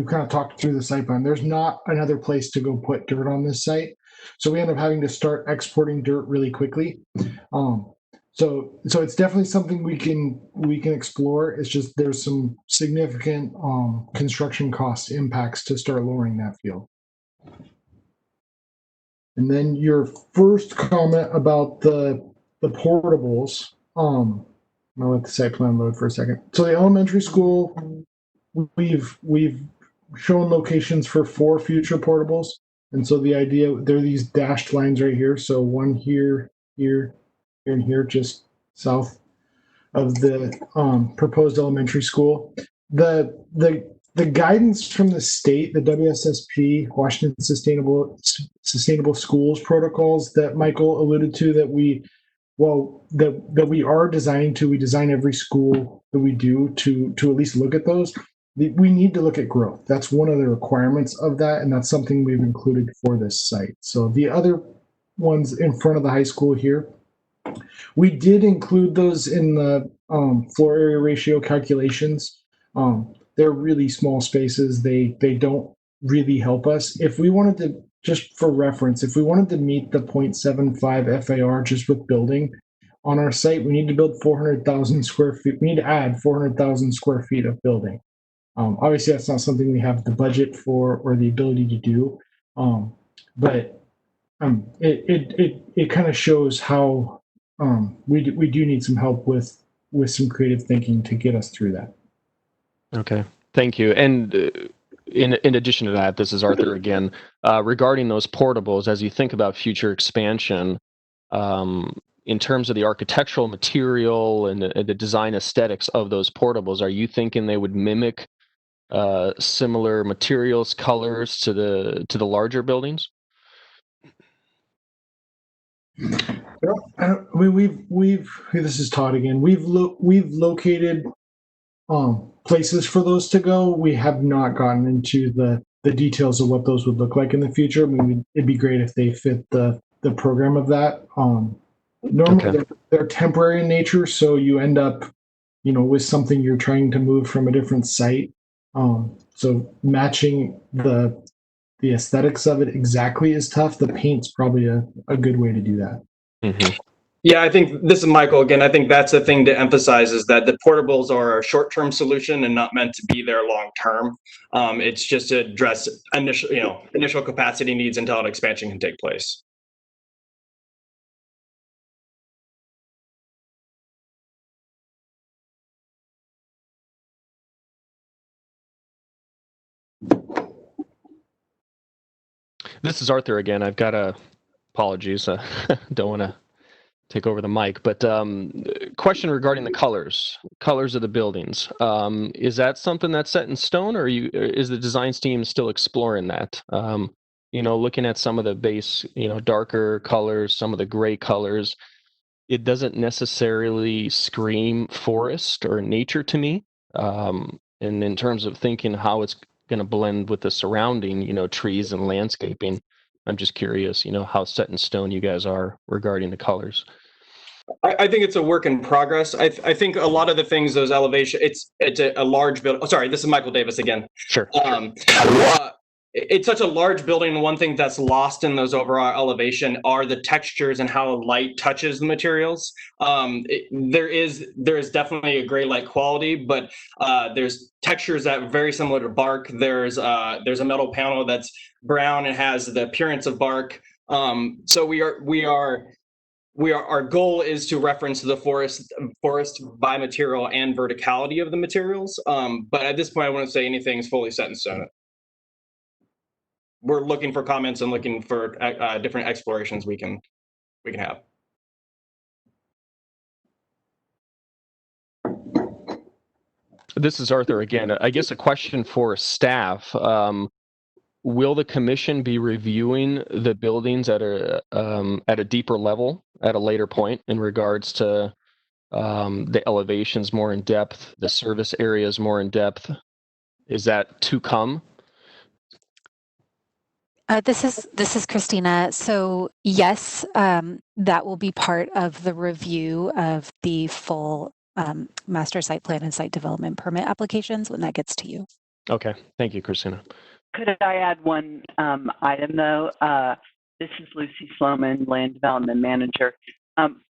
kind of talked through the site plan. There's not another place to go put dirt on this site. So we end up having to start exporting dirt really quickly. So it's definitely something we can explore. It's just there's some significant construction cost impacts to start lowering that field. And then your first comment about the portables, I'll let the site plan load for a second. So the elementary school, we've shown locations for 4 future portables. And so the idea, there are these dashed lines right here. So one here, here, and here, just south of the proposed elementary school. The the guidance from the state, the WSSP, Washington Sustainable Schools protocols that Michael alluded to, that we are designing to. We design every school that we do to at least look at those. We need to look at growth. That's one of the requirements of that, and that's something we've included for this site. So the other ones in front of the high school here, we did include those in the floor area ratio calculations. They're really small spaces. They don't really help us. If we wanted to, just for reference, if we wanted to meet the 0.75 FAR just with building on our site, we need to build 400,000 square feet. We need to add 400,000 square feet of building. Obviously, that's not something we have the budget for or the ability to do. But it kind of shows how we do need some help with some creative thinking to get us through that. Okay, thank you. And in addition to that, this is Arthur again. Regarding those portables, as you think about future expansion, in terms of the architectural material and the design aesthetics of those portables, are you thinking they would mimic similar materials, colors to the larger buildings? This is Todd again. We've located places for those to go. We have not gotten into the details of what those would look like in the future. I mean, it'd be great if they fit the program of that. Normally, they're temporary in nature, so you end up, with something you're trying to move from a different site. So matching the aesthetics of it exactly is tough. The paint's probably a good way to do that. Mm-hmm. Yeah, I think this is Michael again. I think that's the thing to emphasize, is that the portables are a short-term solution and not meant to be there long-term. It's just to address initial capacity needs until an expansion can take place. This is Arthur again. I've got apologies. Don't want to take over the mic, but question regarding the colors of the buildings. Is that something that's set in stone, or is the design team still exploring that? Looking at some of the base, darker colors, some of the gray colors, it doesn't necessarily scream forest or nature to me. And in terms of thinking how it's going to blend with the surrounding, trees and landscaping, I'm just curious, how set in stone you guys are regarding the colors. I think it's a work in progress. I think a lot of the things, those elevation, it's a large building. Oh, sorry, this is Michael Davis again. Sure. It's such a large building. And one thing that's lost in those overall elevation are the textures and how light touches the materials. There is definitely a gray light quality, but there's textures that are very similar to bark. There's a metal panel that's brown and has the appearance of bark. So our goal is to reference the forest by material and verticality of the materials. But at this point, I wouldn't say anything is fully set in stone. We're looking for comments and looking for different explorations we can have. This is Arthur again. I guess a question for staff. Will the commission be reviewing the buildings at a deeper level at a later point in regards to the elevations more in depth, the service areas more in depth? Is that to come? This is Christina. So yes, that will be part of the review of the full master site plan and site development permit applications when that gets to you. Okay, thank you, Christina. Could I add one item though? This is Lucy Sloman, Land Development Manager.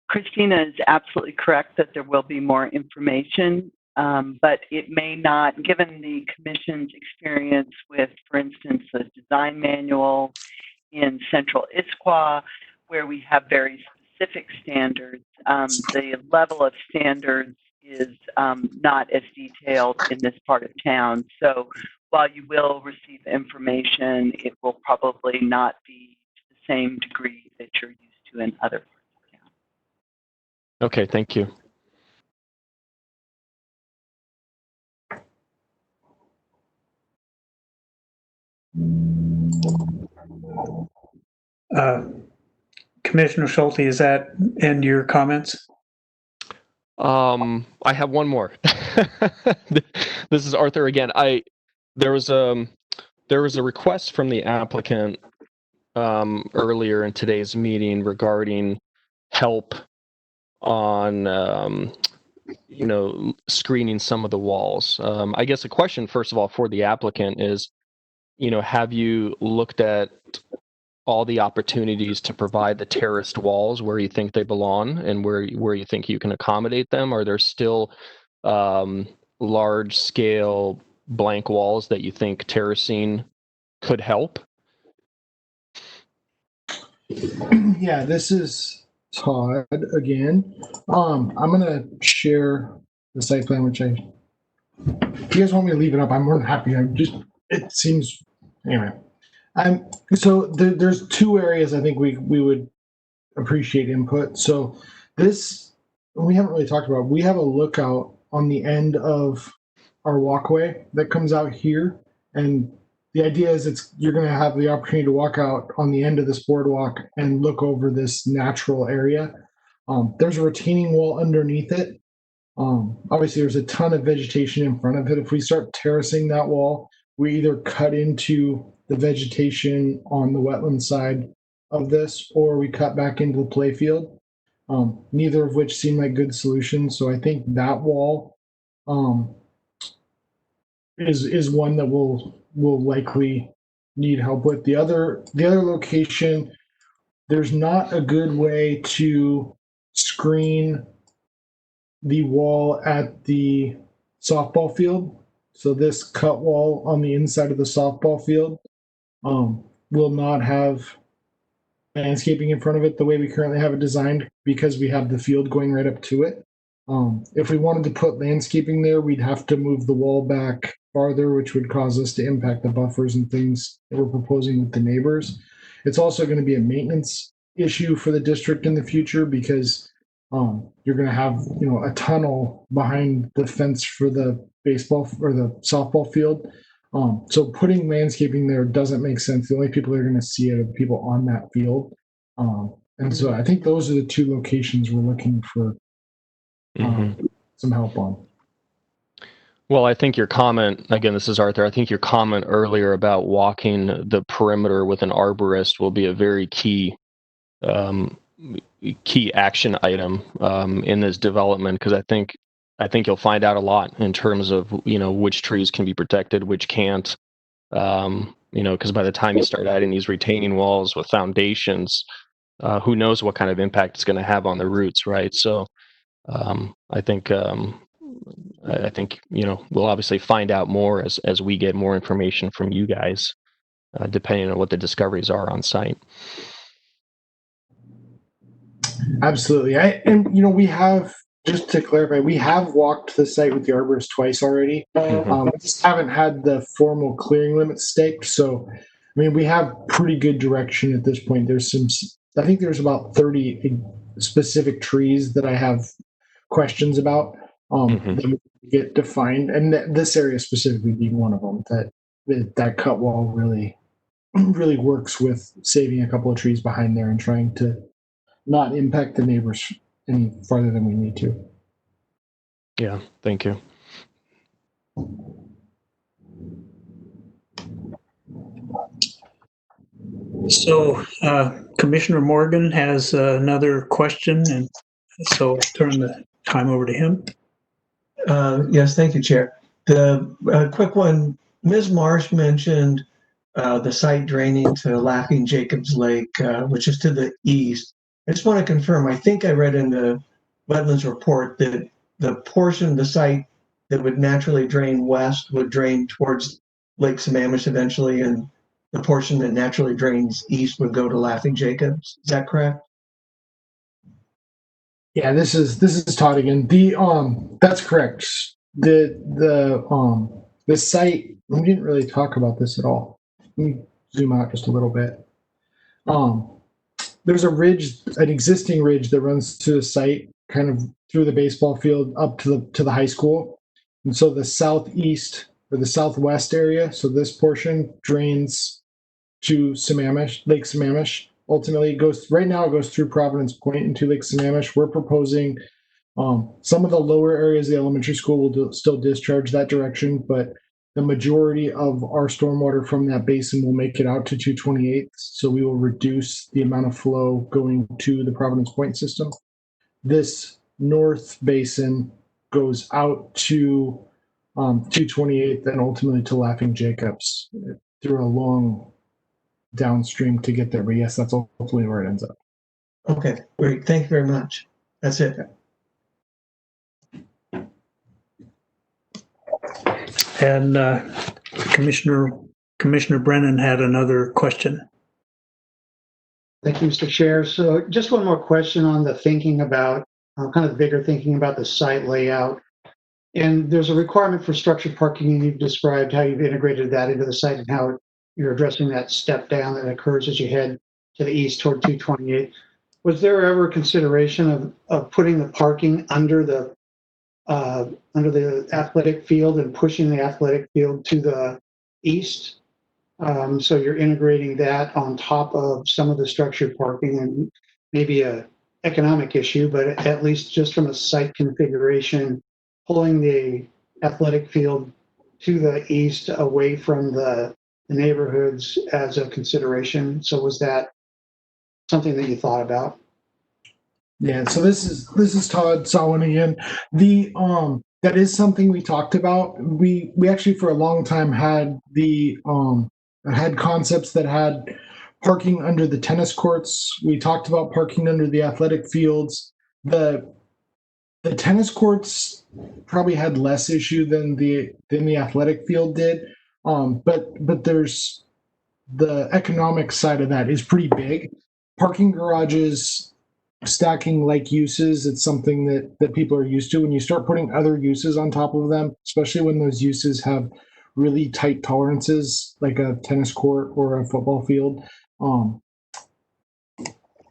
Christina is absolutely correct that there will be more information, but it may not, given the Commission's experience with, for instance, the design manual in Central Issaquah, where we have very specific standards, the level of standards is not as detailed in this part of town. So while you will receive information, it will probably not be to the same degree that you're used to in other parts of town. Okay, thank you. Commissioner Schulte, is that end your comments? I have one more. This is Arthur again. There was a request from the applicant earlier in today's meeting regarding help on screening some of the walls. I guess a question, first of all, for the applicant is, have you looked at all the opportunities to provide the terraced walls where you think they belong and where you think you can accommodate them? Are there still large scale blank walls that you think terracing could help? Yeah, this is Todd again. I'm gonna share the site plan, which if you guys want me to leave it up, I'm more than happy. It seems, anyway. So there's two areas I think we would appreciate input. So this, we haven't really talked about, we have a lookout on the end of our walkway that comes out here. And the idea is you're going to have the opportunity to walk out on the end of this boardwalk and look over this natural area. There's a retaining wall underneath it. Obviously, there's a ton of vegetation in front of it. If we start terracing that wall, we either cut into the vegetation on the wetland side of this, or we cut back into the play field. Neither of which seem like good solutions. So I think that wall is one that we'll likely need help with. The other location, there's not a good way to screen the wall at the softball field. So this cut wall on the inside of the softball field will not have landscaping in front of it the way we currently have it designed, because we have the field going right up to it. If we wanted to put landscaping there, we'd have to move the wall back farther, which would cause us to impact the buffers and things that we're proposing with the neighbors. It's also going to be a maintenance issue for the district in the future, because you're going to have a tunnel behind the fence for the baseball or the softball field. So putting landscaping there doesn't make sense. The only people that are going to see it are the people on that field. And so I think those are the two locations we're looking for some help on. Well, I think your comment, again, this is Arthur, I think your comment earlier about walking the perimeter with an arborist will be a very key action item in this development, because I think you'll find out a lot in terms of which trees can be protected, which can't. Because by the time you start adding these retaining walls with foundations, who knows what kind of impact it's going to have on the roots, right? So I think we'll obviously find out more as we get more information from you guys, depending on what the discoveries are on site. Absolutely. We have, just to clarify, we have walked the site with the arborist twice already. We just haven't had the formal clearing limits staked. So, we have pretty good direction at this point. I think there's about 30 specific trees that I have questions about that get defined. And this area specifically being one of them, that cut wall really works with saving a couple of trees behind there and trying to not impact the neighbors any farther than we need to. Yeah, thank you. So Commissioner Morgan has another question, and so I'll turn the time over to him. Yes, thank you, Chair. The quick one, Ms. Marsh mentioned the site draining to Laughing Jacobs Lake, which is to the east. I just want to confirm, I think I read in the wetlands report that the portion of the site that would naturally drain west would drain towards Lake Sammamish eventually, and the portion that naturally drains east would go to Laughing Jacobs. Is that correct? Yeah, this is Todd again. That's correct. The site, we didn't really talk about this at all. Let me zoom out just a little bit. There's a ridge, an existing ridge that runs to the site, kind of through the baseball field up to the high school. And so the southeast or the southwest area. So this portion drains to Sammamish, Lake Sammamish. Ultimately, it goes through Providence Point into Lake Sammamish. We're proposing some of the lower areas of the elementary school will still discharge that direction, but the majority of our stormwater from that basin will make it out to 228. So we will reduce the amount of flow going to the Providence Point system. This north basin goes out to 228 and ultimately to Laughing Jacobs through a long downstream to get there. But yes, that's ultimately where it ends up. Okay, great. Thank you very much. That's it. And Commissioner Brennan had another question. Thank you, Mr. Chair. So just one more question on the thinking about, kind of bigger thinking about the site layout. And there's a requirement for structured parking, and you've described how you've integrated that into the site and how you're addressing that step down that occurs as you head to the east toward 228. Was there ever consideration of putting the parking under the athletic field and pushing the athletic field to the east? So you're integrating that on top of some of the structured parking, and maybe a economic issue, but at least just from a site configuration, pulling the athletic field to the east away from the neighborhoods as a consideration. So was that something that you thought about? Yeah, so this is Todd Sawin again. That is something we talked about. We actually for a long time had had concepts that had parking under the tennis courts. We talked about parking under the athletic fields. The tennis courts probably had less issue than the athletic field did. But there's the economic side of that is pretty big. Parking garages, stacking like uses, it's something that people are used to. When you start putting other uses on top of them, especially when those uses have really tight tolerances, like a tennis court or a football field,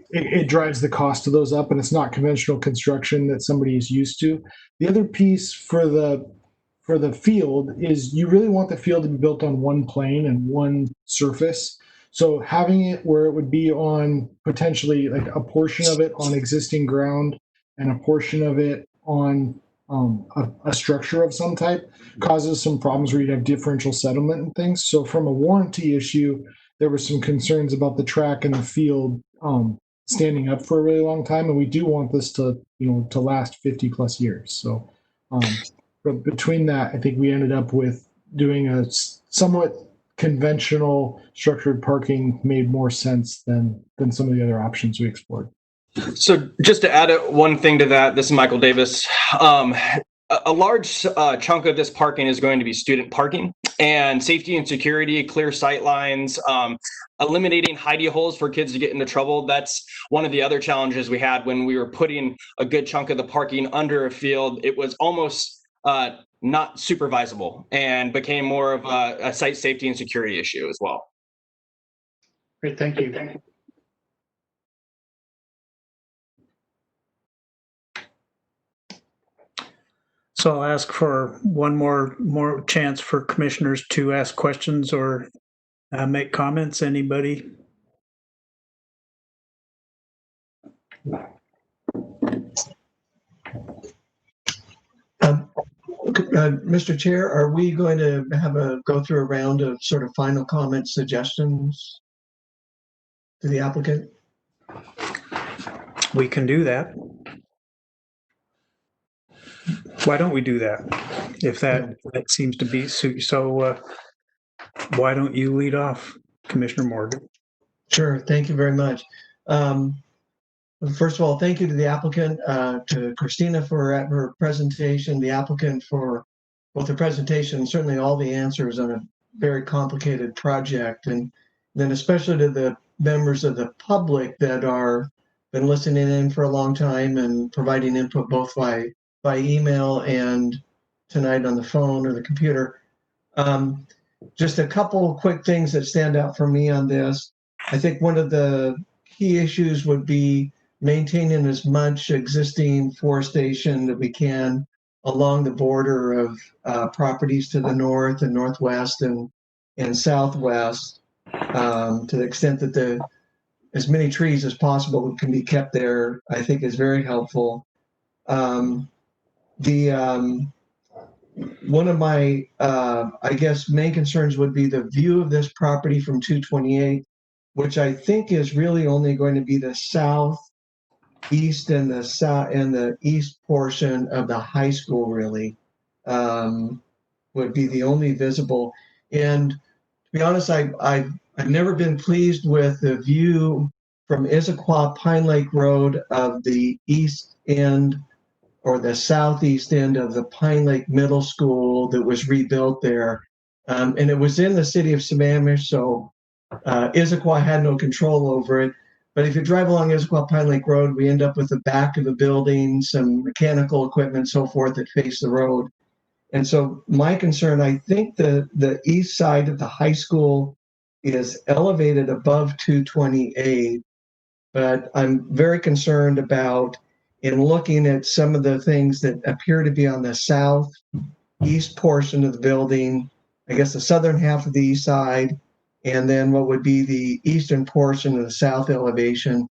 it drives the cost of those up, and it's not conventional construction that somebody is used to. The other piece for the field is you really want the field to be built on one plane and one surface. So having it where it would be on potentially like a portion of it on existing ground and a portion of it on a structure of some type causes some problems where you'd have differential settlement and things. So from a warranty issue, there were some concerns about the track and the field standing up for a really long time, and we do want this to last 50 plus years. So but between that, I think we ended up with doing a somewhat conventional structured parking made more sense than some of the other options we explored. So just to add one thing to that, this is Michael Davis. A large chunk of this parking is going to be student parking, and safety and security, clear sight lines, eliminating hidey holes for kids to get into trouble. That's one of the other challenges we had when we were putting a good chunk of the parking under a field. It was almost not supervisable and became more of a site safety and security issue as well. Great, thank you. So I'll ask for one more chance for commissioners to ask questions or make comments. Anybody? Mr. Chair, are we going to go through a round of sort of final comment suggestions to the applicant? We can do that. Why don't we do that? If that seems to be so, why don't you lead off, Commissioner Morgan? Sure. Thank you very much. First of all, thank you to the applicant, to Christina for her presentation, the applicant for both the presentation and certainly all the answers on a very complicated project, and then especially to the members of the public that are been listening in for a long time and providing input both by email and tonight on the phone or the computer. Just a couple of quick things that stand out for me on this. I think one of the key issues would be maintaining as much existing forestation that we can along the border of properties to the north and northwest and southwest, to the extent that as many trees as possible can be kept there, I think is very helpful. One of my, I guess, main concerns would be the view of this property from 228, which I think is really only going to be the southeast and the east portion of the high school, really, would be the only visible. And to be honest, I've never been pleased with the view from Issaquah Pine Lake Road of the east end or the southeast end of the Pine Lake Middle School that was rebuilt there. And it was in the city of Sammamish, so Issaquah had no control over it. But if you drive along Issaquah Pine Lake Road, we end up with the back of a building, some mechanical equipment, so forth, that face the road. And so my concern, I think the east side of the high school is elevated above 228, but I'm very concerned about, in looking at some of the things that appear to be on the southeast portion of the building, I guess the southern half of the east side, and then what would be the eastern portion of the south elevation.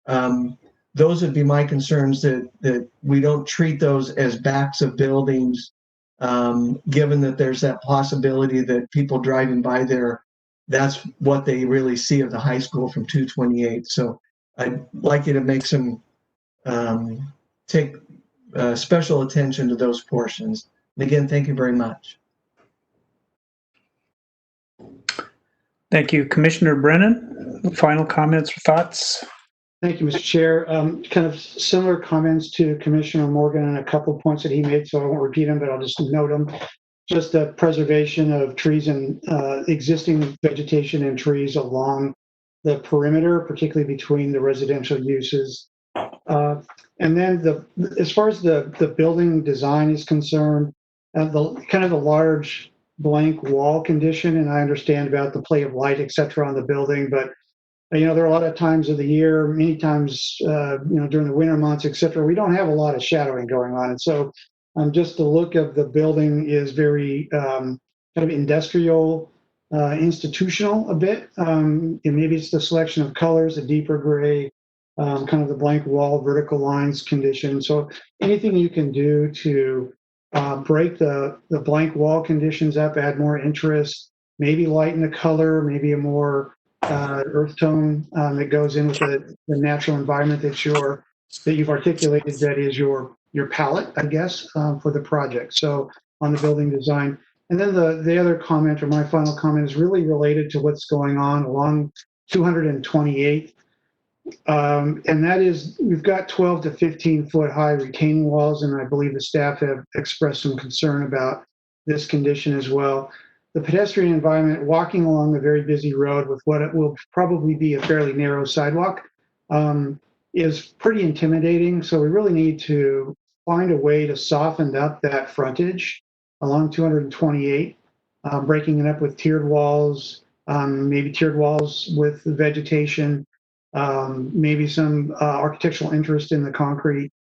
Those would be my concerns, that we don't treat those as backs of buildings, given that there's that possibility that people driving by there, that's what they really see of the high school from 228. So I'd like you to make some, take special attention to those portions. And again, thank you very much. Thank you. Commissioner Brennan, final comments or thoughts? Thank you, Mr. Chair. Kind of similar comments to Commissioner Morgan on a couple of points that he made, so I won't repeat them, but I'll just note them. Just the preservation of trees and existing vegetation and trees along the perimeter, particularly between the residential uses. And then as far as the building design is concerned, the large blank wall condition, and I understand about the play of light, et cetera, on the building, but there are a lot of times of the year, many times, during the winter months, et cetera, we don't have a lot of shadowing going on. And so just the look of the building is very kind of industrial, institutional a bit. And maybe it's the selection of colors, a deeper gray, kind of the blank wall, vertical lines condition. So anything you can do to break the blank wall conditions up, add more interest, maybe lighten the color, maybe a more earth tone that goes in with the natural environment that you've articulated, that is your palette, I guess, for the project. So on the building design. And then the other comment, or my final comment, is really related to what's going on along 228. And that is, we've got 12 to 15 foot high retaining walls, and I believe the staff have expressed some concern about this condition as well. The pedestrian environment, walking along the very busy road with what it will probably be a fairly narrow sidewalk, is pretty intimidating. So we really need to find a way to soften up that frontage along 228, breaking it up with tiered walls, maybe tiered walls with vegetation, maybe some architectural interest in the concrete,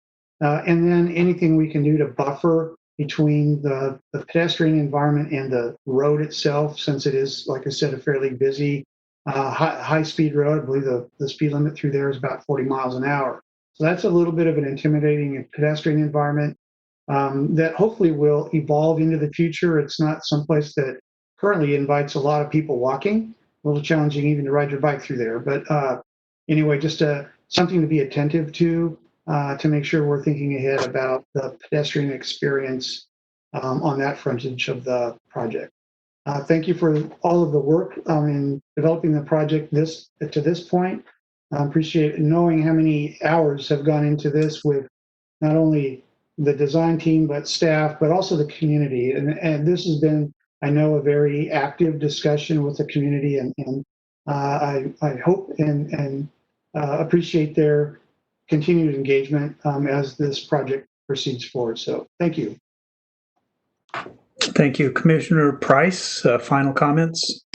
and then anything we can do to buffer between the pedestrian environment and the road itself, since it is, like I said, a fairly busy, high-speed road. I believe the speed limit through there is about 40 miles an hour. So that's a little bit of an intimidating pedestrian environment that hopefully will evolve into the future. It's not someplace that currently invites a lot of people walking. A little challenging even to ride your bike through there. But anyway, just something to be attentive to make sure we're thinking ahead about the pedestrian experience on that frontage of the project. Thank you for all of the work in developing the project to this point. I appreciate knowing how many hours have gone into this with not only the design team, but staff, but also the community. And this has been, I know, a very active discussion with the community, and I hope and appreciate their continued engagement as this project proceeds forward. So thank you. Thank you. Commissioner Price, final comments?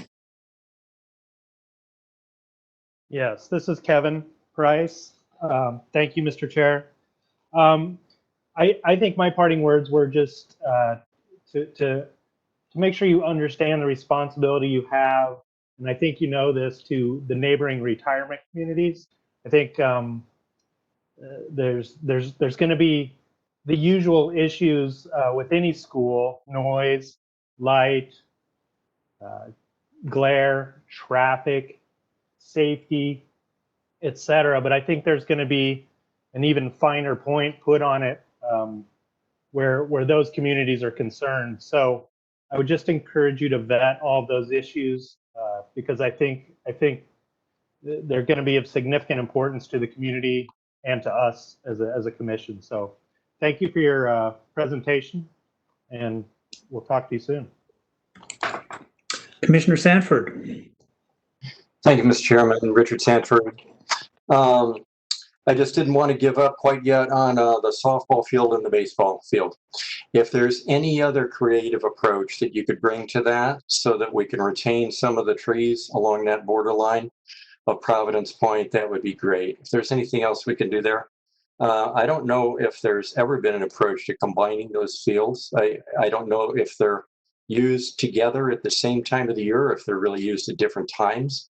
Yes, this is Kevin Price. Thank you, Mr. Chair. I think my parting words were just to make sure you understand the responsibility you have, and I think you know this, to the neighboring retirement communities. I think there's going to be the usual issues with any school: noise, light, glare, traffic, safety, etc. But I think there's going to be an even finer point put on it where those communities are concerned. So I would just encourage you to vet all those issues because I think they're going to be of significant importance to the community and to us as a commission. So thank you for your presentation, and we'll talk to you soon. Commissioner Sanford. Thank you, Mr. Chairman. Richard Sanford. I just didn't want to give up quite yet on the softball field and the baseball field. If there's any other creative approach that you could bring to that so that we can retain some of the trees along that borderline of Providence Point, that would be great. If there's anything else we can do there. I don't know if there's ever been an approach to combining those fields. I don't know if they're used together at the same time of the year, or if they're really used at different times.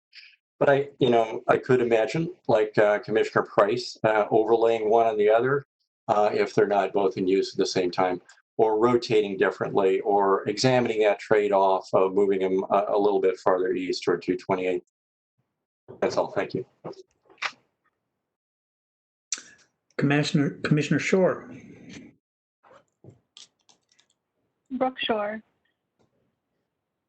But I could imagine, like Commissioner Price, overlaying one on the other if they're not both in use at the same time, or rotating differently, or examining that trade-off of moving them a little bit farther east toward 228. That's all. Thank you. Commissioner Shore. Brooke Shore.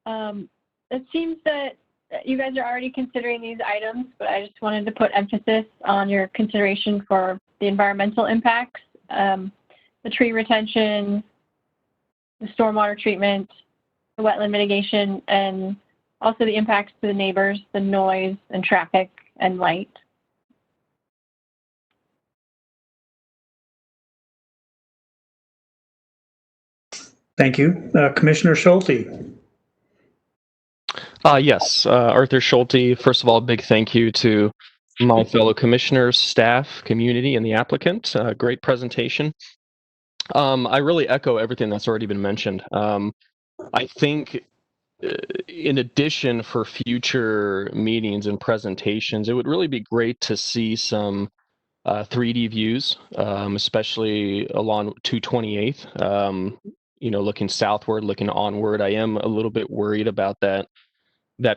It seems that you guys are already considering these items, but I just wanted to put emphasis on your consideration for the environmental impacts, the tree retention, the stormwater treatment, the wetland mitigation, and also the impacts to the neighbors, the noise and traffic and light. Thank you. Commissioner Schulte. Yes, Arthur Schulte. First of all, big thank you to my fellow commissioners, staff, community, and the applicant. Great presentation. I really echo everything that's already been mentioned. I think in addition, for future meetings and presentations, it would really be great to see some 3D views, especially along 228th, looking southward, looking onward. I am a little bit worried about that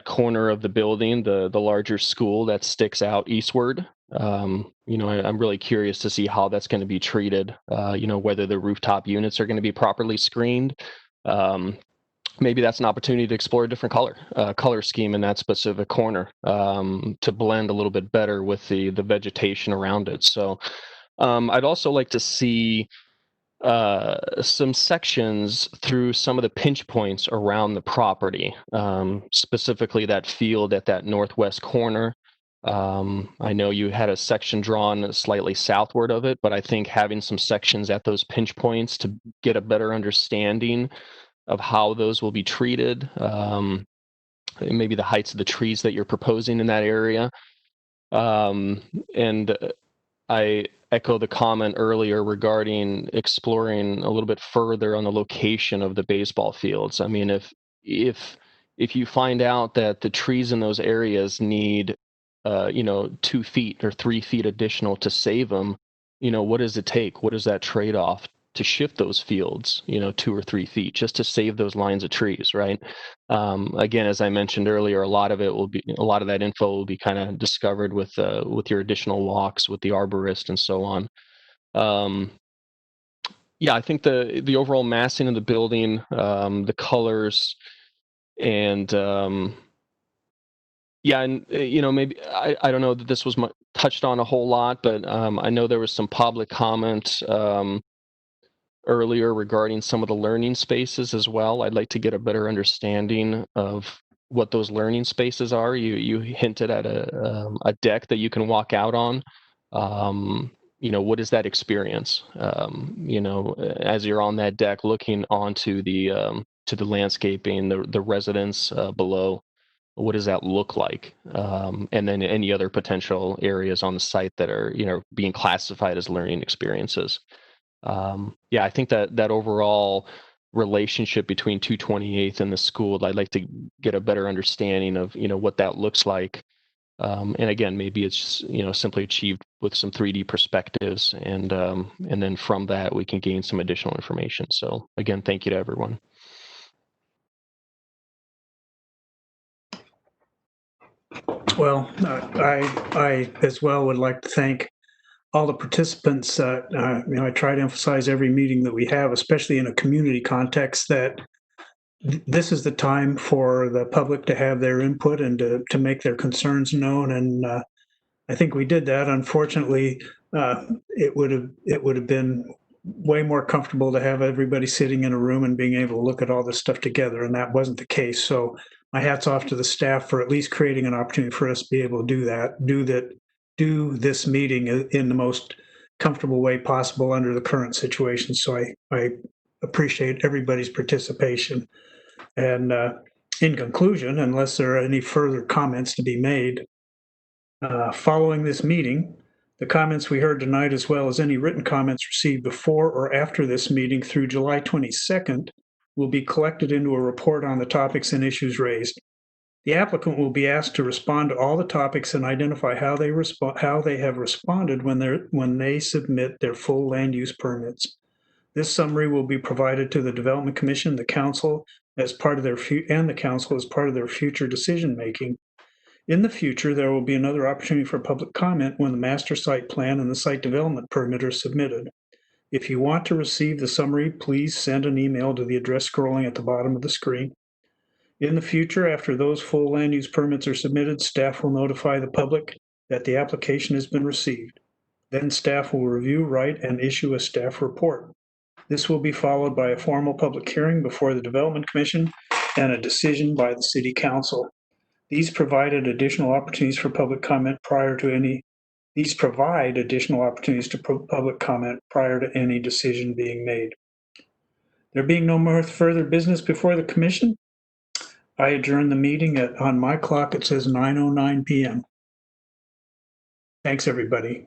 corner of the building, the larger school that sticks out eastward. I'm really curious to see how that's going to be treated, whether the rooftop units are going to be properly screened. Maybe that's an opportunity to explore a different color scheme in that specific corner to blend a little bit better with the vegetation around it. So I'd also like to see some sections through some of the pinch points around the property, specifically that field at that northwest corner. I know you had a section drawn slightly southward of it, but I think having some sections at those pinch points to get a better understanding of how those will be treated, maybe the heights of the trees that you're proposing in that area. And I echo the comment earlier regarding exploring a little bit further on the location of the baseball fields. I mean, if you find out that the trees in those areas need 2 feet or 3 feet additional to save them, what does it take? What is that trade-off to shift those fields, 2 or 3 feet just to save those lines of trees, right? Again, as I mentioned earlier, a lot of that info will be kind of discovered with your additional walks with the arborist and so on. I think the overall massing of the building, the colors, and maybe I don't know that this was touched on a whole lot, but I know there was some public comment earlier regarding some of the learning spaces as well. I'd like to get a better understanding of what those learning spaces are. You hinted at a deck that you can walk out on. What is that experience? As you're on that deck looking onto the landscaping, the residents below, what does that look like? And then any other potential areas on the site that are being classified as learning experiences. Yeah, I think that overall relationship between 228th and the school, I'd like to get a better understanding of, what that looks like. And again, maybe it's, simply achieved with some 3D perspectives, and then from that we can gain some additional information. So again, thank you to everyone. Well, I as well would like to thank all the participants. I try to emphasize every meeting that we have, especially in a community context, that this is the time for the public to have their input and to make their concerns known. And I think we did that. Unfortunately, it would have been way more comfortable to have everybody sitting in a room and being able to look at all this stuff together, and that wasn't the case. So my hat's off to the staff for at least creating an opportunity for us to be able to do this meeting in the most comfortable way possible under the current situation. So I appreciate everybody's participation. And in conclusion, unless there are any further comments to be made, following this meeting, the comments we heard tonight, as well as any written comments received before or after this meeting through July 22nd, will be collected into a report on the topics and issues raised. The applicant will be asked to respond to all the topics and identify how they have responded when they submit their full land use permits. This summary will be provided to the Development Commission, the Council, as part of their future decision making. In the future, there will be another opportunity for public comment when the master site plan and the site development permit are submitted. If you want to receive the summary, please send an email to the address scrolling at the bottom of the screen. In the future, after those full land use permits are submitted, staff will notify the public that the application has been received. Then staff will review, write, and issue a staff report. This will be followed by a formal public hearing before the Development Commission and a decision by the City Council. These provide additional opportunities for public comment prior to any decision being made. There being no more further business before the Commission, I adjourn the meeting on my clock. It says 9:09 p.m. Thanks, everybody.